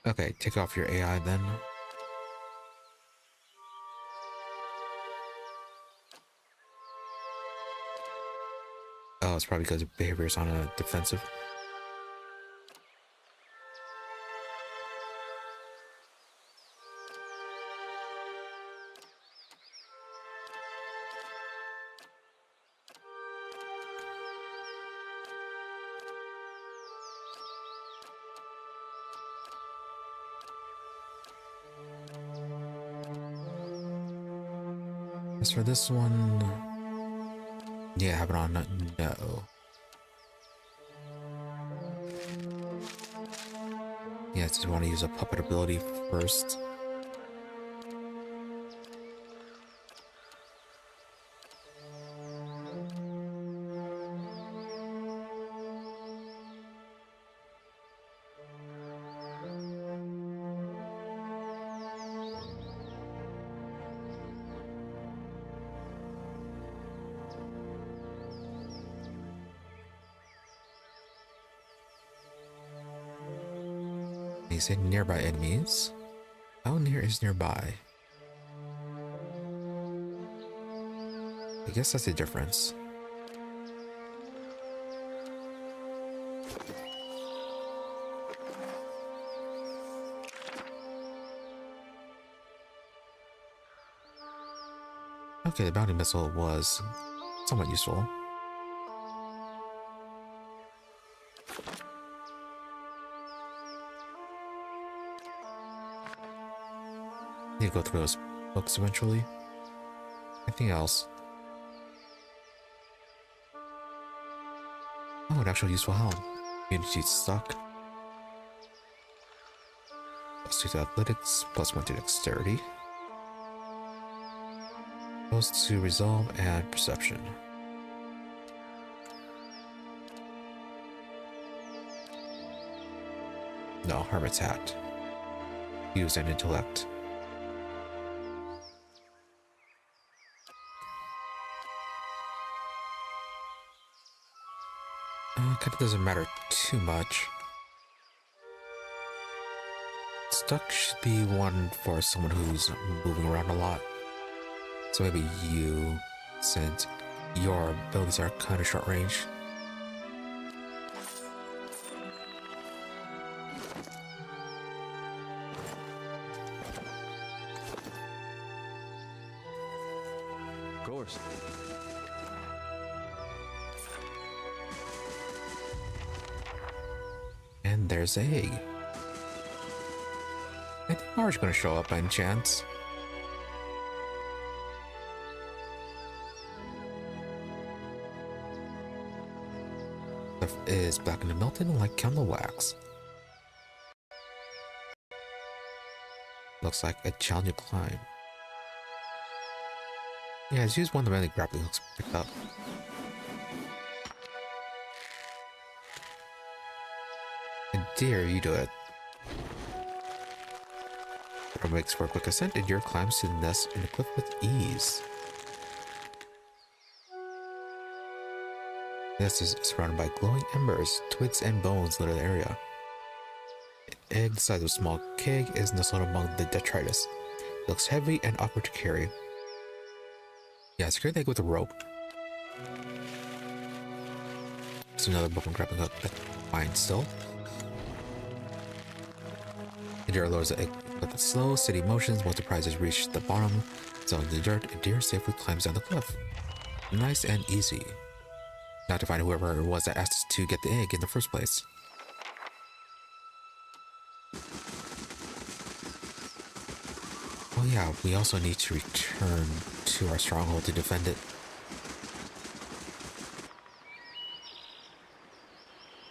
Okay, take off your AI then. Oh, it's probably because behavior's on a defensive. As for this one, yeah, have it on no. Yeah, just want to use a puppet ability first. He said nearby enemies. How near is nearby? I guess that's the difference. Okay, the bounty missile was somewhat useful. Need to go through those books eventually. Anything else? Oh, an actual useful helm. Immunity stuck. +2 to athletics, +1 to dexterity. Opposed to resolve and perception. No, hermit's hat. Use and intellect. Kind of doesn't matter too much. Stuck should be one for someone who's moving around a lot. So maybe you, since your abilities are kind of short range. Of course. And there's an egg. I think Mar's gonna show up by any chance. Stuff is blackened and melted like candle wax. Looks like a challenging climb. Yeah, just use one of the many grappling hooks picked up. dear, you do it. It makes for a quick ascent, and Deer climbs to the nest in the cliff with ease. The nest is surrounded by glowing embers, twigs, and bones litter the area. An egg the size of a small keg is nestled among the detritus. It looks heavy and awkward to carry. Yeah, secure the egg with a rope. There's another bone grabbing up the vine still. The deer lowers the egg with slow, steady motions. Once the prize has reached the bottom, settling in the dirt, a deer safely climbs down the cliff. Nice and easy. Now to find whoever it was that asked us to get the egg in the first place. Oh yeah, we also need to return to our stronghold to defend it.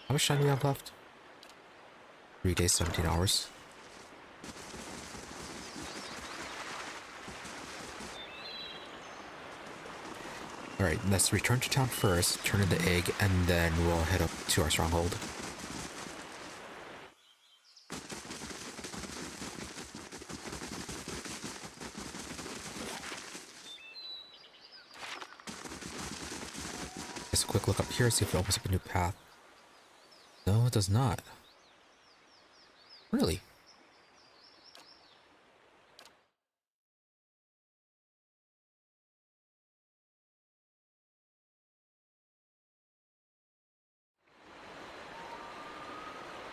How much time do we have left? 3 days, 17 hours. Alright, let's return to town first, turn in the egg, and then we'll head up to our stronghold. Just a quick look up here, see if it opens up a new path. No, it does not. Really?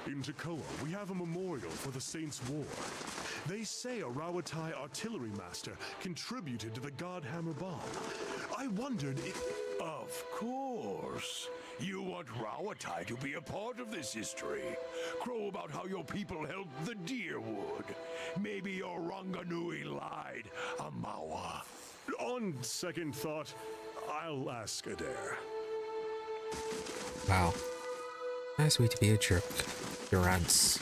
In Takoa, we have a memorial for the Saints' War. They say a Rawatai artillery master contributed to the Godhammer bomb. I wondered if... Of course. You want Rawatai to be a part of this history. Crow about how your people helped the Deerwood. Maybe your Ranganui lied, Amawa. On second thought, I'll ask Adair. Wow. Nice way to be a jerk. Durance.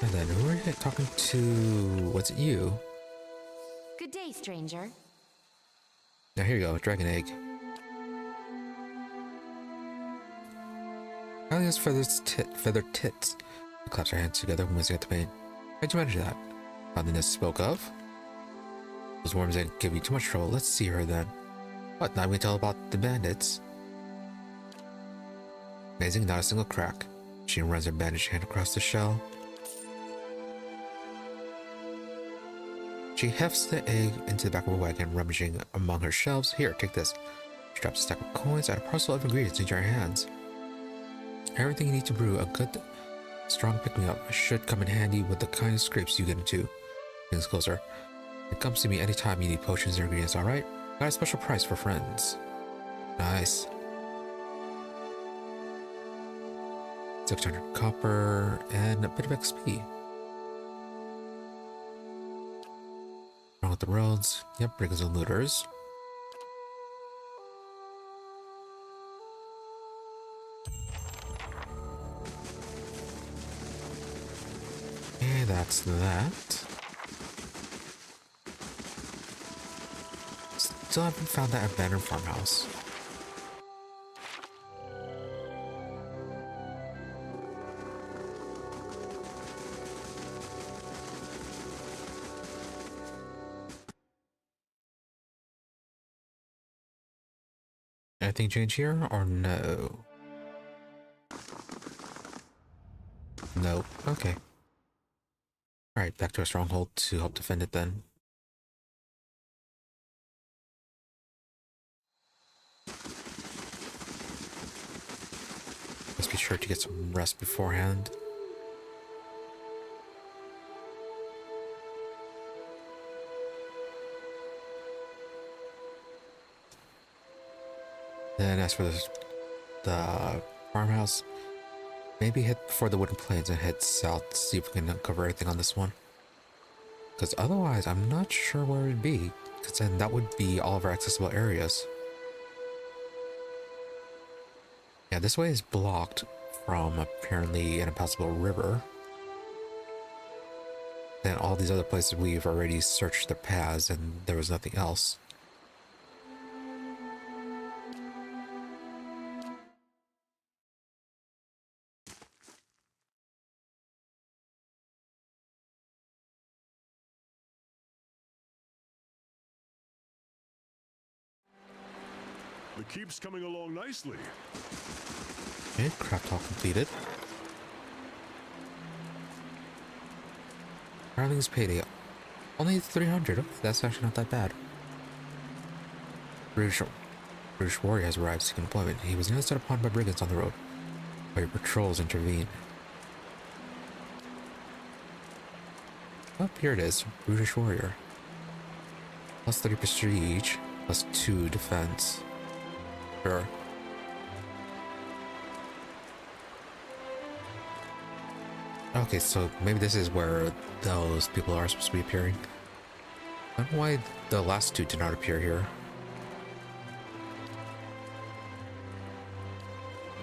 And then who are you talking to? Was it you? Good day, stranger. Now here you go, dragon egg. Kylie has feathered tits. We claps our hands together, wincing at the pain. How'd you manage that? Found the nest spoke of? Those worms didn't give you too much trouble. Let's see her then. What, now we tell about the bandits? Amazing, not a single crack. She runs her bandaged hand across the shell. She hefts the egg into the back of her wagon, rummaging among her shelves. Here, take this. She drops a stack of coins and a parcel of ingredients into her hands. Everything you need to brew a good, strong pick-me-up should come in handy with the kind of scrapes you get into. Things closer. It comes to me anytime you need potions or ingredients, alright? Got a special price for friends. Nice. 600 copper and a bit of XP. Wrong with the roads. Yep, brigands and looters. And that's that. Still haven't found that abandoned farmhouse. Anything change here or no? Nope. Okay. Alright, back to our stronghold to help defend it then. Let's be sure to get some rest beforehand. Then as for the farmhouse, maybe head for the wooden plains and head south to see if we can uncover anything on this one. Because otherwise, I'm not sure where it would be, because then that would be all of our accessible areas. Yeah, this way is blocked from apparently an impassable river. Then all these other places we've already searched the paths and there was nothing else. The keep's coming along nicely. Okay, craft all completed. Darling's payday. Only 300. Okay, that's actually not that bad. British warrior has arrived seeking employment. He was nearly set upon by brigands on the road, but your patrols intervened. Oh, here it is. British warrior. Plus 30 prestige, plus 2 defense. Sure. Okay, so maybe this is where those people are supposed to be appearing. I don't know why the last two did not appear here.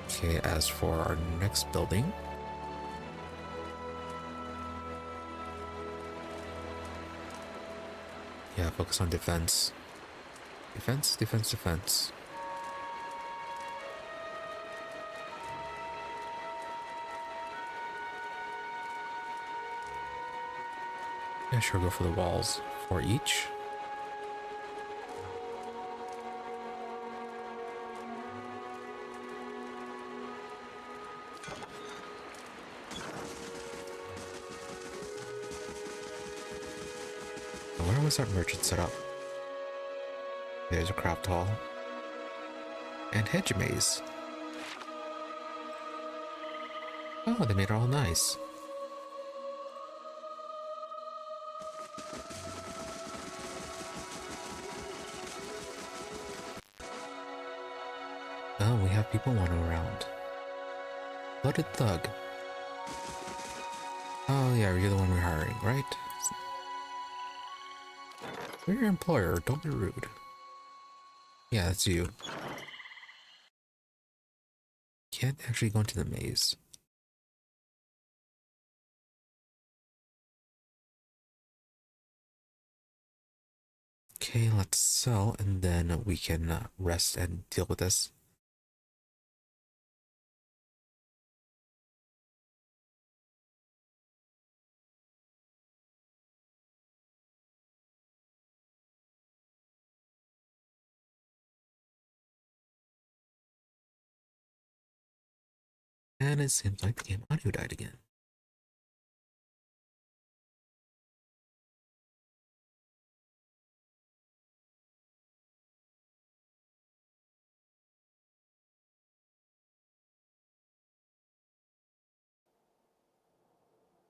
Okay, as for our next building. Yeah, focus on defense. Defense, defense, defense. Yeah, sure, go for the walls. 4 each. Where was that merchant set up? There's a craft hall. And hedge maze. Oh, they made it all nice. Oh, we have people wandering around. Blooded thug. Oh yeah, you're the one we're hiring, right? We're your employer, don't be rude. Yeah, that's you. Can't actually go into the maze. Okay, let's sell and then we can rest and deal with this. And it seems like the game audio died again.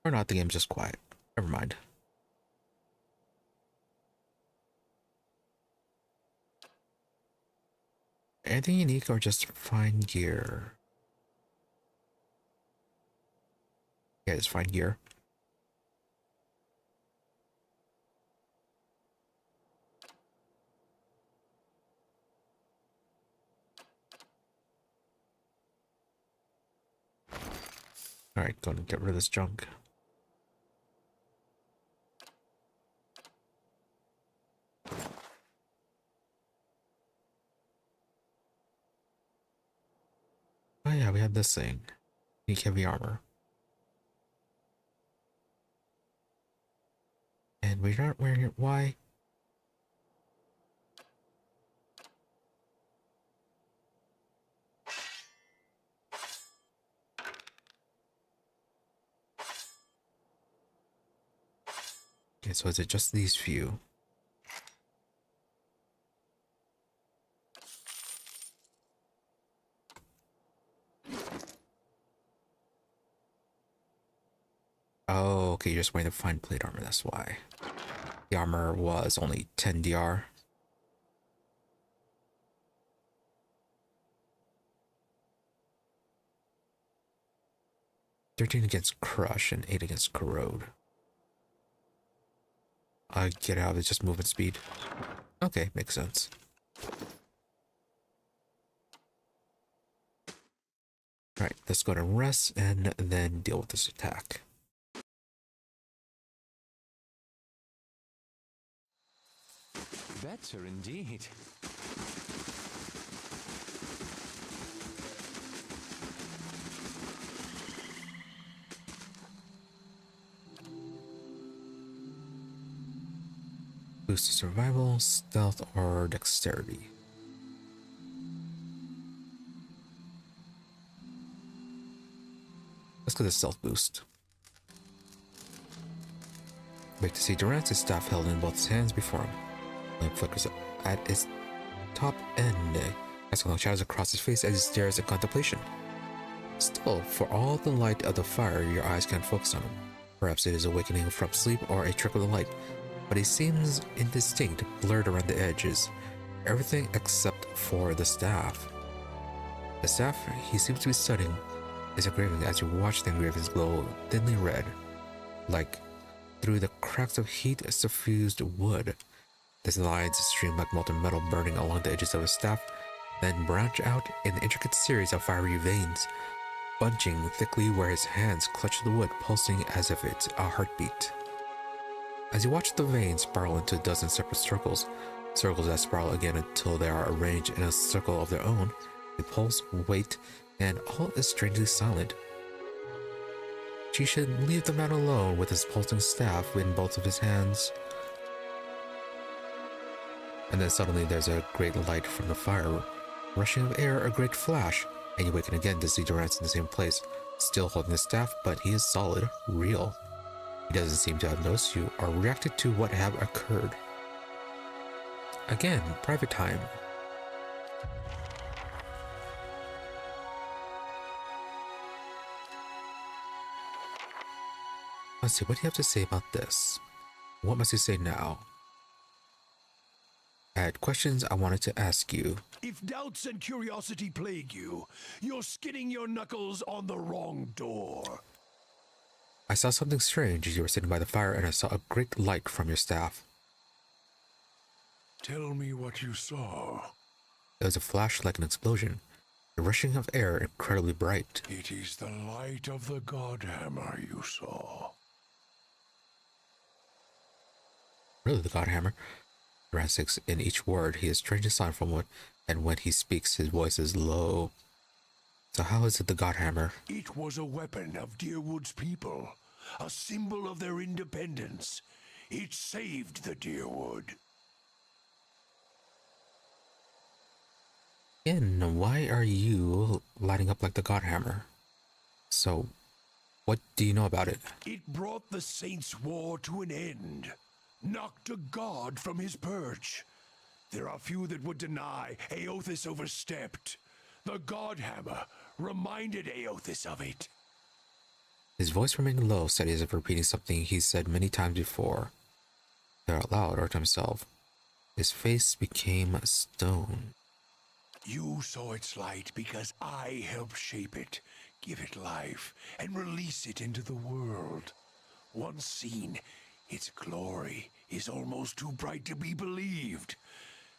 Or not, the game's just quiet. Never mind. Anything unique or just fine gear? Yeah, just fine gear. Alright, go and get rid of this junk. Oh yeah, we have this thing. Unique heavy armor. And we're not wearing it. Why? Okay, so is it just these few? Oh, okay, you're just wearing the fine plate armor, that's why. The armor was only 10 DR. "13 against crush and 8 against corrode." Get out of it, just movement speed. Okay, makes sense. Alright, let's go to rest and then deal with this attack. Better indeed. Boost to survival, stealth, or dexterity. Let's get a stealth boost. Wait to see Durant's staff held in both his hands before him. Lamp flickers at its top end, casting long shadows across his face as he stares in contemplation. Still, for all the light of the fire, your eyes can't focus on him. Perhaps it is awakening from sleep or a trick of the light, but he seems indistinct, blurred around the edges. Everything except for the staff. The staff he seems to be studying is engraving as you watch the engravings glow thinly red, like through the cracks of heat-suffused wood. The lines stream like molten metal burning along the edges of his staff, then branch out in an intricate series of fiery veins, bunching thickly where his hands clutch the wood, pulsing as if it's a heartbeat. As you watch the veins spiral into a dozen separate circles that spiral again until they are arranged in a circle of their own, they pulse, wait, and all is strangely silent. She should leave the man alone with his pulsing staff in both of his hands. And then suddenly there's a great light from the fire, rushing of air, a great flash, and you waken again to see Durant in the same place, still holding the staff, but he is solid, real. He doesn't seem to have noticed you or reacted to what have occurred. Again, private time. Let's see, what do you have to say about this? What must you say now? I had questions I wanted to ask you. If doubts and curiosity plague you, you're skinning your knuckles on the wrong door. I saw something strange as you were sitting by the fire, and I saw a great light from your staff. Tell me what you saw. It was a flash like an explosion, a rushing of air incredibly bright. It is the light of the Godhammer you saw. Really, the Godhammer? Durant speaks in each word. He is strangely silent from what, and when he speaks, his voice is low. So how is it the Godhammer? It was a weapon of Deerwood's people, a symbol of their independence. It saved the Deerwood. Again, why are you lighting up like the Godhammer? So, what do you know about it? It brought the Saints' War to an end, knocked a god from his perch. There are few that would deny Aothis overstepped. The Godhammer reminded Aothis of it. His voice remained low, steady as if repeating something he said many times before. Either out loud or to himself. His face became stone. You saw its light because I helped shape it, give it life, and release it into the world. Once seen, its glory is almost too bright to be believed,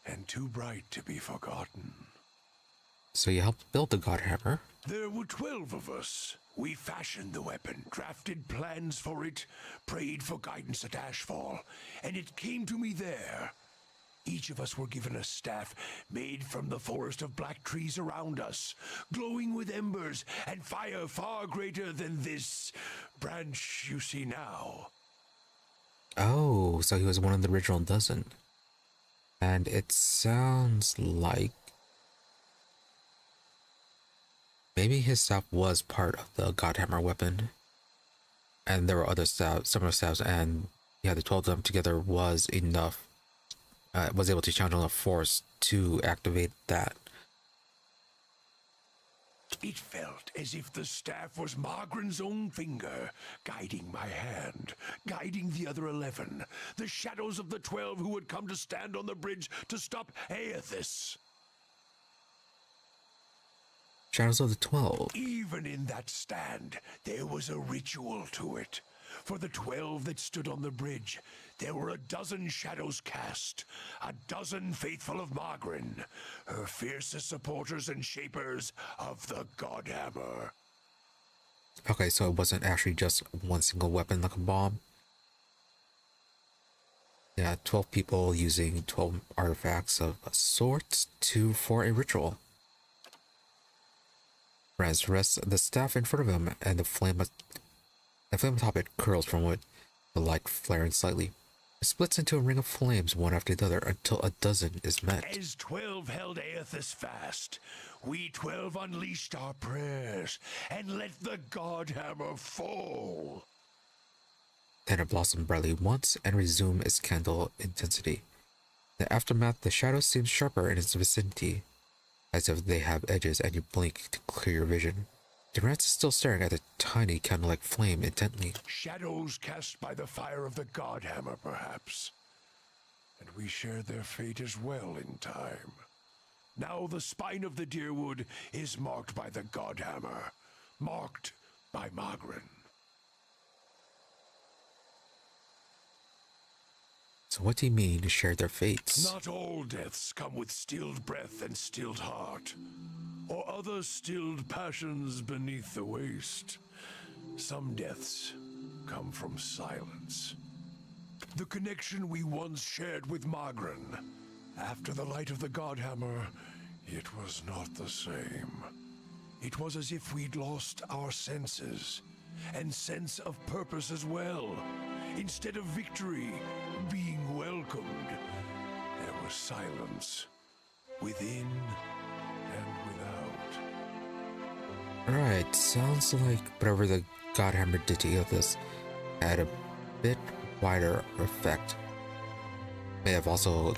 and too bright to be forgotten. So you helped build the Godhammer? There were 12 of us. We fashioned the weapon, drafted plans for it, prayed for guidance at Ashfall, and it came to me there. Each of us were given a staff made from the forest of black trees around us, glowing with embers and fire far greater than this branch you see now. Oh, so he was one of the original dozen. And it sounds like maybe his staff was part of the Godhammer weapon. And there were other staffs, similar staffs, and yeah, the 12 of them together was enough. Was able to channel enough force to activate that. It felt as if the staff was Margaren's own finger, guiding my hand, guiding the other 11, the shadows of the 12 who would come to stand on the bridge to stop Aothis. Shadows of the 12. Even in that stand, there was a ritual to it. For the 12 that stood on the bridge, there were a dozen shadows cast, a dozen faithful of Margaren, her fiercest supporters and shapers of the Godhammer. Okay, so it wasn't actually just one single weapon like a bomb. Yeah, 12 people using 12 artifacts of sorts for a ritual. Raz rests the staff in front of him, and the flame atop it curls from wood, the light flaring slightly. It splits into a ring of flames, one after the other, until a dozen is met. As 12 held Aothis fast, We 12 unleashed our prayers and let the Godhammer fall. Then it blossomed brightly once and resumed its candle intensity. In the aftermath, the shadow seems sharper in its vicinity, as if they have edges and you blink to clear your vision. Durance is still staring at the tiny candle-like flame intently. Shadows cast by the fire of the Godhammer, perhaps. And we shared their fate as well in time. Now the spine of the Deerwood is marked by the Godhammer, marked by Magrin. So what do you mean to share their fates? Not all deaths come with stilled breath and stilled heart, or other stilled passions beneath the waste. Some deaths come from silence. The connection we once shared with Magrin. After the light of the Godhammer, it was not the same. It was as if we'd lost our senses, and sense of purpose as well. Instead of victory being welcomed, there was silence, within and without. Alright, sounds like whatever the Godhammer did to Eothas had a bit wider effect. May have also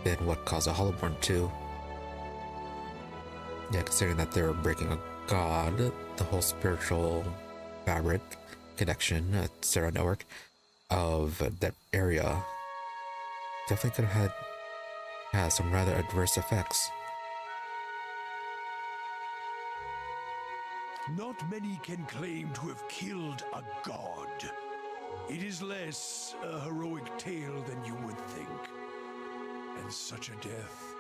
been what caused the Hollowborn too. Yeah, considering that they were breaking a god, the whole spiritual fabric connection, Sarah network of that area definitely could have had some rather adverse effects. Not many can claim to have killed a god. It is less a heroic tale than you would think. And such a death,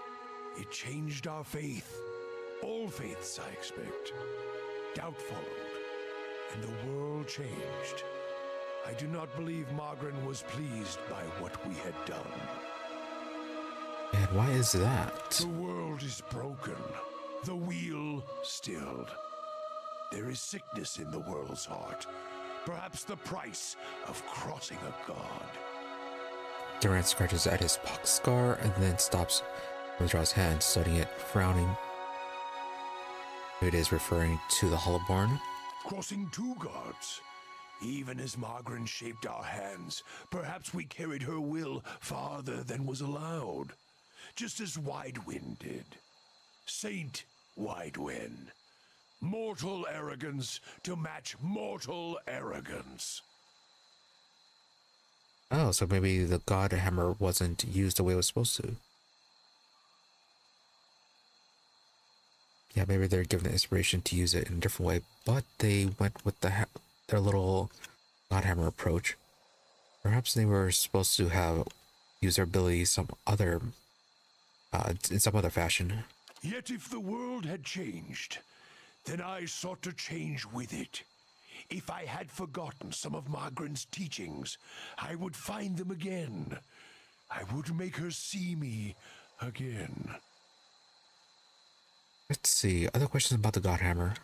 it changed our faith. All faiths, I expect. Doubt followed, and the world changed. I do not believe Magrin was pleased by what we had done. And why is that? The world is broken, the wheel stilled. There is sickness in the world's heart. Perhaps the price of crossing a god. Durant scratches at his pox scar and then stops, withdraws his hand, studying it, frowning. It is referring to the Hollowborn. Crossing two gods. Even as Magrin shaped our hands, perhaps we carried her will farther than was allowed. Just as Widewind did. Saint Widewind. Mortal arrogance to match mortal arrogance. Oh, so maybe the Godhammer wasn't used the way it was supposed to. Yeah, maybe they're given the inspiration to use it in a different way, but they went with their little Godhammer approach. Perhaps they were supposed to have used their ability in some other fashion. Yet if the world had changed, then I sought to change with it. If I had forgotten some of Magrin's teachings, I would find them again. I would make her see me again. Let's see, other questions about the Godhammer?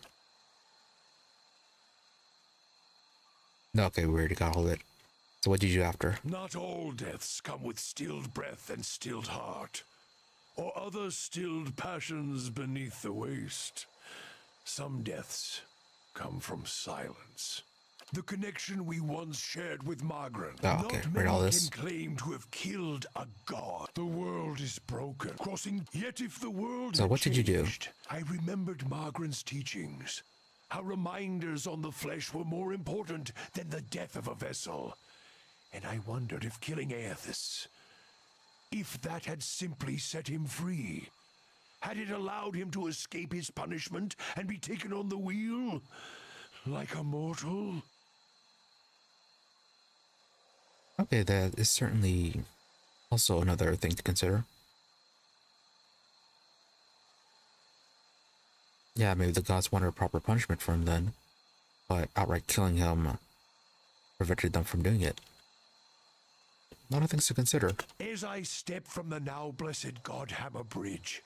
No, okay, we already got all of it. So what did you do after? Not all deaths come with stilled breath and stilled heart, or other stilled passions beneath the waste. Some deaths come from silence. The connection we once shared with Magrin. Oh, okay, Not read all many this. can claim to have killed a god. The world is broken, crossing. Yet if the world So had what did you do? changed, I remembered Magrin's teachings. How reminders on the flesh were more important than the death of a vessel. And I wondered if killing Eothas, if that had simply set him free. Had it allowed him to escape his punishment and be taken on the wheel like a mortal? Okay, that is certainly also another thing to consider. Yeah, maybe the gods wanted a proper punishment for him then, but outright killing him prevented them from doing it. A lot of things to consider. As I stepped from the now blessed Godhammer Bridge,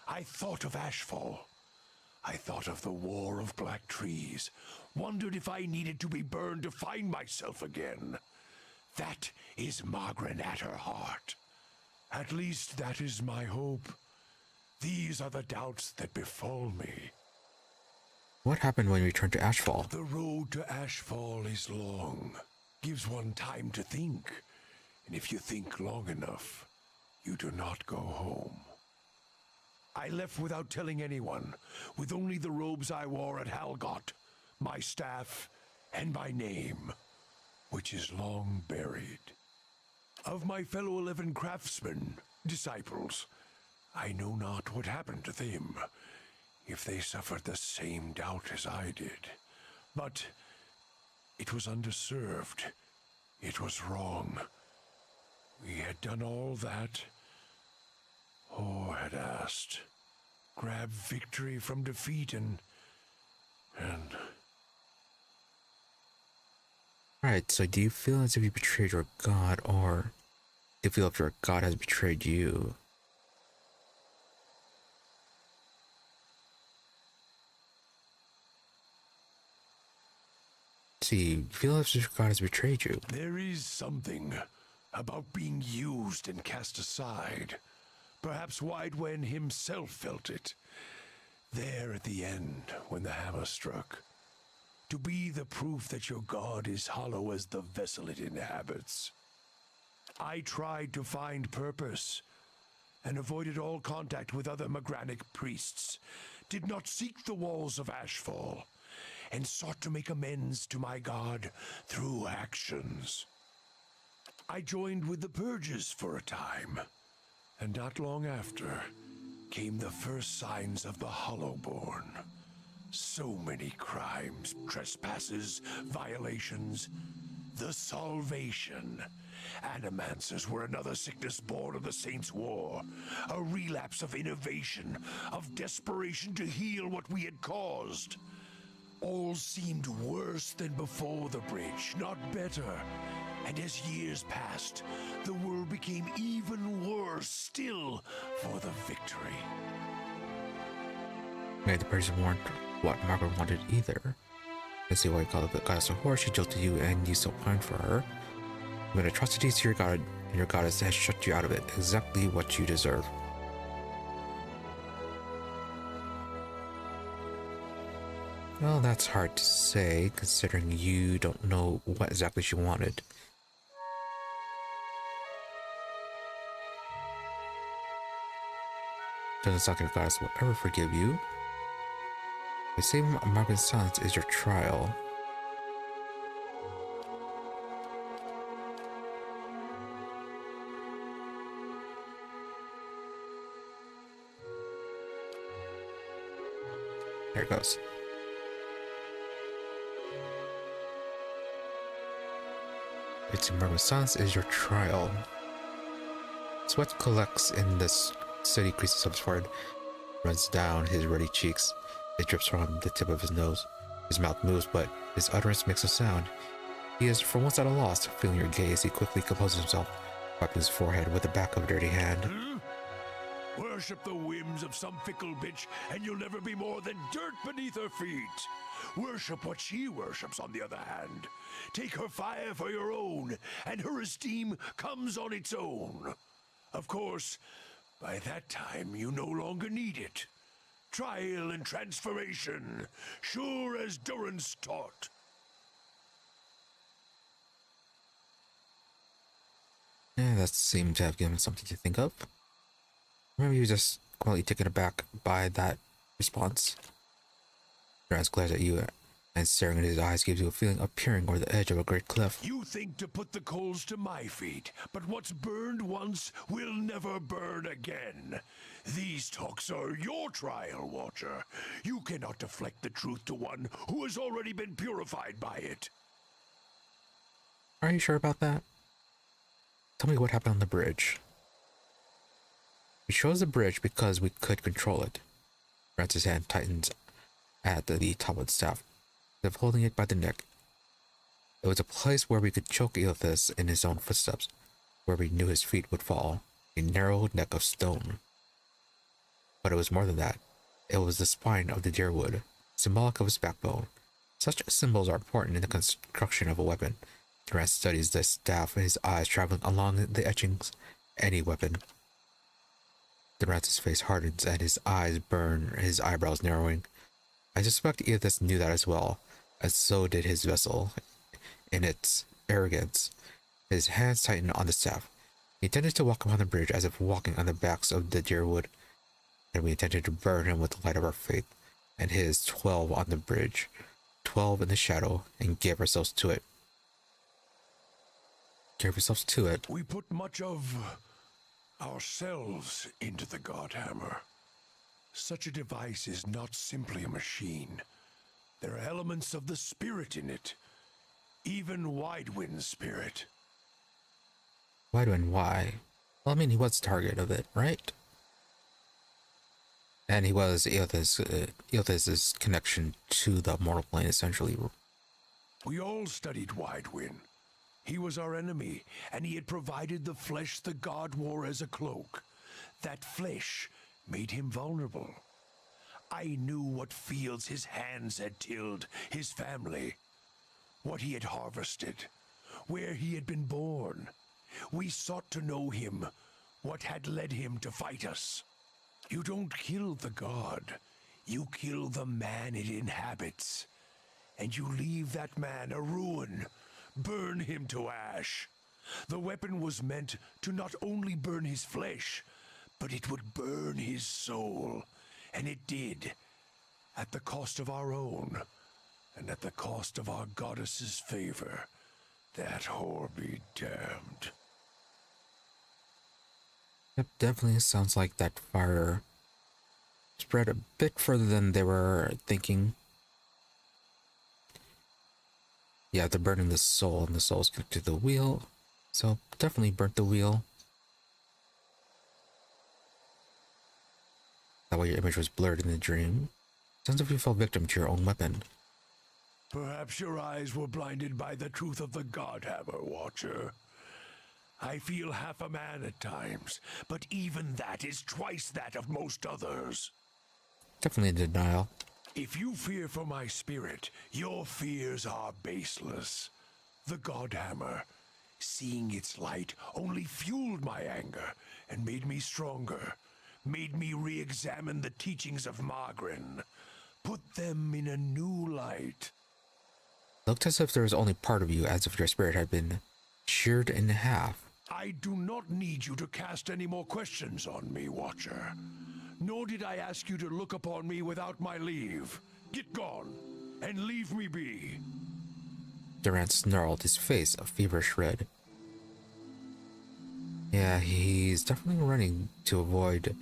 I thought of Ashfall. I thought of the War of Black Trees, wondered if I needed to be burned to find myself again. That is Magrin at her heart. At least that is my hope. These are the doubts that befall me. What happened when we returned to Ashfall? The road to Ashfall is long. Gives one time to think. And if you think long enough, you do not go home. I left without telling anyone, with only the robes I wore at Halgot, my staff, and my name, which is long buried. Of my fellow 11 craftsmen, disciples, I know not what happened to them, if they suffered the same doubt as I did. But it was underserved. It was wrong. We had done all that Or had asked. Grab victory from defeat and... Alright, so do you feel as if you betrayed your god, or do you feel if your god has betrayed you? See, you feel as if your god has betrayed you. There is something about being used and cast aside. Perhaps Widewen himself felt it. There at the end, when the hammer struck. To be the proof that your god is hollow as the vessel it inhabits. I tried to find purpose, and avoided all contact with other Magranic priests. Did not seek the walls of Ashfall, and sought to make amends to my god through actions. I joined with the Purges for a time, and not long after came the first signs of the Hollowborn. So many crimes, trespasses, violations. The Salvation. Animancers were another sickness born of the Saints' War. A relapse of innovation, of desperation to heal what we had caused. All seemed worse than before the bridge, not better. And as years passed, the world became even worse still for the victory. Maybe the person weren't what Margaret wanted either. Let's see why you called the goddess a whore. She jilted you and you still pined for her. You made atrocities to your god, and your goddess has shut you out of it. Exactly what you deserve. Well, that's hard to say, considering you don't know what exactly she wanted. Doesn't sound like your goddess will ever forgive you. The saving Margaret's silence is your trial. There it goes. It's Margaret's silence is your trial. Sweat collects in this steady creases of his forehead, runs down his ruddy cheeks. It drips from the tip of his nose. His mouth moves, but his utterance makes a sound. He is for once at a loss. Feeling your gaze, he quickly composes himself, wiping his forehead with the back of a dirty hand. Worship the whims of some fickle bitch, and you'll never be more than dirt beneath her feet. Worship what she worships, on the other hand. Take her fire for your own, and her esteem comes on its own. Of course, by that time, you no longer need it. Trial and transformation, sure as Durance taught. Yeah, that seemed to have given him something to think of. Maybe he was just quietly taken aback by that response. Durance glares at you, and staring in his eyes gives you a feeling of peering over the edge of a great cliff. You think to put the coals to my feet, but what's burned once will never burn again. These talks are your trial, Watcher. You cannot deflect the truth to one who has already been purified by it. Are you sure about that? Tell me what happened on the bridge. We chose the bridge because we could control it. Durance's hand tightens at the top of the staff, as if holding it by the neck. It was a place where we could choke Eothas in his own footsteps, where we knew his feet would fall, a narrow neck of stone. But it was more than that. It was the spine of the deerwood, symbolic of his backbone. Such symbols are important in the construction of a weapon. Durance studies the staff, his eyes traveling along the etchings. Any weapon. Durant's face hardens and his eyes burn, his eyebrows narrowing. I suspect Eothas knew that as well, and so did his vessel. In its arrogance, his hands tightened on the staff. He intended to walk upon the bridge as if walking on the backs of the deerwood, and we intended to burn him with the light of our faith, and his 12 on the bridge, 12 in the shadow, and give ourselves to it. Give ourselves to it. We put much of ourselves into the Godhammer. Such a device is not simply a machine. There are elements of the spirit in it, even Widewind's spirit. Widewin, why? Well, I mean, he was the target of it, right? And he was Eothas's connection to the mortal plane, essentially. We all studied Widewind. He was our enemy, and he had provided the flesh the god wore as a cloak. That flesh made him vulnerable. I knew what fields his hands had tilled, his family, what he had harvested, where he had been born. We sought to know him, what had led him to fight us. You don't kill the god, you kill the man it inhabits. And you leave that man a ruin, burn him to ash. The weapon was meant to not only burn his flesh, but it would burn his soul. And it did, at the cost of our own, and at the cost of our goddess's favor. That whore be damned. Yep, definitely sounds like that fire spread a bit further than they were thinking. Yeah, they're burning the soul, and the soul is connected to the wheel. So, definitely burnt the wheel. That way your image was blurred in the dream. Sounds as if you fell victim to your own weapon. Perhaps your eyes were blinded by the truth of the Godhammer, Watcher. I feel half a man at times, but even that is twice that of most others. Definitely in denial. If you fear for my spirit, your fears are baseless. The Godhammer, seeing its light, only fueled my anger and made me stronger, made me re-examine the teachings of Margren, put them in a new light. Looked as if there was only part of you, as if your spirit had been sheared in half. I do not need you to cast any more questions on me, Watcher. Nor did I ask you to look upon me without my leave. Get gone, and leave me be. Durant snarled, his face a feverish red. Yeah, he's definitely running to avoid,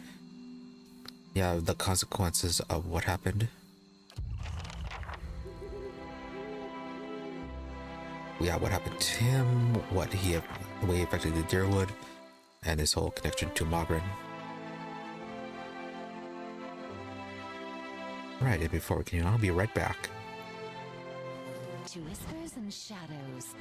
the consequences of what happened. Yeah, what happened to him, the way he affected the Deerwood, and his whole connection to Margren. Right, and before we continue, I'll be right back. To whispers and shadows.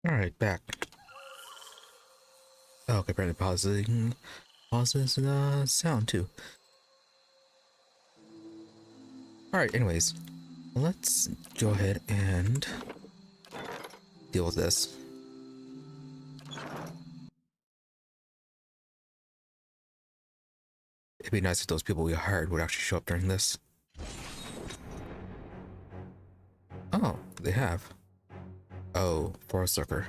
Alright, back. Oh, okay, apparently pauses the sound too. Alright, anyways. Let's go ahead and deal with this. It'd be nice if those people we hired would actually show up during this. Oh, they have. Oh, Forest Lurker.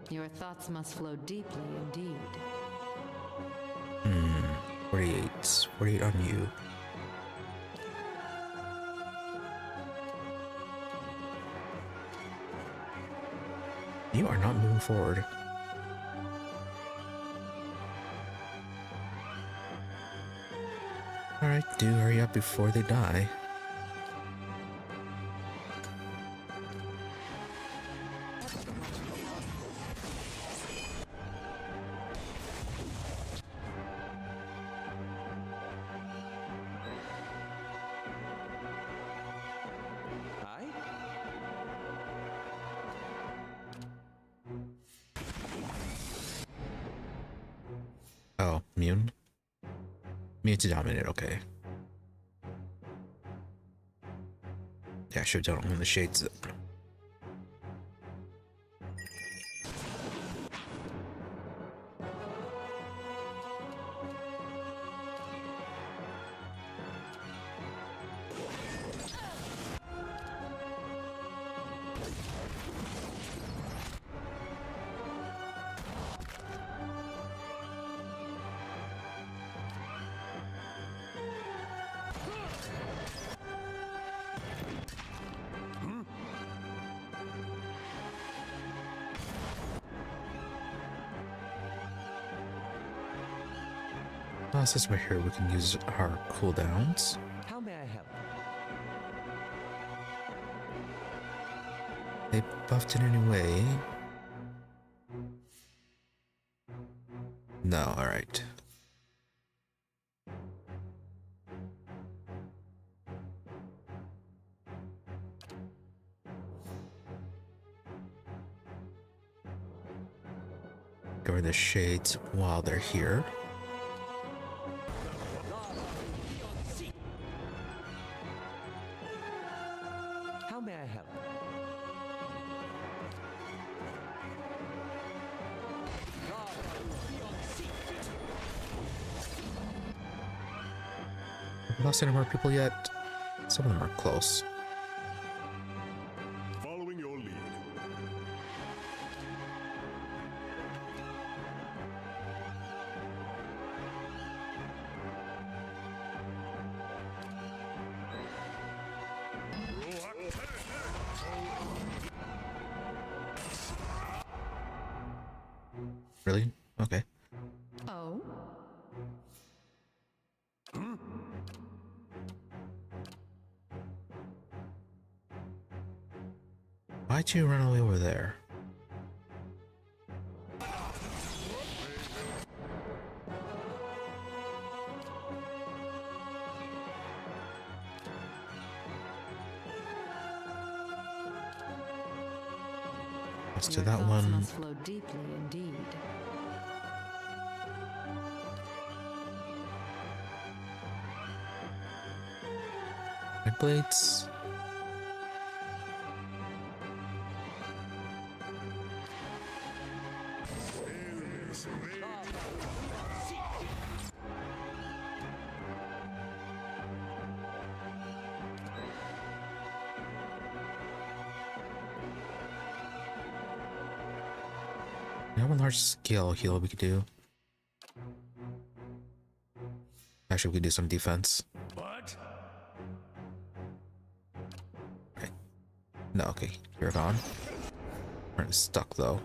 Your thoughts must flow deeply indeed. 48. 48 on you. You are not moving forward. Alright, do hurry up before they die. Aye? Oh, immune? Immune to dominate, okay. Yeah, I should have done it when the shades. Since we're here, we can use our cooldowns. How may I help? They buffed it anyway. No, alright. Go over the shades while they're here. How may I help? Have we lost any more people yet? Some of them are close. Following your lead. Really? Okay. Oh? Why'd you run away over there? Let's do Your that thoughts one. must flow deeply indeed. Red blades. We have a large scale heal we could do. Actually, we could do some defense. What? No, okay, you're gone. We're stuck though.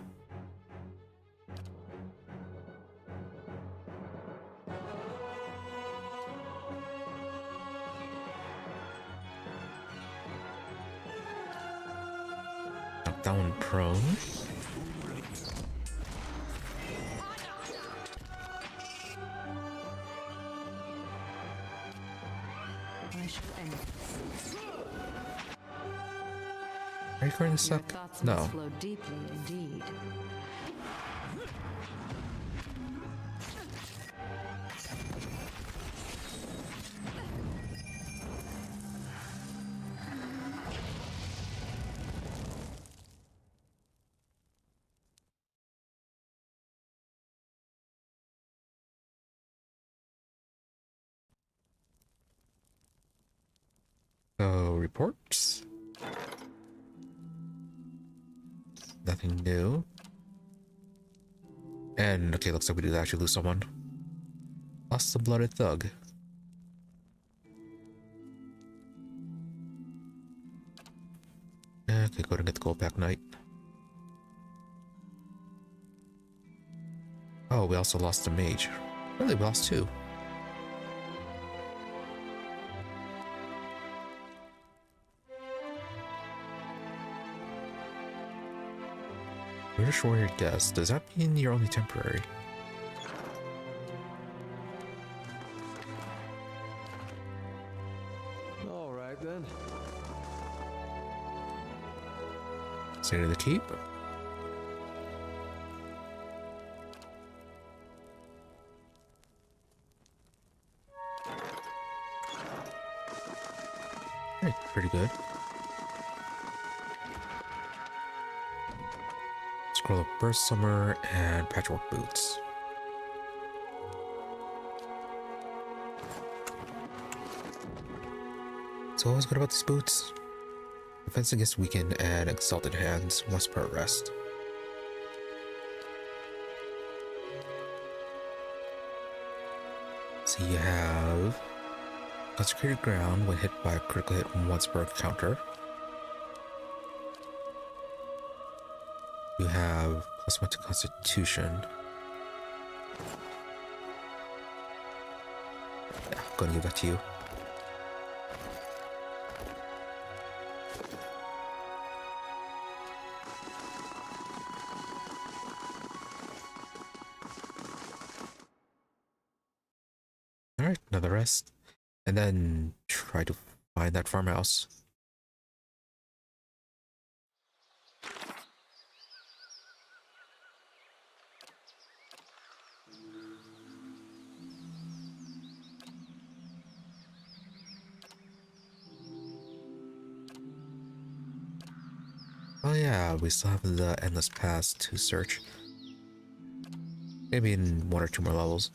Knock that one prone. I shall end this. Are you currently Your stuck? thoughts No. must flow deeply indeed. So, reports. Nothing new. And, okay, looks like we did actually lose someone. Lost the blooded thug. Okay, go and get the gold back knight. Oh, we also lost a mage. Really, we lost two. British warrior guest. Does that mean you're only temporary? All right then. Stay to the keep. Hey, pretty good. Scroll of Burst Summer and Patchwork Boots. So what was good about these boots? Defense against weakened and exalted hands once per rest. So you have consecrated ground when hit by a critical hit once per encounter. You have +1 to Constitution. Yeah, I'm gonna give that to you. Alright, another rest. And then try to find that farmhouse. Oh yeah, we still have the endless paths to search. Maybe in 1 or 2 more levels.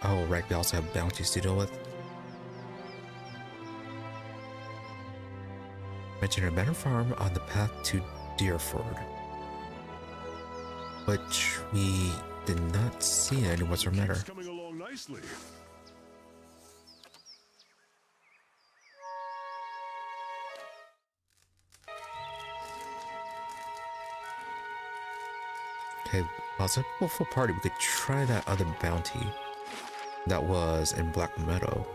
Oh right, we also have bounties to deal with. Mention a manor farm on the path to Deerford, which we did not see in anyone's manor. It's coming along nicely. Okay, while it's a full party, we could try that other bounty that was in Black Meadow.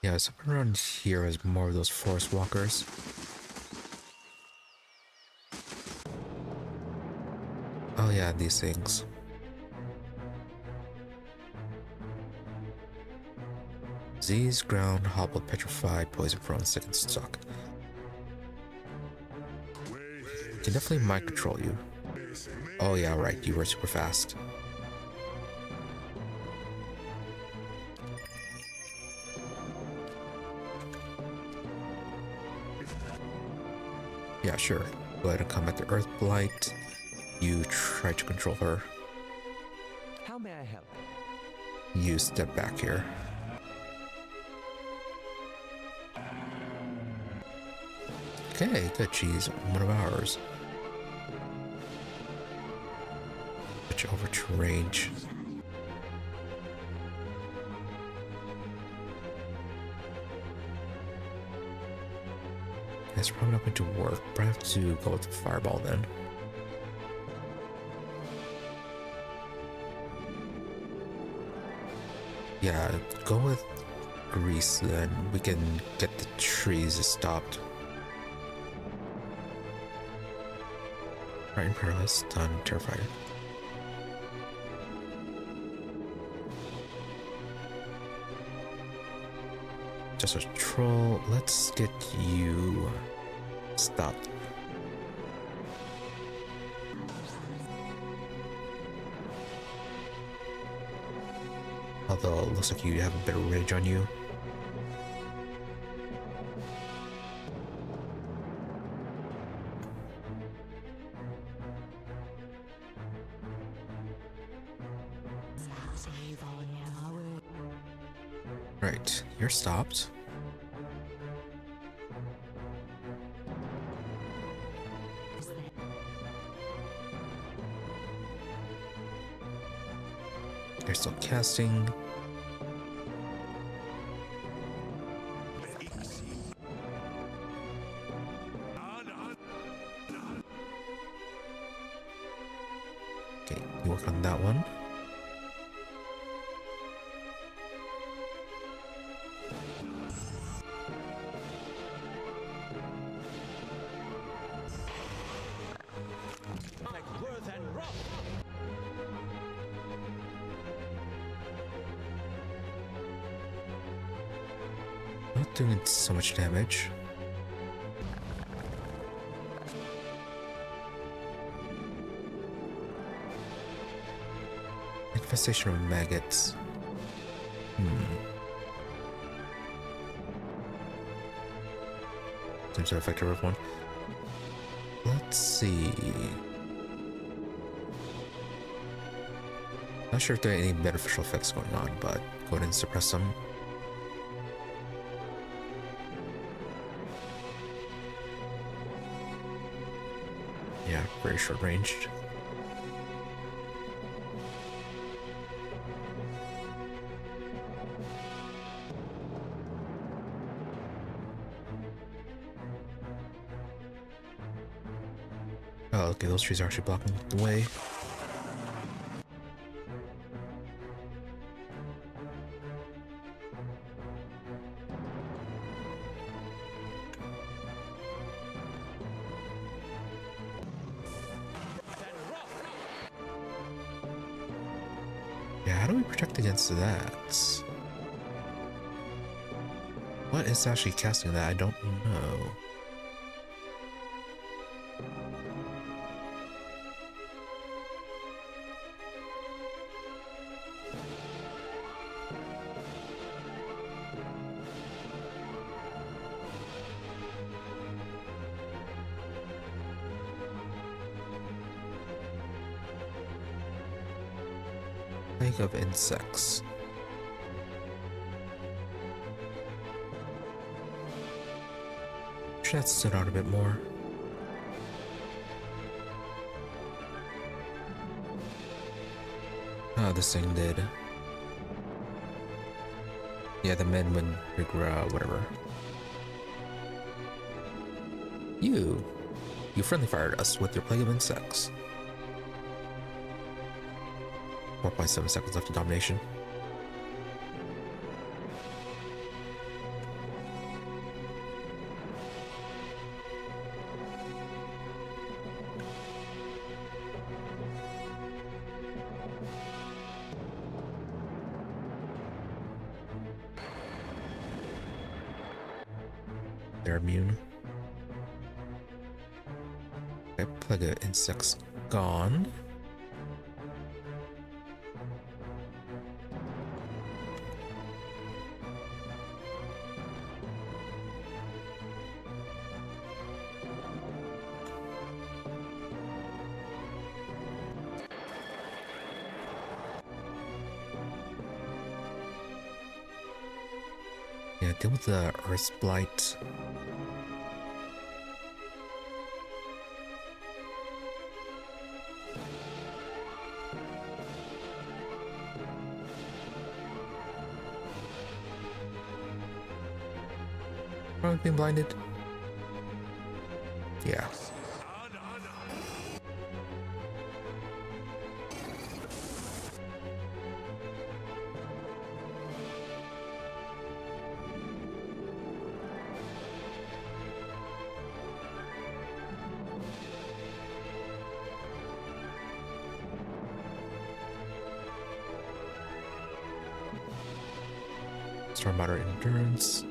Yeah, something around here is more of those forest walkers. Oh yeah, these things. Disease, ground, hobbled, petrified, poison prone, sick and stuck. Can definitely mind control you. Oh yeah, right, you were super fast. Yeah, sure. Go ahead and combat the Earth Blight. You try to control her. How may I help? You step back here. Okay, good. She's one of ours. Switch over to range. That's probably not going to work, but I have to go with the fireball then. Yeah, go with grease, then we can get the trees stopped. Right, Imperialist, done, Terrifier. Just a troll, let's get you stopped. Although it looks like you have a better range on you. Right, you're stopped. You're still casting. Okay, you work on that one. Not doing so much damage. Infestation of maggots. Seems to affect everyone. Let's see. Not sure if there are any beneficial effects going on, but go ahead and suppress them. Yeah, very short ranged. Oh, okay, those trees are actually blocking the way. Yeah, how do we protect against that? What is actually casting that? I don't know. Plague of insects. Should that stood out a bit more. Oh, this thing did. Yeah, the men would whatever. You friendly fired us with your plague of insects. 4.7 seconds left to domination. They're immune. Okay, plague of insects gone. Yeah, deal with the Earth Blight. Probably being blinded. Yeah. Storm moderate endurance.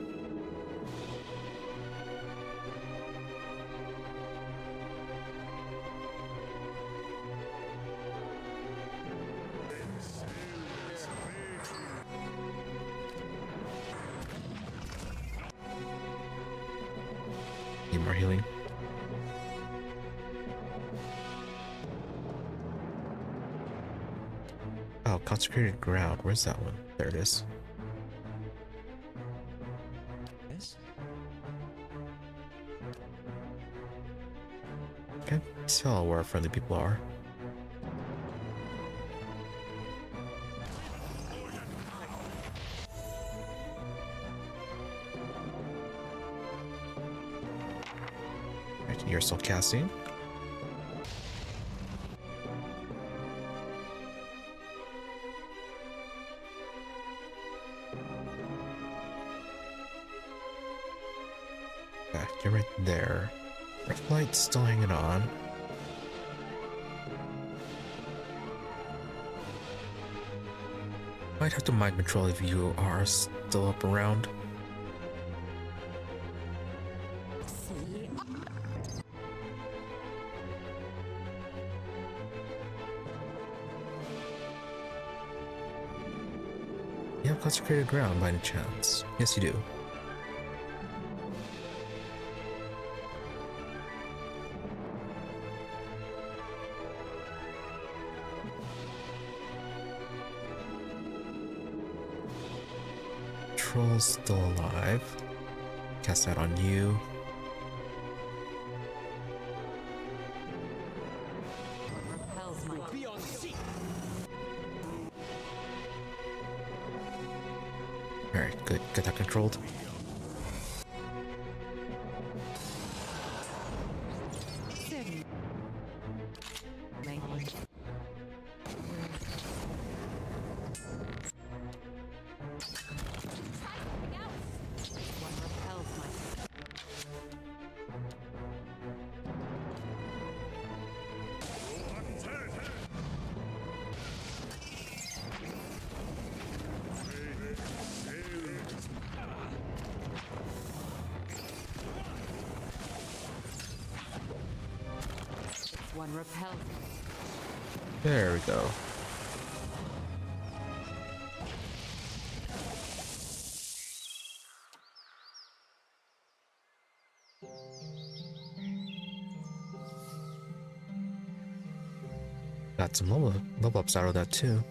Need more healing. Oh, consecrated ground. Where's that one? There it is. Yes? Can't tell where friendly people are. Right, you're still casting. Yeah, you're right there. Red light's still hanging on. Might have to mind control if you are still up around. You have consecrated ground by any chance? Yes, you do. Troll's still alive. Cast that on you. Repels my Be on sea. Alright, good. Get that controlled. city. Language. One repels my one repels. There we go. Got some level ups out of that too.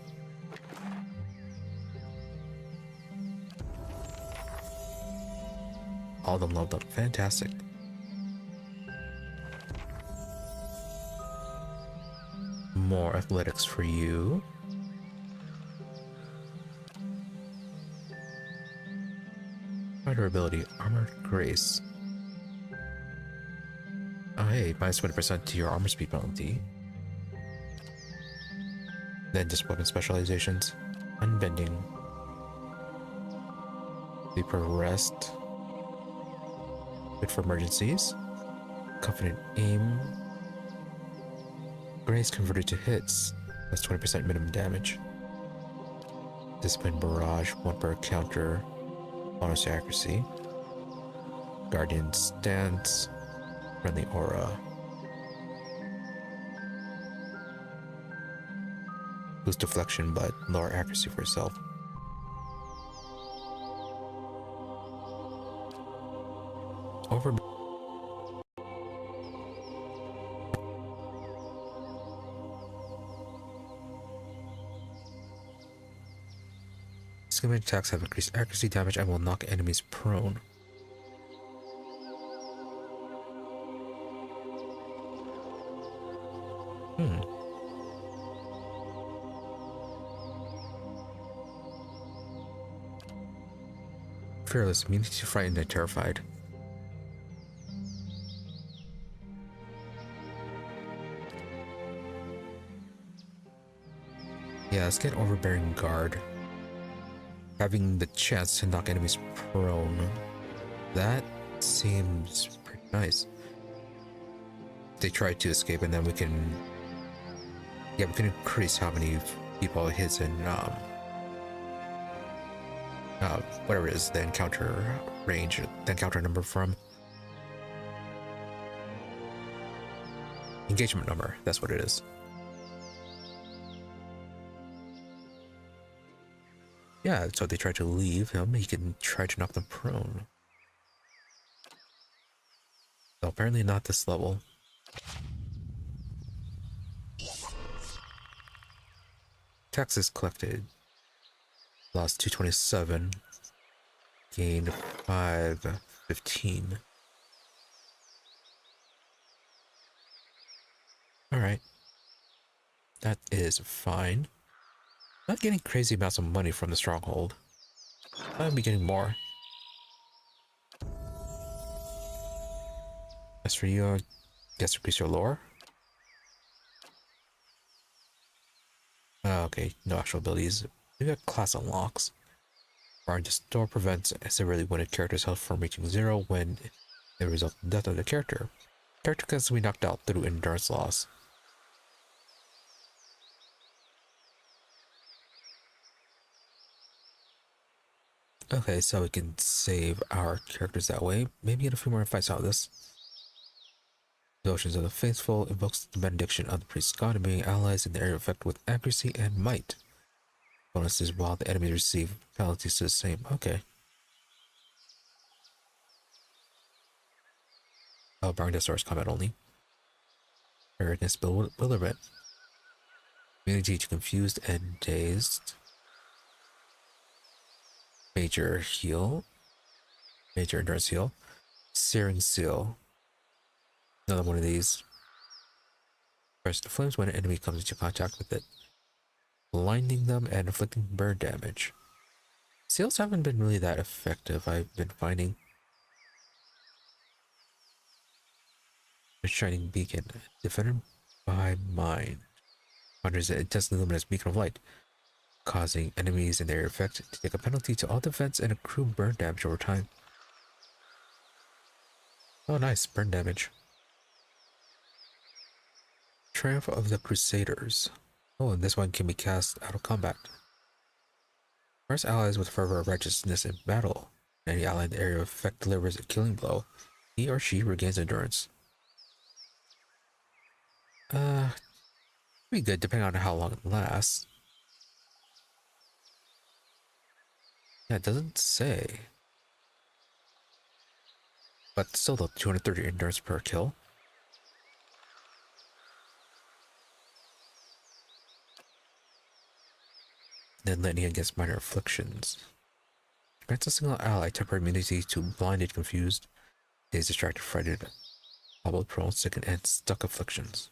All of them leveled up. Fantastic. More athletics for you. Fighter ability, armored grace. Oh hey, minus 20% to your armor speed penalty. Then just weapon specializations. Unbending. Deeper rest. Good for emergencies. Confident aim. Grenades converted to hits. That's 20% minimum damage. Discipline barrage, 1 per counter. Bonus to accuracy. Guardian stance. Friendly aura. Boost deflection, but lower accuracy for yourself. Over. skimming attacks have increased accuracy damage and will knock enemies prone. Fearless, immunity to frightened and terrified. Yeah, let's get overbearing guard. Having the chance to knock enemies prone. That seems pretty nice. They try to escape and then we can increase how many people it hits in whatever it is, the encounter range, the encounter number from engagement number, that's what it is. Yeah, so they try to leave him, he can try to knock them prone. So apparently not this level. Taxes collected. Lost 227. Gained 515. Alright. That is fine. Not getting crazy amounts of money from the stronghold. I'll be getting more. As for you, I guess increase your lore. Okay, no actual abilities. We got class unlocks. Bar to store prevents a severely wounded character's health from reaching 0 when it results in death of the character. Character can be knocked out through endurance loss. Okay, so we can save our characters that way. Maybe get a few more fights out of this. Devotions of the Faithful invokes the benediction of the priest's god and being allies in the area of effect with accuracy and might. Bonuses while the enemies receive penalties to the same. Okay. Oh, Barring Death combat only. Arrogance bewilderment. Immunity to confused and dazed. Major heal. Major endurance heal. Searing seal. Another one of these. Press the flames when an enemy comes into contact with it, blinding them and inflicting burn damage. Seals haven't been really that effective, I've been finding. A shining beacon, defended by mind. Wonders an intensely luminous beacon of light, causing enemies in their effect to take a penalty to all defense and accrue burn damage over time. Oh nice, burn damage. Triumph of the Crusaders. Oh, and this one can be cast out of combat. First allies with fervor of righteousness in battle. Any ally in the area of effect delivers a killing blow. He or she regains endurance. Pretty good depending on how long it lasts. Yeah, it doesn't say. But still though, 230 endurance per kill. Then letting against minor afflictions. Grants a single ally temporary immunity to blinded, confused, dazed, distracted, frightened, hobbled, prone, sickened, and stuck afflictions.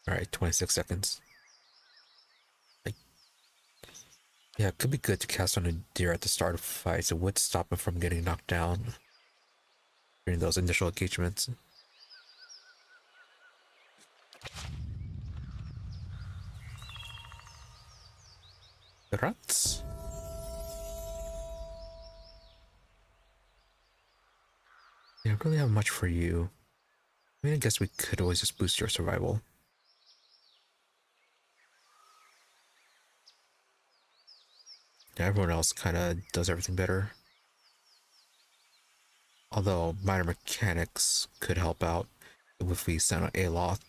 Alright, 26 seconds. Yeah, it could be good to cast on a deer at the start of fights. It would stop him from getting knocked down during those initial engagements. The rats. Yeah, I don't really have much for you. I mean, I guess we could always just boost your survival. Yeah, everyone else kind of does everything better. Although minor mechanics could help out if we send out Aloth.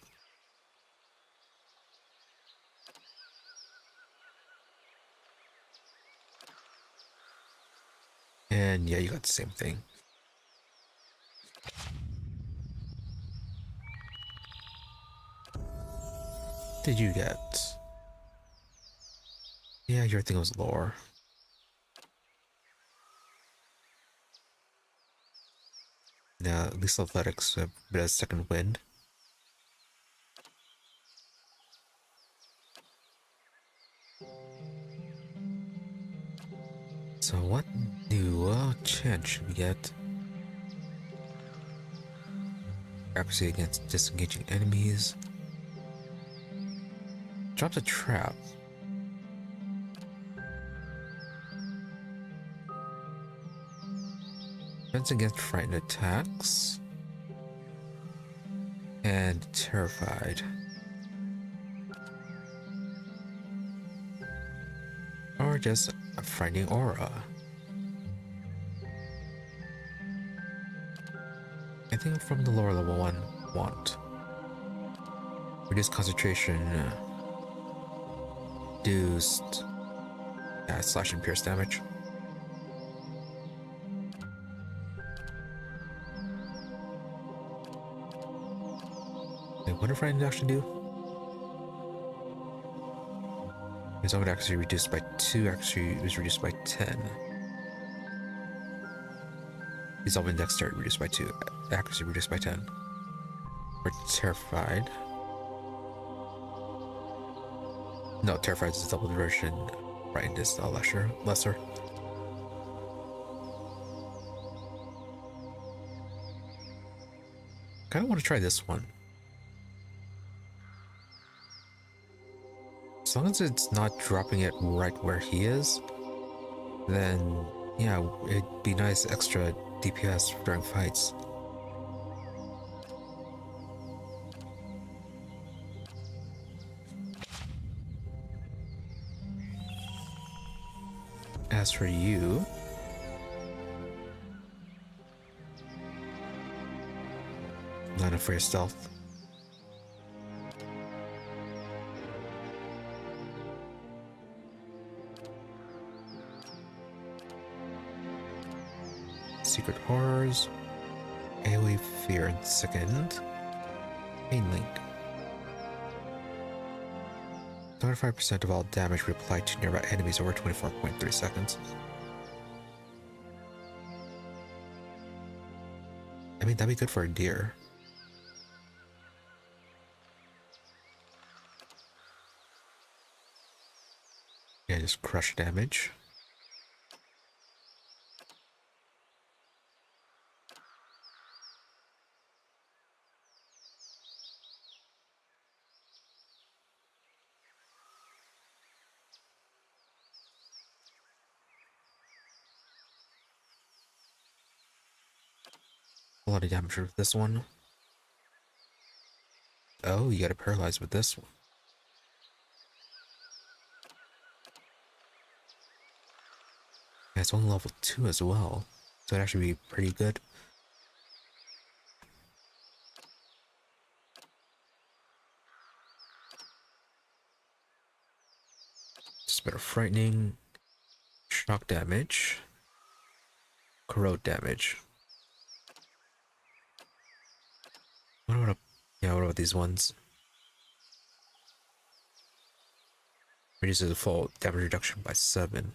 And yeah, you got the same thing. What did you get? Yeah, your thing was lore. Yeah, at least athletics, a bit of second wind. So what new chance should we get? Accuracy against disengaging enemies. Drops a trap. Defense against frightened attacks. And terrified. Or just a frightening aura. I think from the lower level one, want. Reduced concentration. Reduced. Yeah, slash and pierce damage. Wait, what did frightened actually do? His own accuracy reduced by 2, actually was reduced by 10. Resolve and dexterity reduced by 2, accuracy reduced by 10. We're terrified. No, terrified is a double version. Frightened is a lesser. Kinda want to try this one. As long as it's not dropping it right where he is, then yeah, it'd be nice extra DPS during fights. As for you, not afraid of stealth. Secret Horrors, AoE Fear in second, Pain Link. 25% of all damage replied to nearby enemies over 24.3 seconds. I mean, that'd be good for a deer. Yeah, just crush damage. A lot of damage with this one. Oh, you gotta paralyze with this one. Yeah, it's only level 2 as well, so it'd actually be pretty good. Just better frightening, shock damage, corrode damage. What about these ones? Reduces the full damage reduction by 7.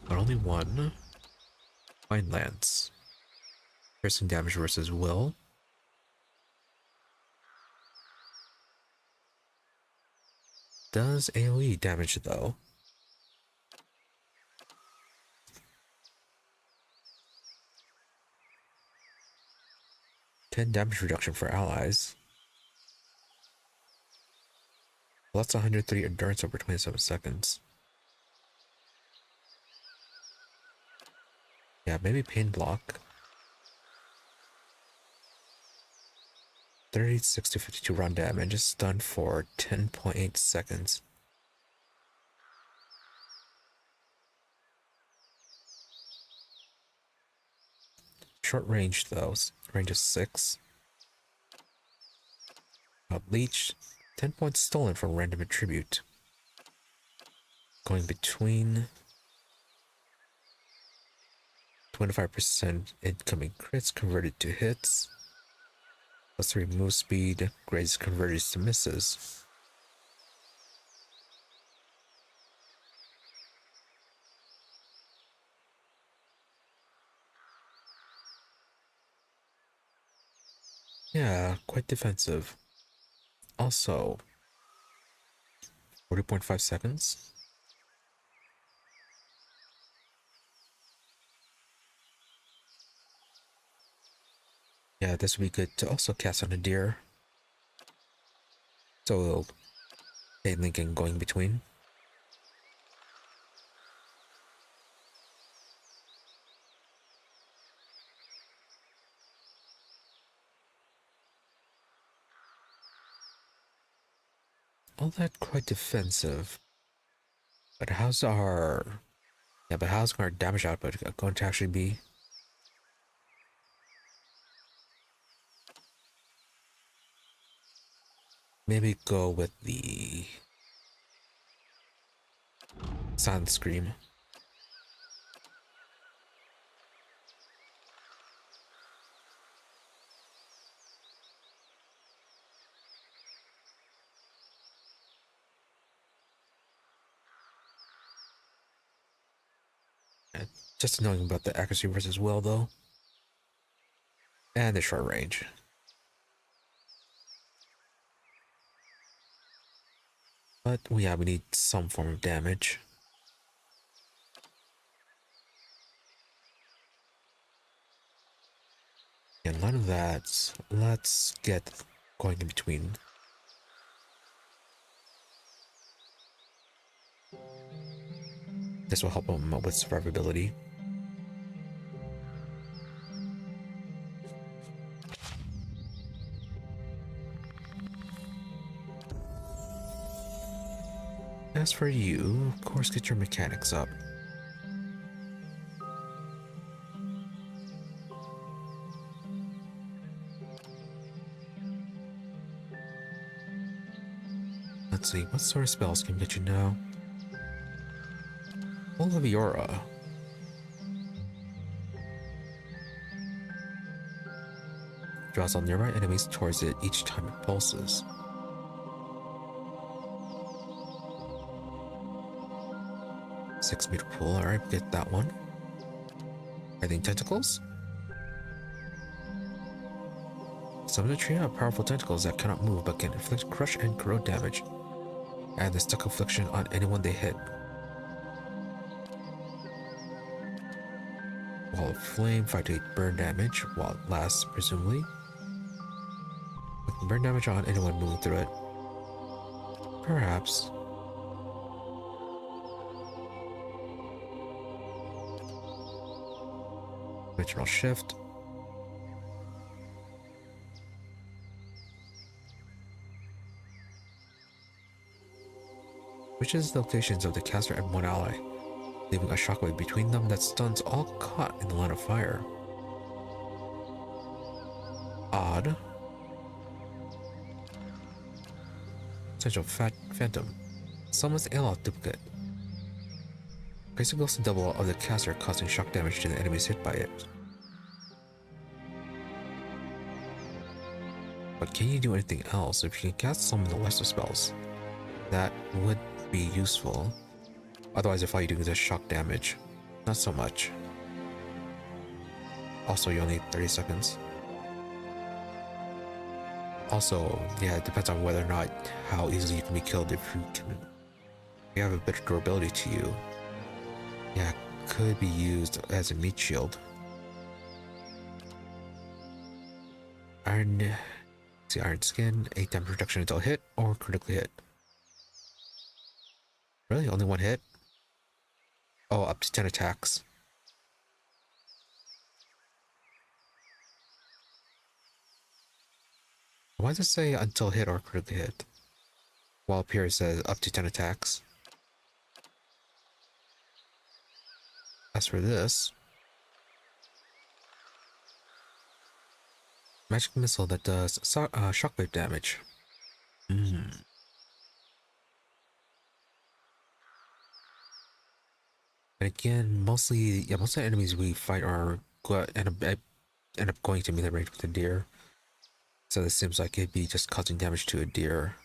But only one. Fine Lance. Piercing damage versus will. Does AoE damage though? Damage reduction for allies. Plus 103 endurance over 27 seconds. Yeah, maybe pain block. 36 to 52 round damage is stunned for 10.8 seconds. Short range though, range is 6. Leech, 10 points stolen from random attribute. Going between 25% incoming crits converted to hits. +3 move speed, grades converges to misses. Yeah, quite defensive. Also, 40.5 seconds. Yeah, this would be good to also cast on a deer. So, chain linking going between. All that quite defensive. But how's our... Yeah, but how's our damage output going to actually be? Maybe go with the... Silent Scream. Just knowing about the accuracy versus will, though. And the short range. But yeah, we need some form of damage. And none of that. Let's get going in between. This will help him with survivability. As for you, of course, get your mechanics up. Let's see, what sort of spells can get you now? Full of Aura. Draws all nearby enemies towards it each time it pulses. Six-meter pool, alright, get that one. Writhing tentacles? Summon a trio of powerful tentacles that cannot move but can inflict crush and corrode damage. Add the stuck affliction on anyone they hit. Wall of flame, 5 to 8 burn damage while it lasts, presumably. With burn damage on anyone moving through it. Perhaps. Dimensional shift. Switches the locations of the caster and one ally, leaving a shockwave between them that stuns all caught in the line of fire. Odd. Essential Phantom. Summons Aloth duplicate. Place a ghostly double of the caster, causing shock damage to the enemies hit by it. But can you do anything else? If you can cast some of the lesser spells, that would be useful. Otherwise, if all you're doing is just shock damage, not so much. Also, you only need 30 seconds. Also, yeah, it depends on whether or not how easily you can be killed. If you have a better durability to you, yeah, could be used as a meat shield. Iron Skin, 8 damage reduction until hit or critically hit. Really? Only one hit? Oh, up to 10 attacks. Why does it say until hit or critically hit? While up here it says up to 10 attacks. As for this, magic missile that does shockwave damage. And again, most of the enemies we fight are end up going to melee range with the deer. So this seems like it'd be just causing damage to a deer.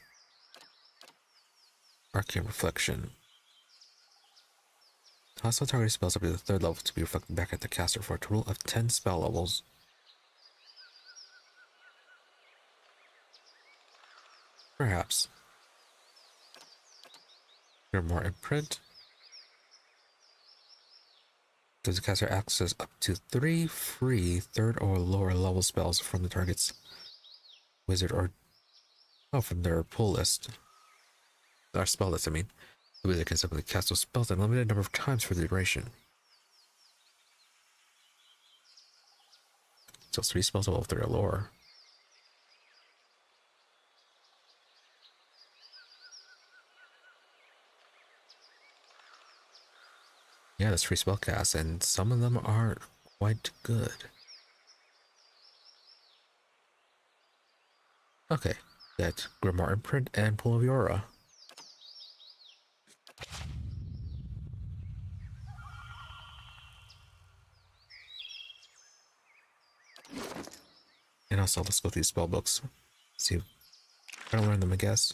Arcane Reflection. Hostile target spells up to the 3rd level to be reflected back at the caster for a total of 10 spell levels. Perhaps. Grimoire Imprint. Gives the caster access up to 3 free 3rd or lower level spells from the target's wizard or from their pull list. Our spell list, I mean. The wizard can simply cast those spells a limited number of times for the duration. So 3 spells level 3 or lower. Yeah, that's 3 spell casts, and some of them are quite good. Okay, get Grimoire Imprint and Pool of Aura. And also, let's go through these spell books. See, try to learn them, I guess.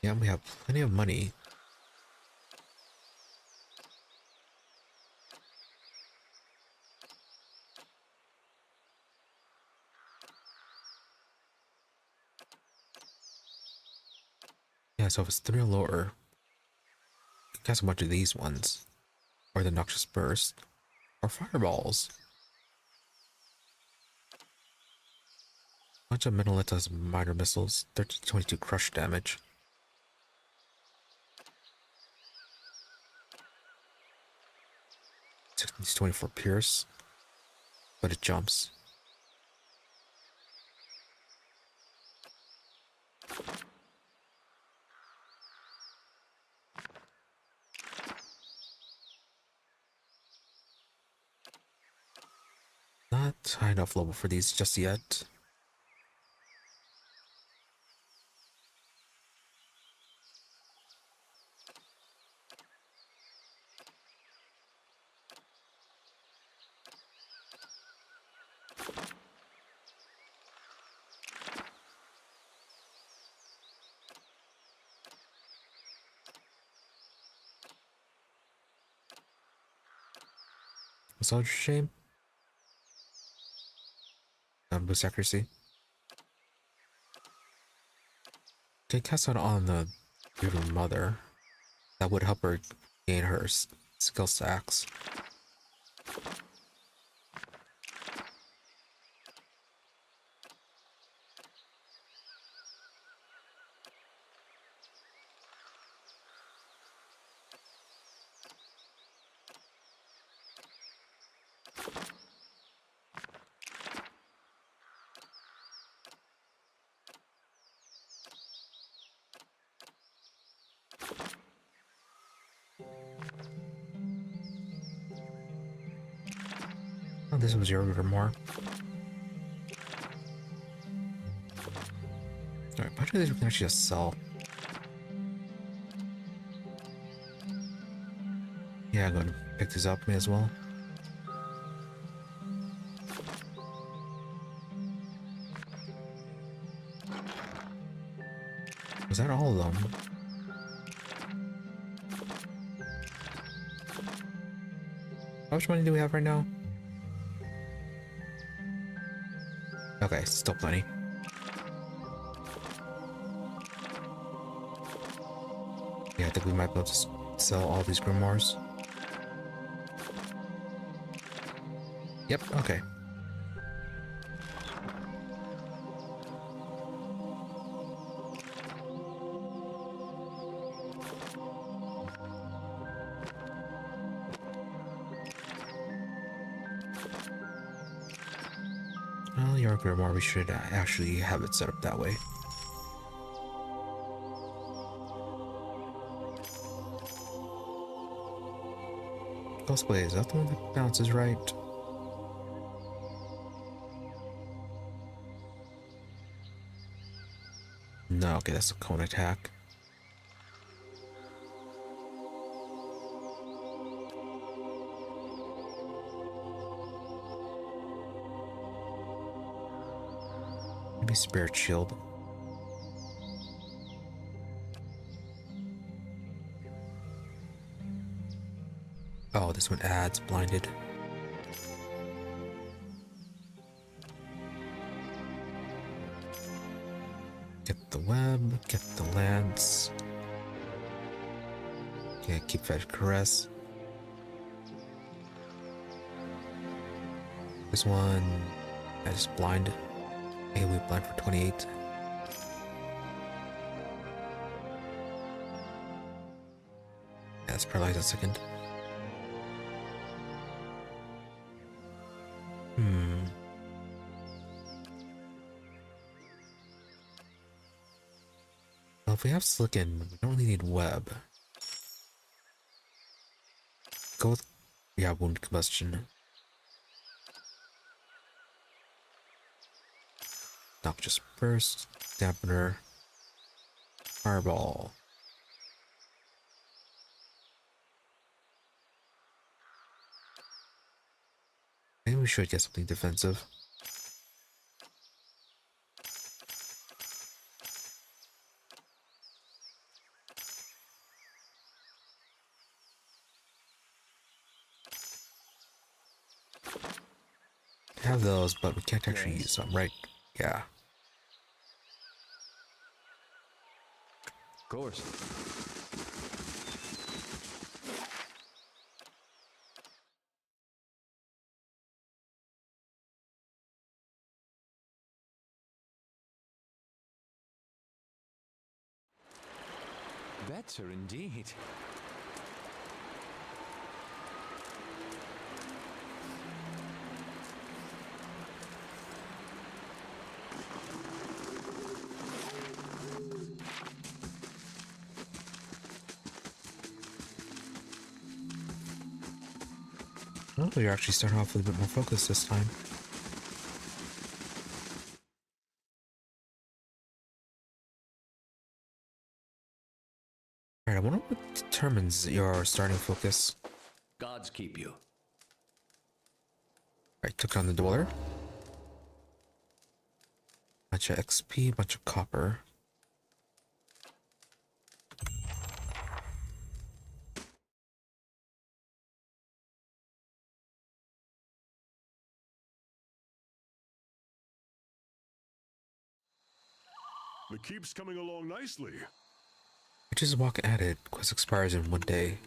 Yeah, we have plenty of money. Yeah, so if it's 3 or lower, you can cast a bunch of these ones. Or the Noxious Burst. Or Fireballs. Bunch of Metal does minor missiles, 13 to 22 crush damage. It's 24 pierce, but it jumps. Not high enough level for these just yet. Massage shame. Boost accuracy. Okay, cast that on the Bearded Mother. That would help her gain her skill stacks. Oh, this was your Grimoire. Alright, bunch of these we can actually just sell. Yeah, I'm gonna pick these up, may as well. Was that all of them? How much money do we have right now? Okay, still plenty. Yeah, I think we might be able to sell all these grimoires. Yep, okay. Well, your grimoire, we should actually have it set up that way. Cosplay, is that the one that bounces right? No, okay, that's a cone attack. Maybe spirit shield. Oh, this one adds blinded. Get the web, get the lance. Yeah, keep fed caress. This one, I just blind. Hey, we blind for 28. Yeah, let's paralyze a second. Well, if we have silicon, we don't really need web. Go with, yeah, wound combustion. Noxious burst, dampener, fireball. Maybe we should get something defensive. Have those, but we can't actually use them, right? Yeah. Of course. Better indeed. Oh, you're actually starting off with a bit more focus this time. Alright, I wonder what determines your starting focus. Gods keep you. Alright, took on the dweller. Bunch of XP, bunch of copper. The keep's coming along nicely. Witch's Walk added. Quest expires in 1 day.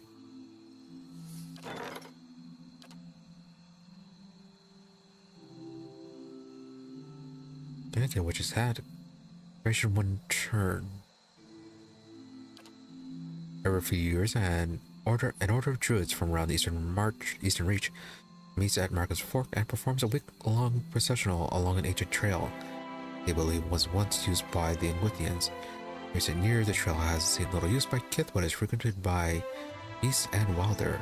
Can I get a witch's hat? Duration 1 turn. Every few years, an order of druids from around the Eastern Reach meets at Marcus Fork and performs a week-long processional along an ancient trail they believe was once used by the Ingwithians. In recent years, the trail has seen little use by Kith, but is frequented by beasts and wilder.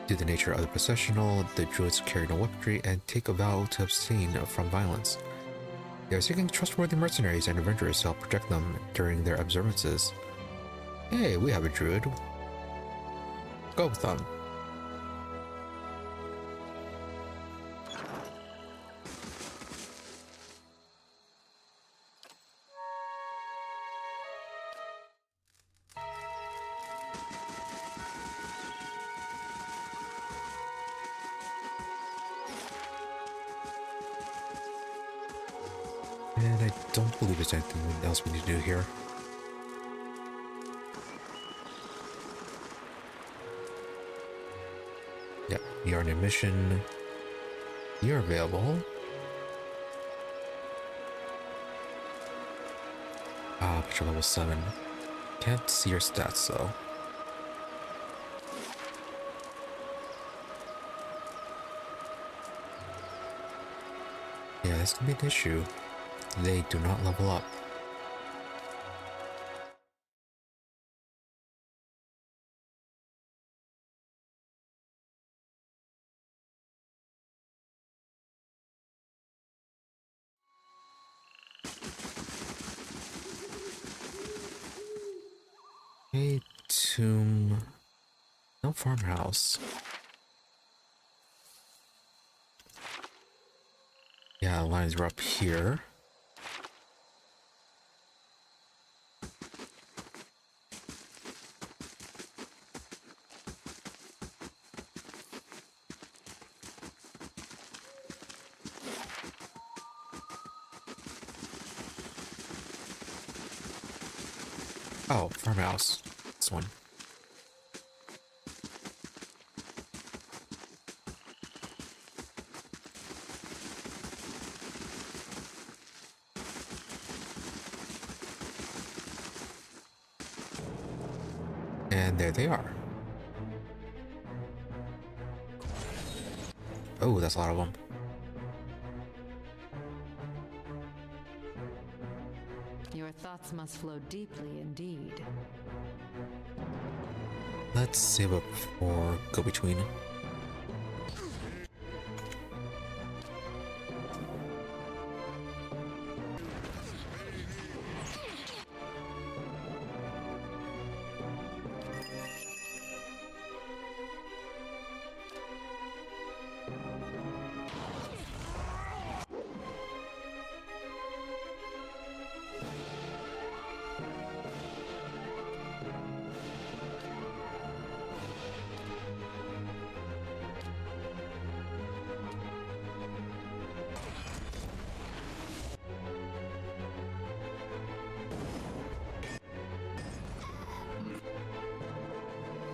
Due to the nature of the processional, the druids carry no weaponry and take a vow to abstain from violence. They are seeking trustworthy mercenaries and adventurers to help protect them during their observances. Hey, we have a druid. Go with them. And I don't believe there's anything else we need to do here. Yep, you're on a mission. You're available. Ah, but you're level 7. Can't see your stats though. Yeah, this can be an issue. They do not level up. A tomb. No farmhouse. Yeah, lines are up here. Oh, farmhouse. This one. And there they are. Oh, that's a lot of them. Your thoughts must flow deeply indeed. Let's save up for go-between.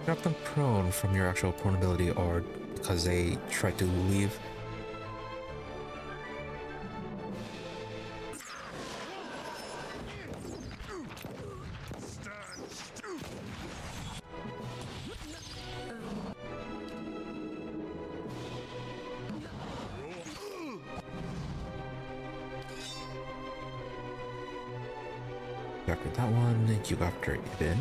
Knock them prone from your actual prone ability or because they tried to leave. You after that one, you after Ibn.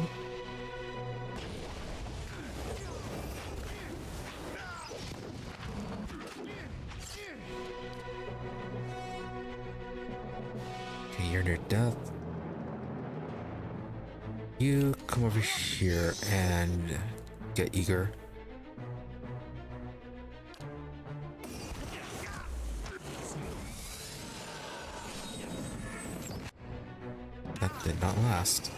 You're near death. You come over here and get eager. That did not last.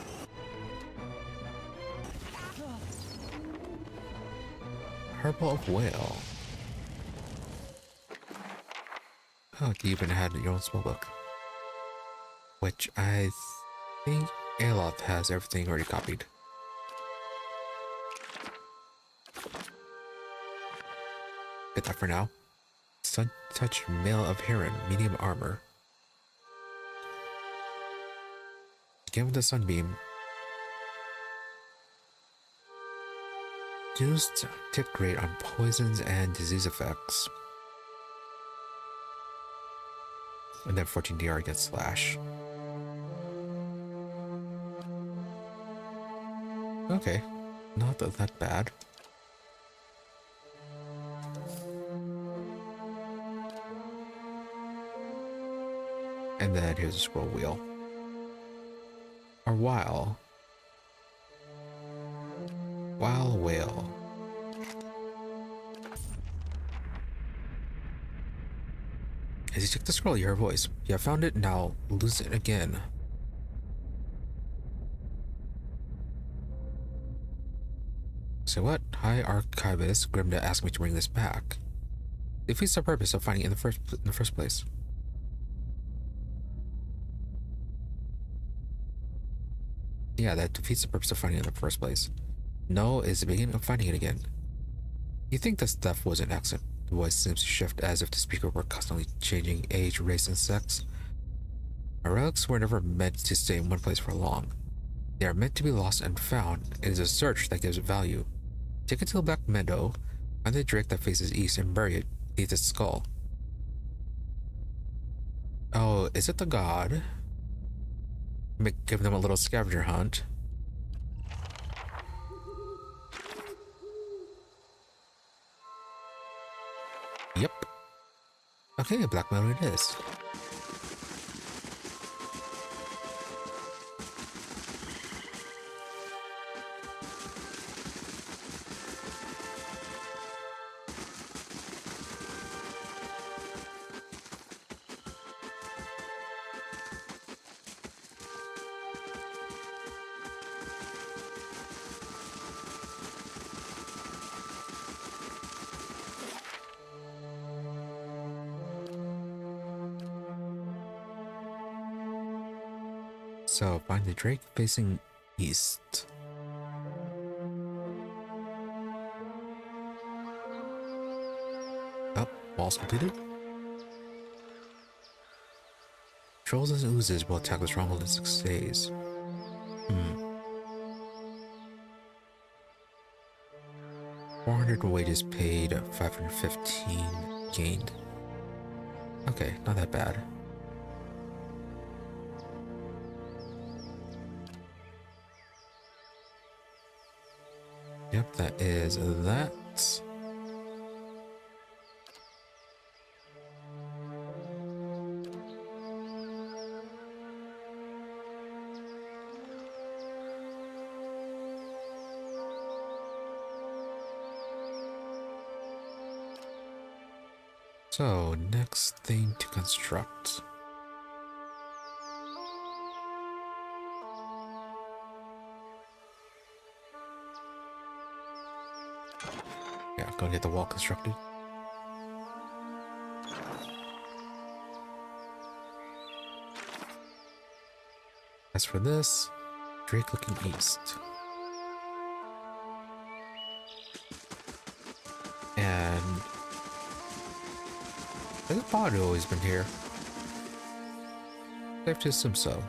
Herbal of Whale. Oh, you even had your own spellbook. Which I think Aloth has everything already copied. Get that for now. Sun Touch Mail of Heron, medium armor. Again with the Sunbeam. Used tick rate on poisons and disease effects. And then 14 DR against Slash. Okay, not that bad. And then here's a scroll wheel. Or Whale Whale. As you check the scroll, you hear a voice. You have found it, now lose it again. So what? Hi, Archivist. Grimda asked me to bring this back. Defeats the purpose of finding it in the first place. Yeah, that defeats the purpose of finding it in the first place. No is the beginning of finding it again. You think this theft was an accident? The voice seems to shift as if the speaker were constantly changing age, race, and sex. Our relics were never meant to stay in one place for long. They are meant to be lost and found. It is a search that gives it value. Take it to the Black Meadow, find the drake that faces east, and bury it beneath its skull. Oh, is it the god? Give them a little scavenger hunt. Yep. Okay, Black Meadow it is. So, find the drake facing east. Oh, walls completed. Trolls and oozes will attack the stronghold in 6 days. 400 wages paid, 515 gained. Okay, not that bad. Yep, that is that. So, next thing to construct. Yeah, gonna get the wall constructed. As for this, Drake looking east. And I think Pod always been here. Safe to assume so.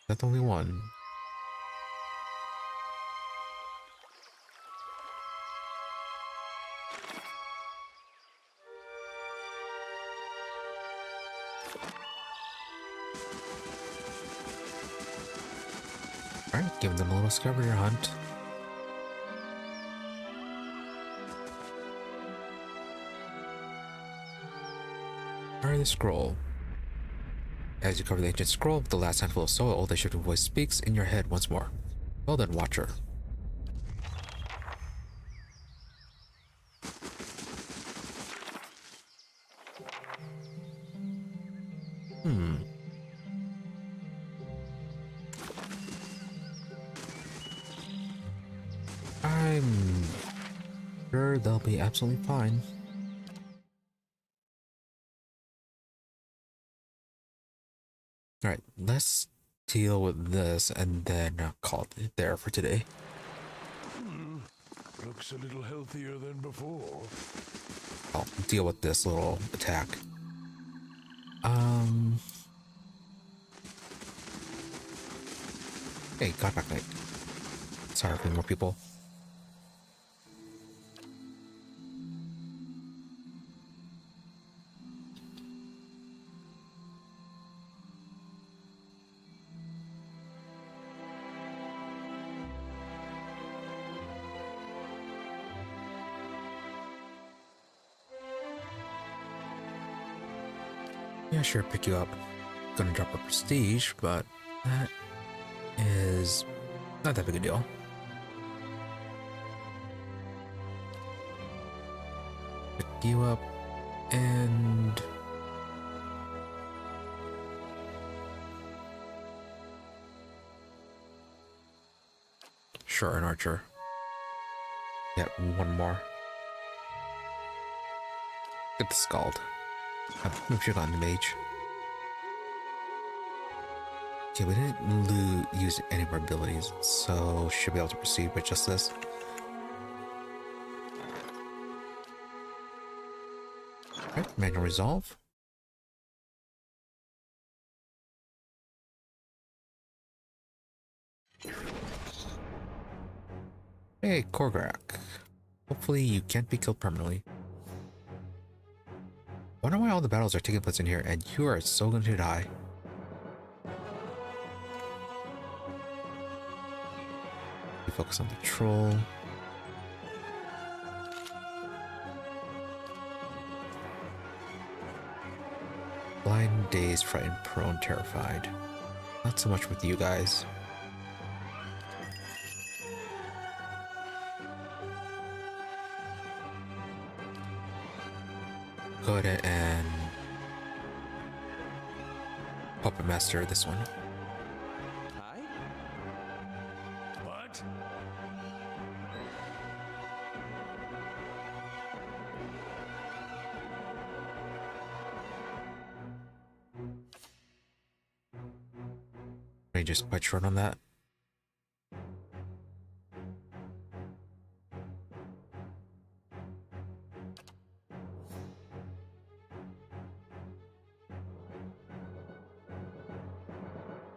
That's only one. Alright, giving them a little scavenger hunt. Alright, the scroll. As you cover the ancient scroll with the last handful of soil, the shifting voice speaks in your head once more. Well done, Watcher. I'm sure they'll be absolutely fine. Alright, let's deal with this and then call it there for today. Looks a little healthier than before. I'll deal with this little attack. Hey, got back night. Sorry for more people. Yeah, sure, pick you up. Gonna drop a prestige, but that is not that big a deal. Pick you up and sure, an archer. Yeah, one more. Get the scald. Move your on the mage. Okay, we didn't use any of our abilities, so should be able to proceed with just this. Alright, manual resolve. Hey, Korgrak. Hopefully you can't be killed permanently. Wonder why all the battles are taking place in here and you are so going to die. You focus on the troll. Blind, dazed, frightened, prone, terrified. Not so much with you guys. Go ahead and Puppet Master this one. Hi? What? Range is quite short on that.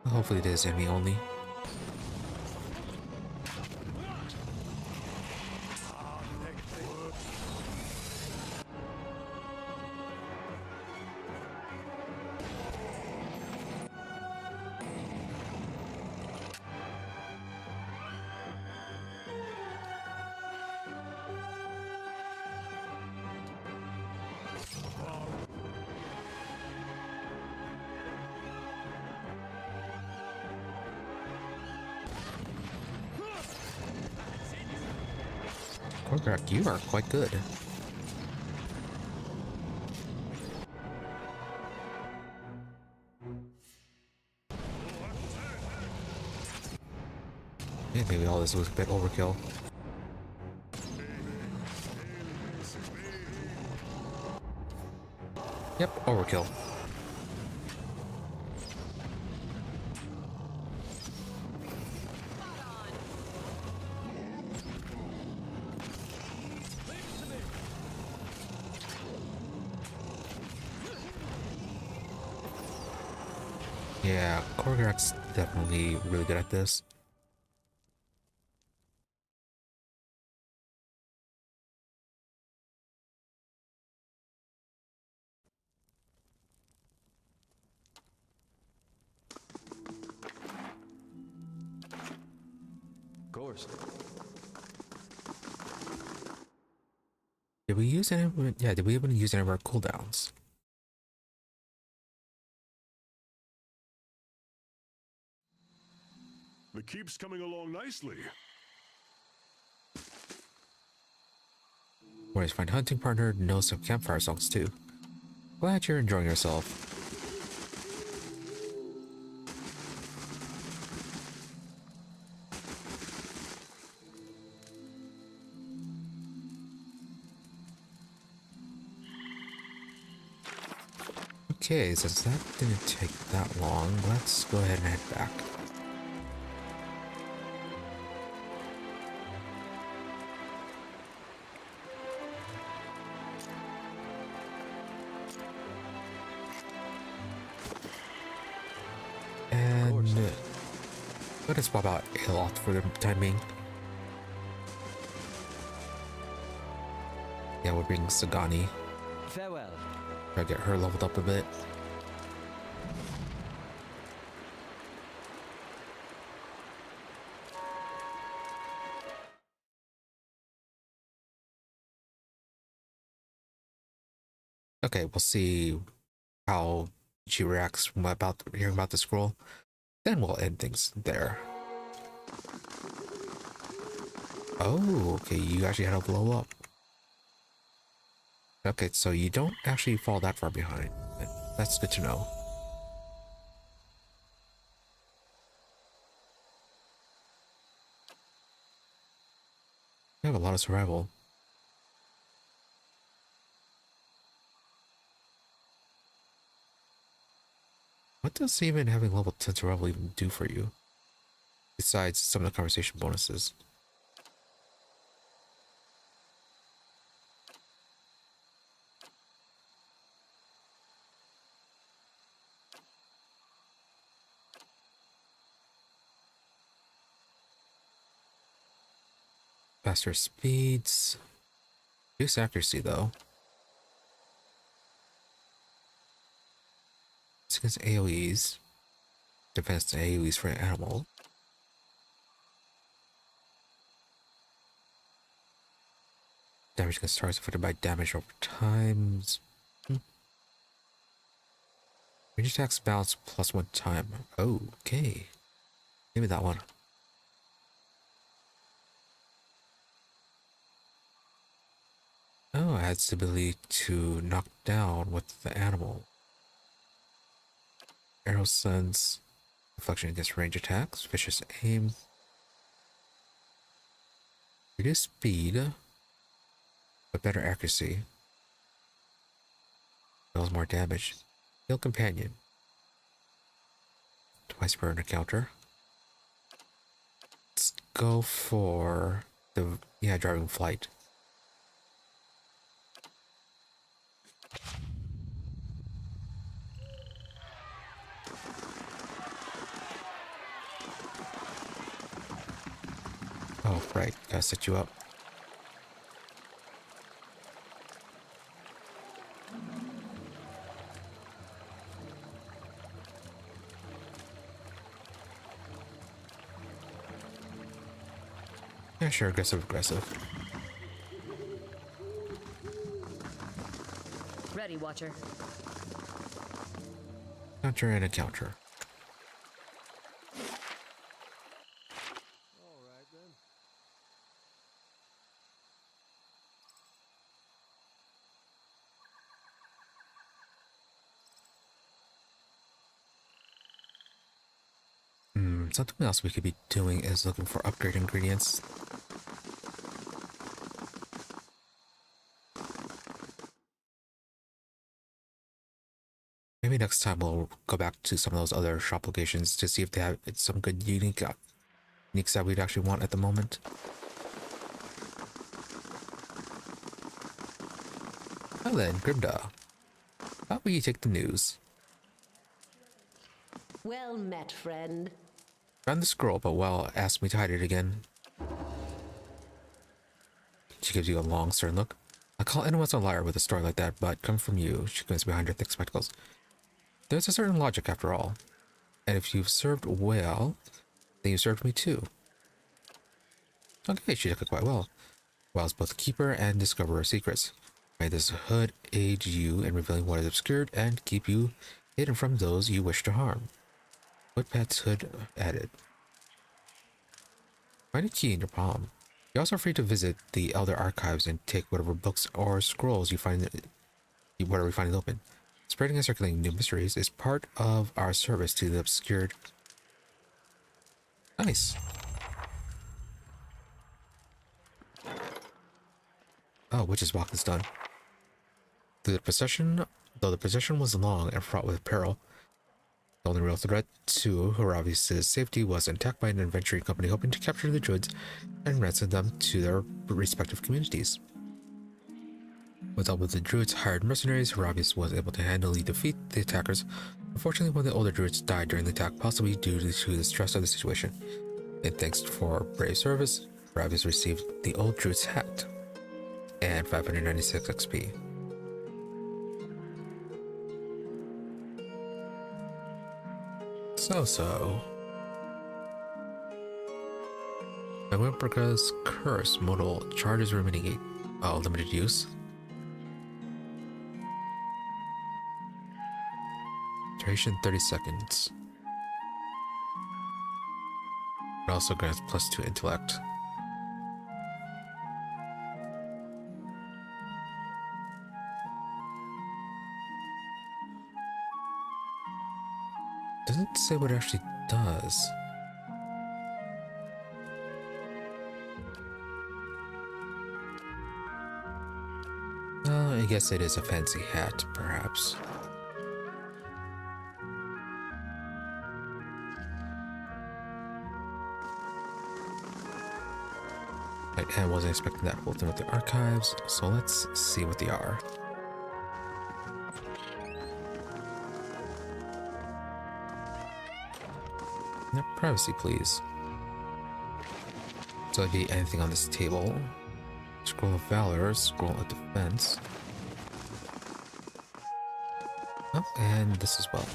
Hopefully it is enemy only. Korgrak, you are quite good. Yeah, maybe all this was a bit overkill. Yep, overkill. Yeah, Korgrak's definitely really good at this. Of course. Did we use any? Yeah, did we even use any of our cooldowns? The keep's coming along nicely. Always find hunting partner, know some campfire songs too. Glad you're enjoying yourself. Okay, since that didn't take that long, let's go ahead and head back. And let us swap out Aloth for the time being. Yeah, we're bringing Sagani. Farewell. Try to get her leveled up a bit. Okay, we'll see how she reacts about hearing about the scroll. Then we'll end things there. Oh, okay, you actually had to blow up. Okay, so you don't actually fall that far behind. That's good to know. You have a lot of survival. What does even having level 10 survival even do for you? Besides some of the conversation bonuses. Faster speeds. Reduce accuracy though. It's against AoEs. Defense to AoEs for an animal. Damage against targets affected by damage over times. Range attacks bounce plus 1 time. Okay. Maybe that one. Oh, it adds the ability to knock down with the animal. Arrow sense. Reflection against range attacks. Vicious aim. Reduce speed. But better accuracy. Deals more damage. Heal companion. Twice per encounter. Let's go for the driving flight. Oh, right. Gotta set you up. Yeah, sure. Aggressive. Ready, Watcher. Counter and a counter. Something else we could be doing is looking for upgrade ingredients. Maybe next time we'll go back to some of those other shop locations to see if they have some good uniques that we'd actually want at the moment. Well then, Grimda, how will you take the news? Well met, friend. Found the scroll, but asked me to hide it again. She gives you a long, stern look. I call anyone's a liar with a story like that, but come from you, she goes behind her thick spectacles. There's a certain logic after all. And if you've served well, then you served me too. Okay, she took it quite well. Well as both keeper and discoverer of secrets. May this hood aid you in revealing what is obscured and keep you hidden from those you wish to harm. Footpad's hood added. Find a key in your palm. You're also free to visit the Elder Archives and take whatever books or scrolls you find open. Spreading and circulating new mysteries is part of our service to the obscured. Nice. Oh, Witch's Walk is done. Though the procession was long and fraught with peril, the only real threat to Horavius' safety was an attack by an adventuring company hoping to capture the druids and ransom them to their respective communities. With help of the druids' hired mercenaries, Horavius was able to handily defeat the attackers. Unfortunately, one of the older druids died during the attack, possibly due to the stress of the situation. In thanks for brave service, Horavius received the old druid's hat and 596 XP. So. Wimperka's curse modal charges remaining limited use. Duration 30 seconds. It also grants +2 intellect. Doesn't say what it actually does. I guess it is a fancy hat, perhaps. I wasn't expecting that whole thing with the archives, so let's see what they are. No, privacy, please. So it'd be anything on this table. Scroll of Valor, Scroll of Defense. Oh, and this as well.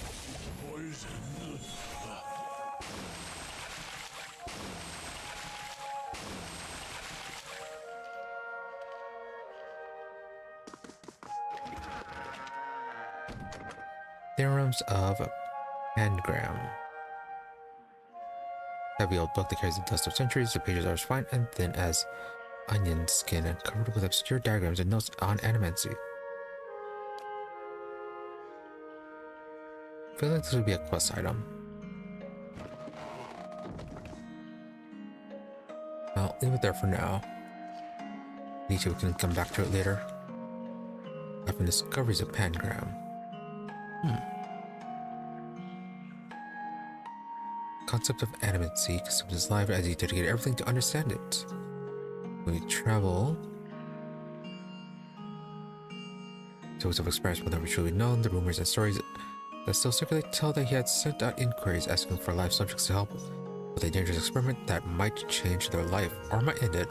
Theorems of Pangram. Heavy old book that carries the dust of centuries. The pages are as fine and thin as onion skin and covered with obscure diagrams and notes on animancy. I feel like this would be a quest item. I'll leave it there for now. We can come back to it later. Having discoveries of Pangram. concept of animacy consumes his life as he dedicated everything to understand it. We travel to his experience will never truly known. The rumors and stories that still circulate tell that he had sent out inquiries asking for live subjects to help with a dangerous experiment that might change their life or might end it.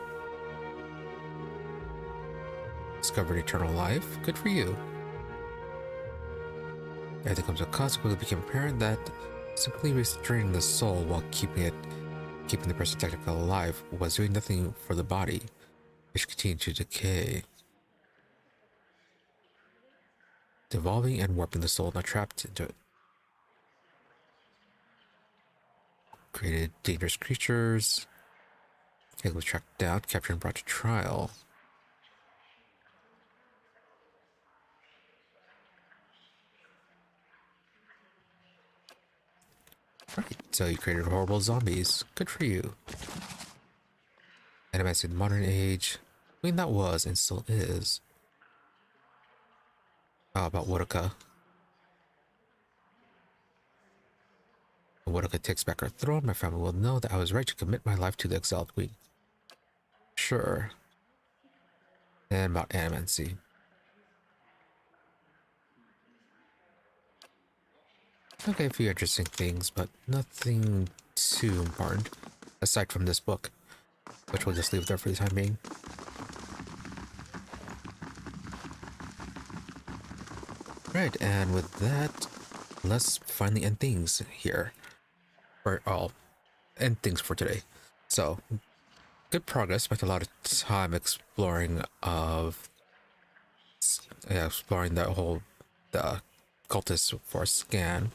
Discovered eternal life? Good for you. Everything comes with cost. Quickly became apparent that simply restraining the soul while keeping the person technically alive was doing nothing for the body, which continued to decay. Devolving and warping the soul, not trapped into it. Created dangerous creatures. It was tracked down, captured, and brought to trial. Right, so you created horrible zombies. Good for you. Animated in the modern age. I mean, that was and still is. How about Wodaka? When Wodaka takes back her throne, my family will know that I was right to commit my life to the exiled queen. Sure. And about animancy. Okay, a few interesting things, but nothing too important, aside from this book, which we'll just leave there for the time being. Right, and with that, let's finally end things here. Or, end things for today. So, good progress. Spent a lot of time exploring the cultist force scan,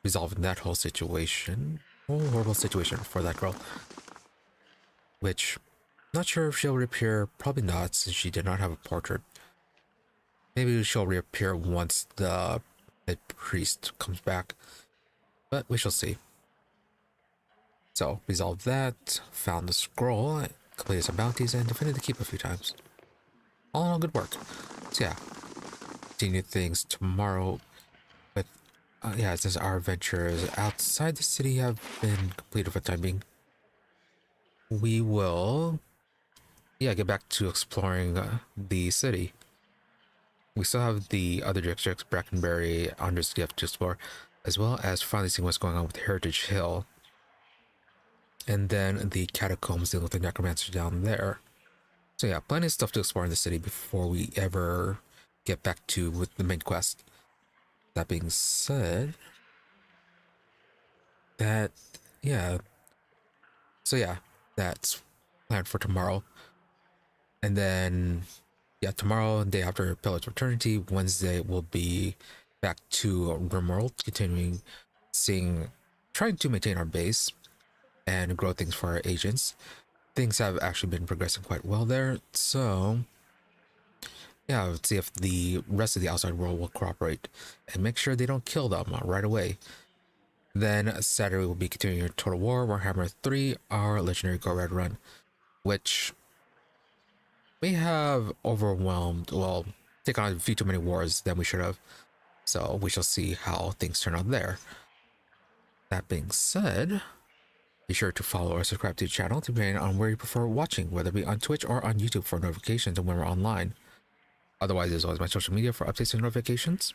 resolving that whole situation. Horrible situation for that girl. Which, not sure if she'll reappear. Probably not, since she did not have a portrait. Maybe she'll reappear once the priest comes back, but we shall see. So, resolved that, found the scroll, completed some bounties, and defended the keep a few times. All in all, good work. So yeah, continue things tomorrow with, since our adventures outside the city have been completed for the time being, we will, get back to exploring the city. We still have the other districts, Brackenberry, Anders Gift to explore, as well as finally seeing what's going on with Heritage Hill. And then the catacombs dealing with the necromancer down there. So yeah, plenty of stuff to explore in the city before we ever get back to with the main quest. That being said, that's planned for tomorrow. And then, tomorrow, day after Pillars of Eternity, Wednesday will be back to Rimworld, trying to maintain our base and grow things for our agents. Things have actually been progressing quite well there, so let's see if the rest of the outside world will cooperate and make sure they don't kill them right away. Then Saturday will be continuing your Total War Warhammer 3, our legendary Go Red run, which we have taken on a few too many wars than we should have. So we shall see how things turn out there. That being said, be sure to follow or subscribe to the channel depending on where you prefer watching, whether it be on Twitch or on YouTube for notifications when we're online. Otherwise, there's always my social media for updates and notifications.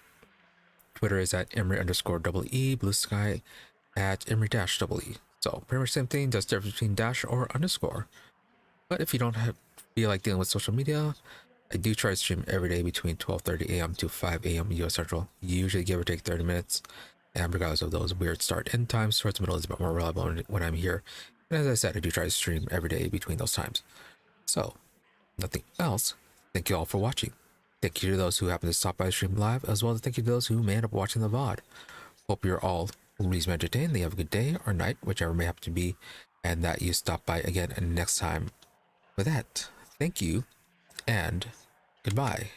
Twitter is at Emery_EE, Blue Sky at Emery-EE. So pretty much the same thing, just the difference between dash or underscore. But if you don't feel like dealing with social media, I do try to stream every day between 12:30 a.m. to 5 a.m. US Central, usually give or take 30 minutes. And regardless of those weird start end times, towards the middle is a bit more reliable when I'm here. And as I said, I do try to stream every day between those times. So, nothing else. Thank you all for watching. Thank you to those who happen to stop by the stream live, as well as thank you to those who may end up watching the VOD. Hope you're all reasonably entertained, that you have a good day or night, whichever may happen to be, and that you stop by again next time. With that, thank you, and goodbye.